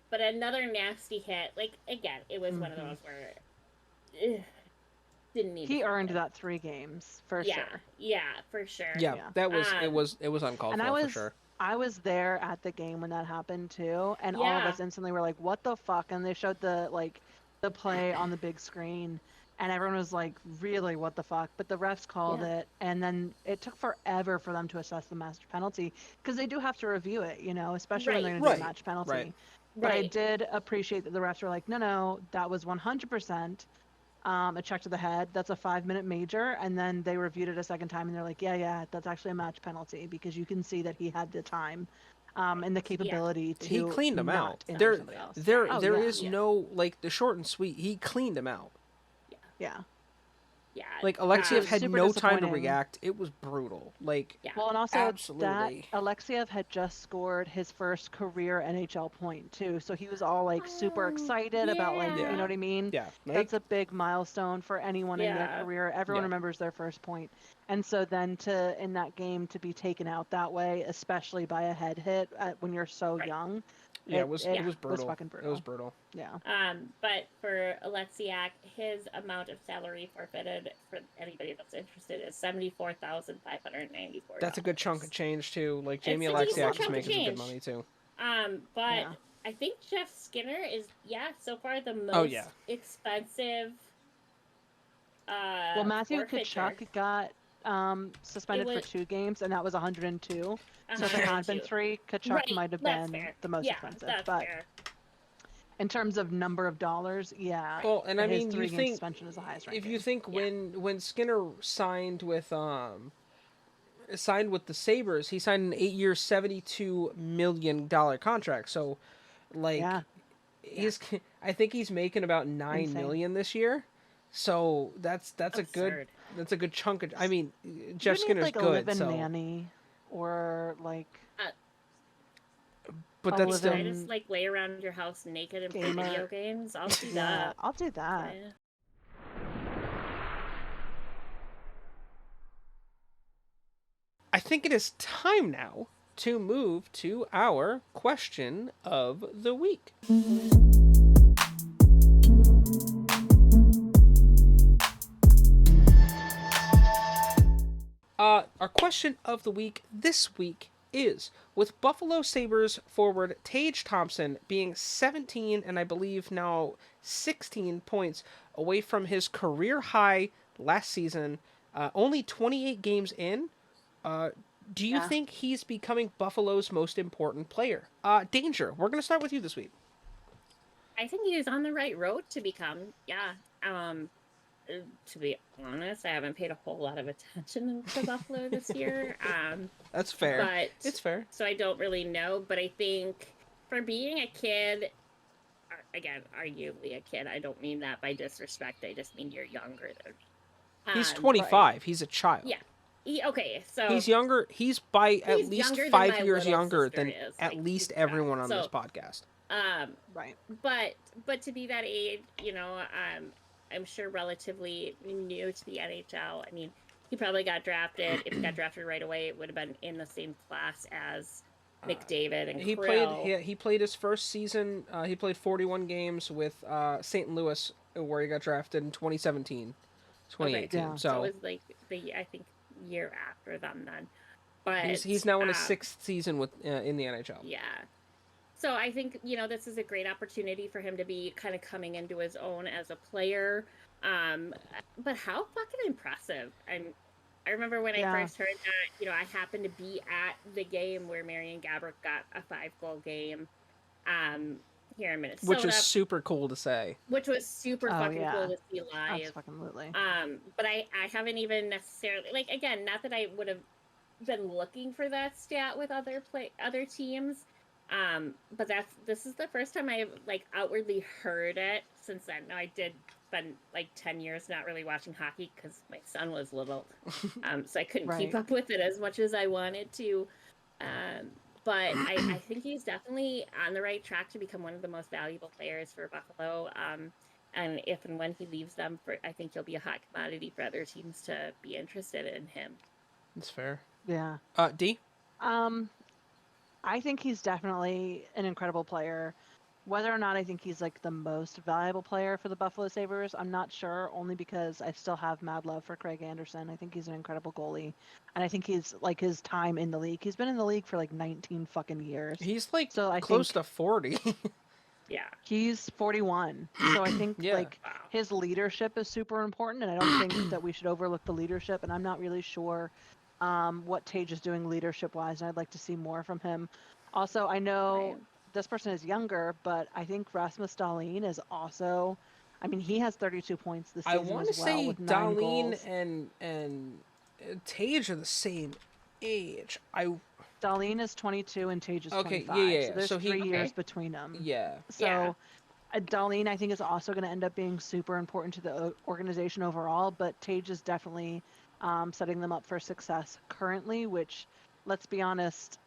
But another nasty hit. Like, again, it was one of those where didn't need. He earned that 3 games for sure. Yeah, for sure. Yeah, that was it was uncalled for sure. I was there at the game when that happened too, and all of us instantly were like, "What the fuck?" And they showed the play on the big screen, and everyone was like, "Really, what the fuck?" But the refs called it, and then it took forever for them to assess the match penalty because they do have to review it, especially when they're going to do a match penalty. Right. But I did appreciate that the refs were like, no, that was 100% a check to the head. That's a 5-minute major. And then they reviewed it a second time, and they're like, yeah, that's actually a match penalty because you can see that he had the time and the capability to. He cleaned him out. There is no, like, the short and sweet. He cleaned him out. Yeah. Yeah. Like, Alexiev had no time to react. It was brutal. Like, well, and also absolutely. that Alexiev had just scored his first career NHL point too, so he was all like super excited about like, you know what I mean? Yeah. That's a big milestone for anyone in their career. Everyone remembers their first point. And so then in that game to be taken out that way, especially by a head hit when you're so young. Yeah, it was brutal. It was fucking brutal. It was brutal. Yeah. But for Alexiak, his amount of salary forfeited, for anybody that's interested, is $74,594. That's a good chunk of change too. Like Jamie Alexiak is making some good money too. But I think Jeff Skinner is so far the most expensive. Well, Matthew Tkachuk got suspended for 2 games, and that was 102. So if it had been 3, Tkachuk might have been the most expensive. But in terms of number of dollars, Well, and I mean, his 3-game suspension is the highest ranking. If you think when Skinner signed with the Sabres, he signed an 8-year, $72 million contract. So, like, I think he's making about $9 million this year. So that's a good chunk of. I mean, Jeff Skinner's like good. A live-in nanny, or like. But that's still. I just like lay around your house naked and play video games. I'll do that. I'll do that. Yeah. I think it is time now to move to our question of the week. Our question of the week this week is, with Buffalo Sabres forward Tage Thompson being 17 and I believe now 16 points away from his career high last season, only 28 games in, Do you think he's becoming Buffalo's most important player? Danger, we're going to start with you this week. I think he's on the right road to become, to be honest, I haven't paid a whole lot of attention to Buffalo this year. That's fair. But it's fair. So I don't really know, but I think for being a kid, again, arguably a kid, I don't mean that by disrespect. I just mean you're younger than me. He's 25. Right. He's a child. Yeah. Okay, so he's younger. He's by at least 5 years younger than is, at least everyone on this podcast. Right. But to be that age, I'm sure relatively new to the NHL. I mean, he probably got drafted. If he got drafted right away, it would have been in the same class as McDavid and Krill. He played his first season. He played 41 games with St. Louis, where he got drafted in 2017, 2018. Okay. So it was like I think year after them then. But he's now in his 6th season with in the NHL. Yeah. So I think, this is a great opportunity for him to be kind of coming into his own as a player. But how fucking impressive. I remember when I first heard that, I happened to be at the game where Marian Gaborik got a 5-goal game here in Minnesota. Which was super cool to say. Which was super fucking cool to see live. Absolutely. But I haven't even necessarily, again, not that I would have been looking for that stat with other teams. But this is the first time I've outwardly heard it since then. Now, I did spend 10 years not really watching hockey because my son was little, so I couldn't keep up with it as much as I wanted to. But I think he's definitely on the right track to become one of the most valuable players for Buffalo. And if and when he leaves them, I think he'll be a hot commodity for other teams to be interested in him. That's fair. Yeah. D? I think he's definitely an incredible player. Whether or not I think he's the most valuable player for the Buffalo Sabres, I'm not sure, only because I still have mad love for Craig Anderson. I think he's an incredible goalie. And I think he's his time in the league. He's been in the league for 19 fucking years. He's close to 40. Yeah. He's 41. So I think his leadership is super important, and I don't think that we should overlook the leadership, and I'm not really sure what Tage is doing leadership-wise, and I'd like to see more from him. Also, I know this person is younger, but I think Rasmus Dahlin is also... I mean, he has 32 points this season as well. I want to say Dahlin and Tage are the same age. Dahlin is 22 and Tage is 25. Yeah. So there's 3 years between them. Yeah. So Dahlin, I think, is also going to end up being super important to the organization overall, but Tage is definitely... setting them up for success currently, which, let's be honest,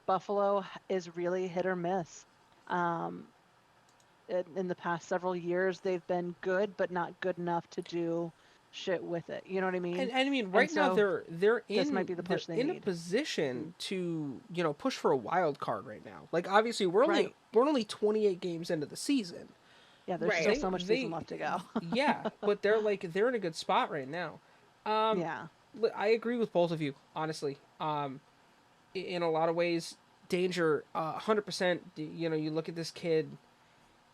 Buffalo is really hit or miss. In the past several years, they've been good, but not good enough to do shit with it. You know what I mean? And I mean, right now they're this might be the push they in need. A position to push for a wild card right now. Obviously we're only 28 games into the season. Yeah, there's still so much season left to go. Yeah, but they're in a good spot right now. I agree with both of you, honestly. In a lot of ways, Danger, 100%. You look at this kid,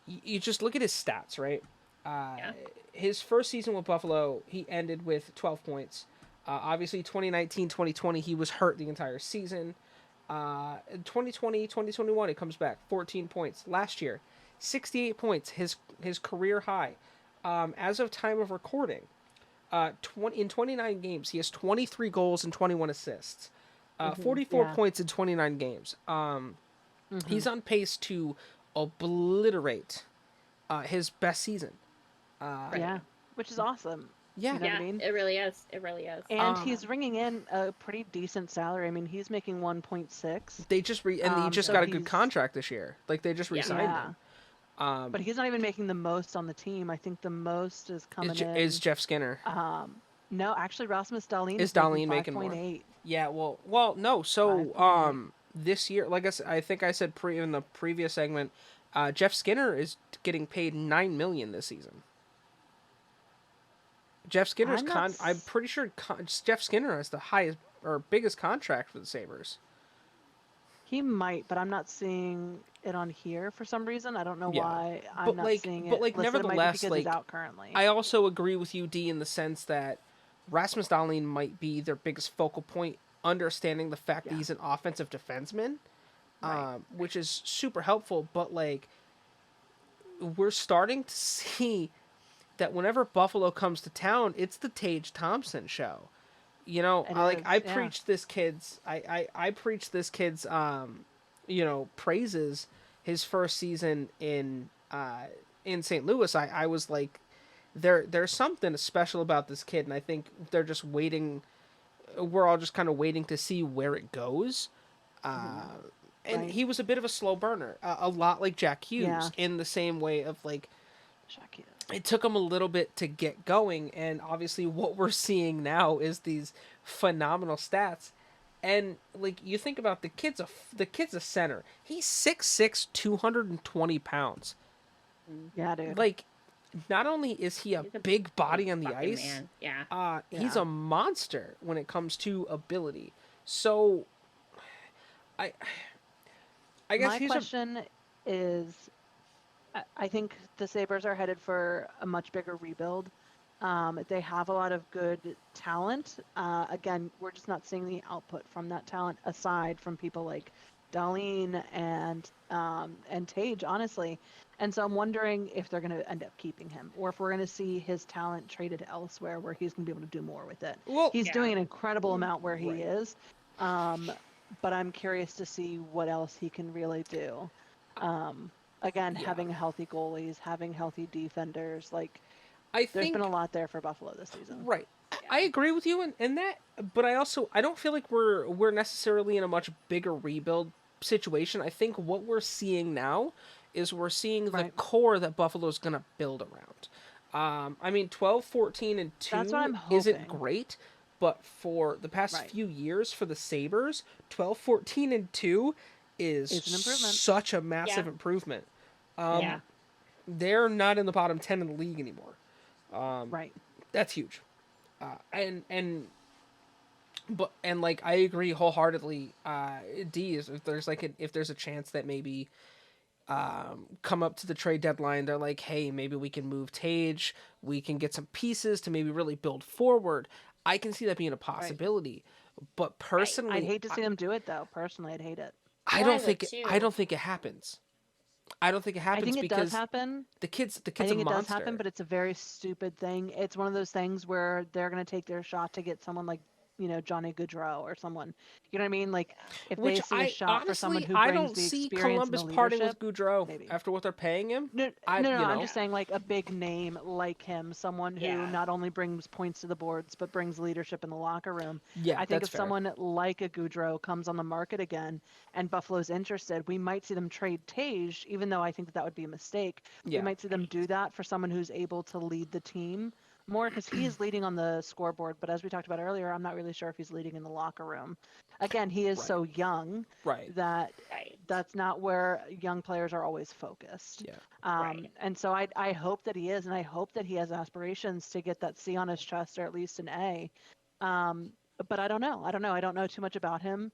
you just look at his stats, right? His first season with Buffalo, he ended with 12 points. Obviously, 2019, 2020, he was hurt the entire season. 2020, 2021, he comes back, 14 points. Last year, 68 points, his career high. As of time of recording, in 29 games, he has 23 goals and 21 assists. 44 points in 29 games. He's on pace to obliterate his best season. Which is awesome. Yeah, you know what I mean? It really is. It really is. And he's ringing in a pretty decent salary. I mean, he's making 1.6. They just he just got a good contract this year. They just re-signed him. But he's not even making the most on the team. I think the most is coming in. Is Jeff Skinner? No, actually, Rasmus Dahlin is making more. 8. Yeah, well, no. So, this year, I think I said in the previous segment, Jeff Skinner is getting paid $9 million this season. Jeff Skinner's I'm pretty sure Jeff Skinner has the highest or biggest contract for the Sabres. He might, but I'm not seeing it on here for some reason. I don't know why I'm not seeing it. But nevertheless, because he's out currently. I also agree with you, D, in the sense that Rasmus Dahlin might be their biggest focal point understanding the fact that he's an offensive defenseman, which is super helpful. But like, we're starting to see that whenever Buffalo comes to town, it's the Tage Thompson show. You know, I preach this kid's I preach this kid's praises his first season in St. Louis. I was like, there's something special about this kid, and I think they're just waiting. We're all just kind of waiting to see where it goes. And he was a bit of a slow burner, a lot like Jack Hughes, in the same way of like, Jack Hughes. It took him a little bit to get going, and obviously what we're seeing now is these phenomenal stats. And like, you think about the kid's a center. He's 6'6", 220 pounds. Yeah, dude. Like, not only is he a big body on the ice, he's a monster when it comes to ability. So, I guess my question is, I think the Sabres are headed for a much bigger rebuild. They have a lot of good talent. Again, we're just not seeing the output from that talent, aside from people like Darlene and Tage, honestly. And so I'm wondering if they're going to end up keeping him, or if we're going to see his talent traded elsewhere where he's going to be able to do more with it. Well, he's doing an incredible amount where he is, but I'm curious to see what else he can really do. Again, having healthy goalies, having healthy defenders, like, there's been a lot there for Buffalo this season. Right. I agree with you in that, but I don't feel like we're necessarily in a much bigger rebuild situation. I think what we're seeing now is we're seeing the core that Buffalo's going to build around. I mean, 12, 14, and 2 isn't great, but for the past few years for the Sabres, 12, 14, and 2 is such a massive improvement. They're not in the bottom 10 in the league anymore. That's huge. And like, I agree wholeheartedly. D is if there's a chance that maybe come up to the trade deadline, they're like, hey, maybe we can move Tage, we can get some pieces to maybe really build forward. I can see that being a possibility. But personally, I'd hate to see them do it, though. Personally, I'd hate it. I don't think it happens. I don't think it happens. I think it because does happen. The kid's I think a monster. It does happen, but it's a very stupid thing. It's one of those things where they're going to take their shot to get someone like, Johnny Gaudreau or someone. You know what I mean? Like, if they see a shot for someone who brings the experience and the leadership. I don't see Columbus parting with Gaudreau after what they're paying him. No, I'm just saying, like, a big name like him, someone who not only brings points to the boards, but brings leadership in the locker room. Yeah, I think if someone like a Gaudreau comes on the market again and Buffalo's interested, we might see them trade Tage, even though I think that would be a mistake. We might see them do that for someone who's able to lead the team more, because he is leading on the scoreboard, but as we talked about earlier, I'm not really sure if he's leading in the locker room. Again, he is so young that that's not where young players are always focused. And so I hope that he is, and I hope that he has aspirations to get that C on his chest, or at least an A. But I don't know. I don't know too much about him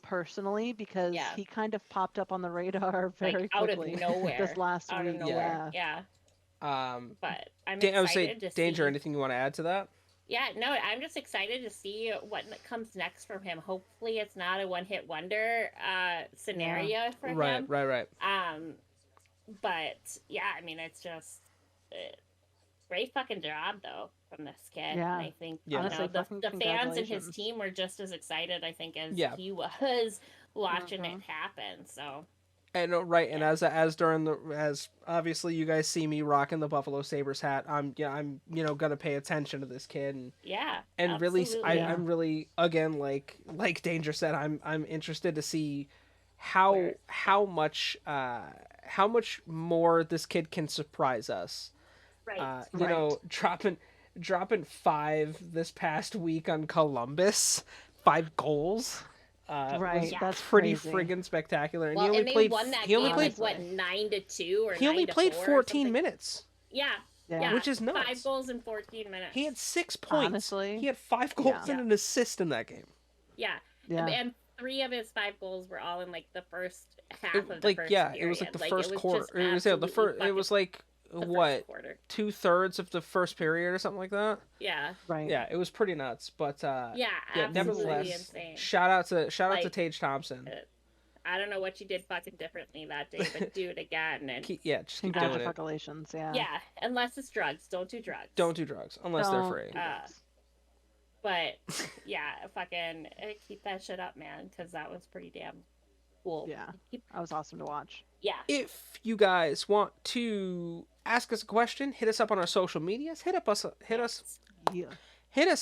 personally, because he kind of popped up on the radar very quickly out of nowhere this last out week. Of nowhere. But I'm excited I would say, to Danger, see... anything you want to add to that? Yeah, no, I'm just excited to see what comes next from him. Hopefully it's not a one-hit wonder scenario for him. Right. But, yeah, I mean, it's just great fucking job, though, from this kid. Yeah. And I think, Honestly, the fans and his team were just as excited, I think, as he was watching it happen, so... And and as obviously you guys see me rocking the Buffalo Sabres hat, I'm gonna pay attention to this kid, and really I'm really, again, like Danger said, I'm interested to see how much more this kid can surprise us. Dropping 5 this past week on Columbus, 5 goals. That's pretty crazy. Friggin' spectacular. And well, he won that game like, what, 9-2 or 9-4? He only played 14 minutes. Yeah. Which is nuts. 5 goals in 14 minutes. He had 6 points. Honestly, he had 5 goals and an assist in that game. Yeah. And 3 of his 5 goals were all in like the first half of the first period. It was like the first quarter. It was the first. It was like what, 2/3 of the first period or something like that. Yeah. Right. Yeah, it was pretty nuts. But nevertheless, insane. shout out to Tage Thompson. I don't know what you did fucking differently that day, but do it again. And just keep doing it. Congratulations, yeah. Yeah, unless it's drugs. Don't do drugs. Don't do drugs unless they're free. But yeah, fucking keep that shit up, man, because that was pretty damn cool. Yeah, that was awesome to watch. Yeah. If you guys want to ask us a question, hit us up on our social medias. Hit us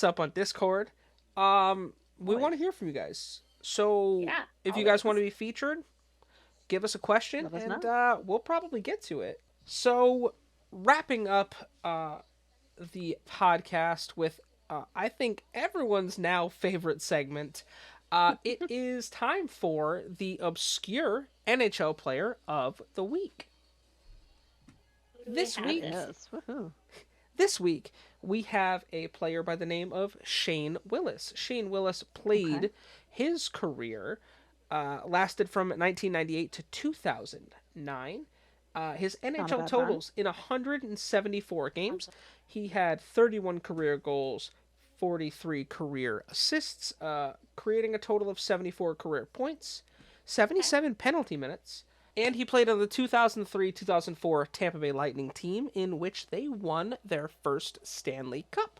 up on Discord. We want to hear from you guys. So if you guys want to be featured, give us a question, and we'll probably get to it. So wrapping up the podcast with I think everyone's now favorite segment. It is time for the obscure NHL player of the week. This week, we have a player by the name of Shane Willis. Shane Willis played his career, lasted from 1998 to 2009. His NHL totals in 174 games. He had 31 career goals, 43 career assists, creating a total of 74 career points, 77 penalty minutes, and he played on the 2003-2004 Tampa Bay Lightning team, in which they won their first Stanley Cup.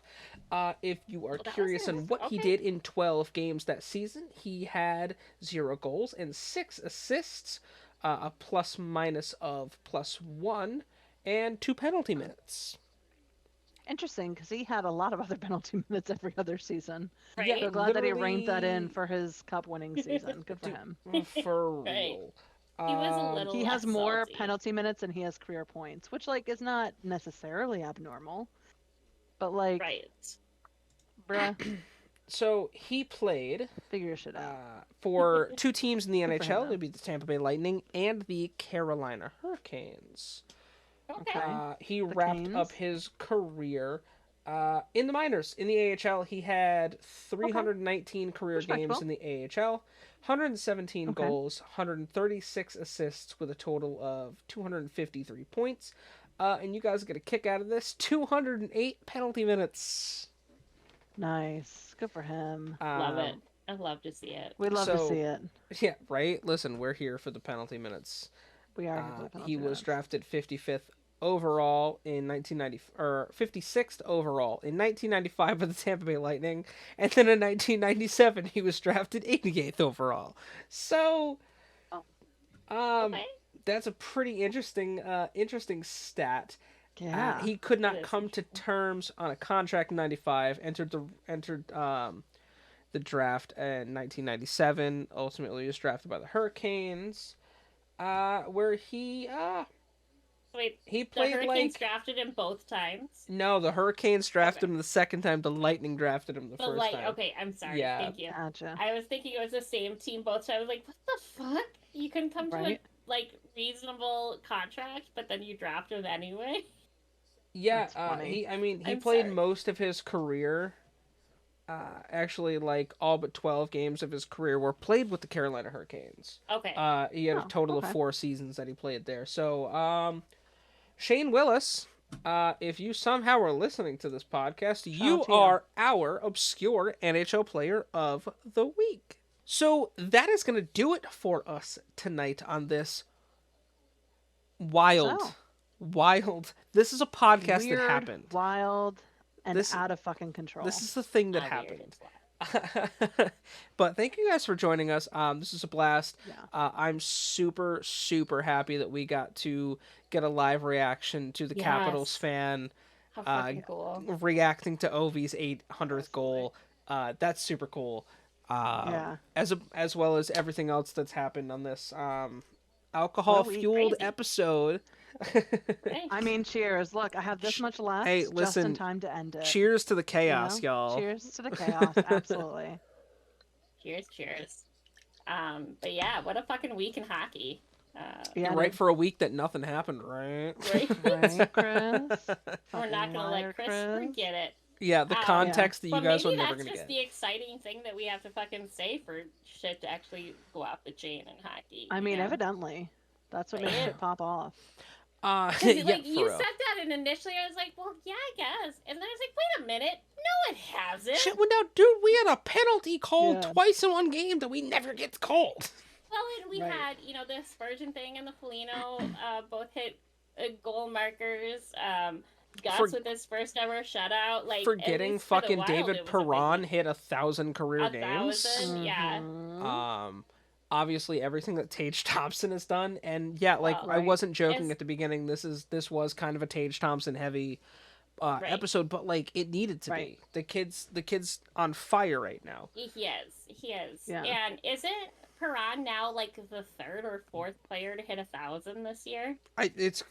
If you are curious on what he did in 12 games that season, he had 0 goals and 6 assists, a plus-minus of +1, and 2 penalty minutes. Interesting, because he had a lot of other penalty minutes every other season. Right. Yeah, so glad that he reined that in for his cup-winning season. Good for him. For real. He was a little. He has less more salty. penalty minutes than he has career points, which is not necessarily abnormal. But bruh. So he played. Figure your shit out. For 2 teams in the NHL. It'd be the Tampa Bay Lightning and the Carolina Hurricanes. Okay. He wrapped up his career in the minors. In the AHL, he had 319 career games in the AHL, 117 goals, 136 assists with a total of 253 points. And you guys get a kick out of this, 208 penalty minutes. Nice. Good for him. Love it. I love to see it. We love to see it. Yeah, right? Listen, we're here for the penalty minutes. We are here for the penalty He was minutes. drafted 55th overall in 56th overall in 1995 by the Tampa Bay Lightning, and then in 1997 he was drafted 88th overall. So, that's a pretty interesting stat. Yeah, he could not come to terms on a contract in 95. Entered the draft in 1997. Ultimately, was drafted by the Hurricanes, where he Wait, he played the Hurricanes drafted him both times? No, the Hurricanes drafted him the second time. The Lightning drafted him the first time. Okay, I'm sorry. Yeah. Thank you. Gotcha. I was thinking it was the same team both times. I was like, what the fuck? You couldn't come to a reasonable contract, but then you draft him anyway? Yeah, he played most of his career. Actually, all but 12 games of his career were played with the Carolina Hurricanes. Okay. He had a total of 4 seasons that he played there. So, Shane Willis, if you somehow are listening to this podcast, you are our obscure NHL player of the week. So that is going to do it for us tonight on this wild. This is a podcast Weird, that happened. Wild, and out of fucking control. This is the thing that happened. But thank you guys for joining us. This is a blast. Yeah. I'm super, super happy that we got to get a live reaction to the Capitals fan reacting to Ovi's 800th goal. That's super cool. As well as everything else that's happened on this alcohol-fueled episode. I mean, cheers. Look, I have this much left. Hey, listen, just in time to end it. Cheers to the chaos, y'all. Cheers to the chaos. Absolutely. Cheers. But yeah, what a fucking week in hockey. Right for a week that nothing happened, right? Right, Chris. We're not gonna let Chris forget it. Yeah, the context that you guys are never gonna get. Maybe that's just the exciting thing that we have to fucking say for shit to actually go off the chain in hockey. I mean, evidently. That's what makes it pop off. Like you said that, and initially I was like, well, yeah, I guess. And then I was like, wait a minute, no, it hasn't. Shit, well, now, dude, we had a penalty called twice in one game that we never gets called. Well, and we had, the Spurgeon thing and the Foligno both hit goal markers. Gus with his first ever shutout. Like, forgetting fucking David Perron hit 1,000 career games. 1,000, yeah. Obviously everything that Tage Thompson has done, and I wasn't joking at the beginning. This was kind of a Tage Thompson heavy episode, but it needed to be. The kid's on fire right now. He is. Yeah. And isn't Perron now the third or fourth player to hit 1,000 this year?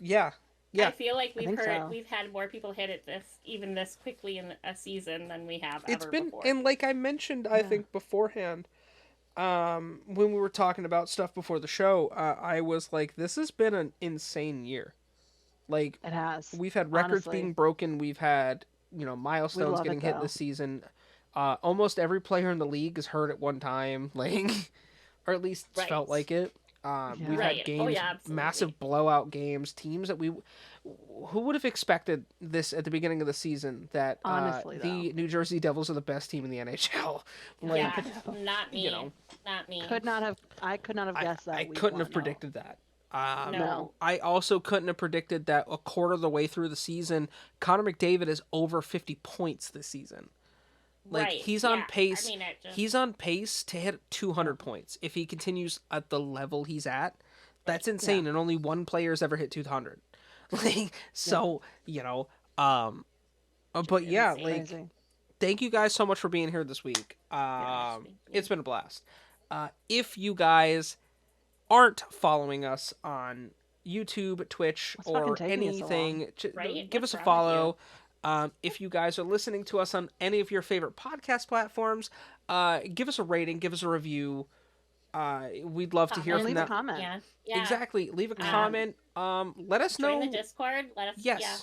Yeah. I feel like we've had more people hit it this quickly in a season than we have ever before. And like I mentioned, I think beforehand, when we were talking about stuff before the show, I was like, this has been an insane year. It has. We've had records being broken. We've had, milestones getting hit this season. Almost every player in the league is hurt at one time, or at least felt like it. We've had games, massive blowout games, teams that who would have expected this at the beginning of the season, that honestly, the New Jersey Devils are the best team in the NHL. Not me. Not me. I could not have guessed that. I couldn't have predicted that. No. I also couldn't have predicted that a quarter of the way through the season, Connor McDavid is over 50 points this season. He's on pace. He's on pace to hit 200 points if he continues at the level he's at. That's insane, and only one player's ever hit 200. Thank you guys so much for being here this week. It's been a blast. If you guys aren't following us on YouTube, Twitch, or anything, give us a follow. If you guys are listening to us on any of your favorite podcast platforms, give us a rating, give us a review. We'd love to hear from leave that. A comment. Yeah. Exactly. Leave a comment. Let us know. Join the Discord. Let us. Yes. Yeah.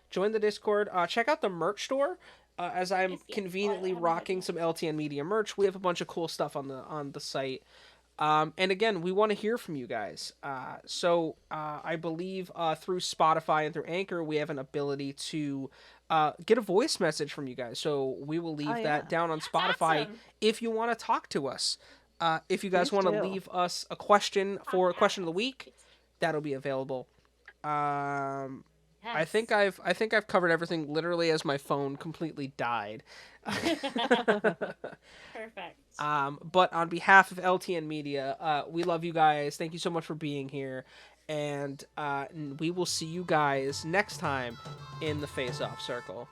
Join the Discord. Check out the merch store. As I'm conveniently rocking some LTN Media merch, we have a bunch of cool stuff on the site. And again, we want to hear from you guys. So I believe through Spotify and through Anchor, we have an ability to get a voice message from you guys. So we will leave that down on Spotify. Awesome. If you want to talk to us. If you guys want to leave us a question for a question of the week, that'll be available. I think I've covered everything literally as my phone completely died. Perfect. But on behalf of LTN Media, we love you guys. Thank you so much for being here. And we will see you guys next time in the Face Off Circle.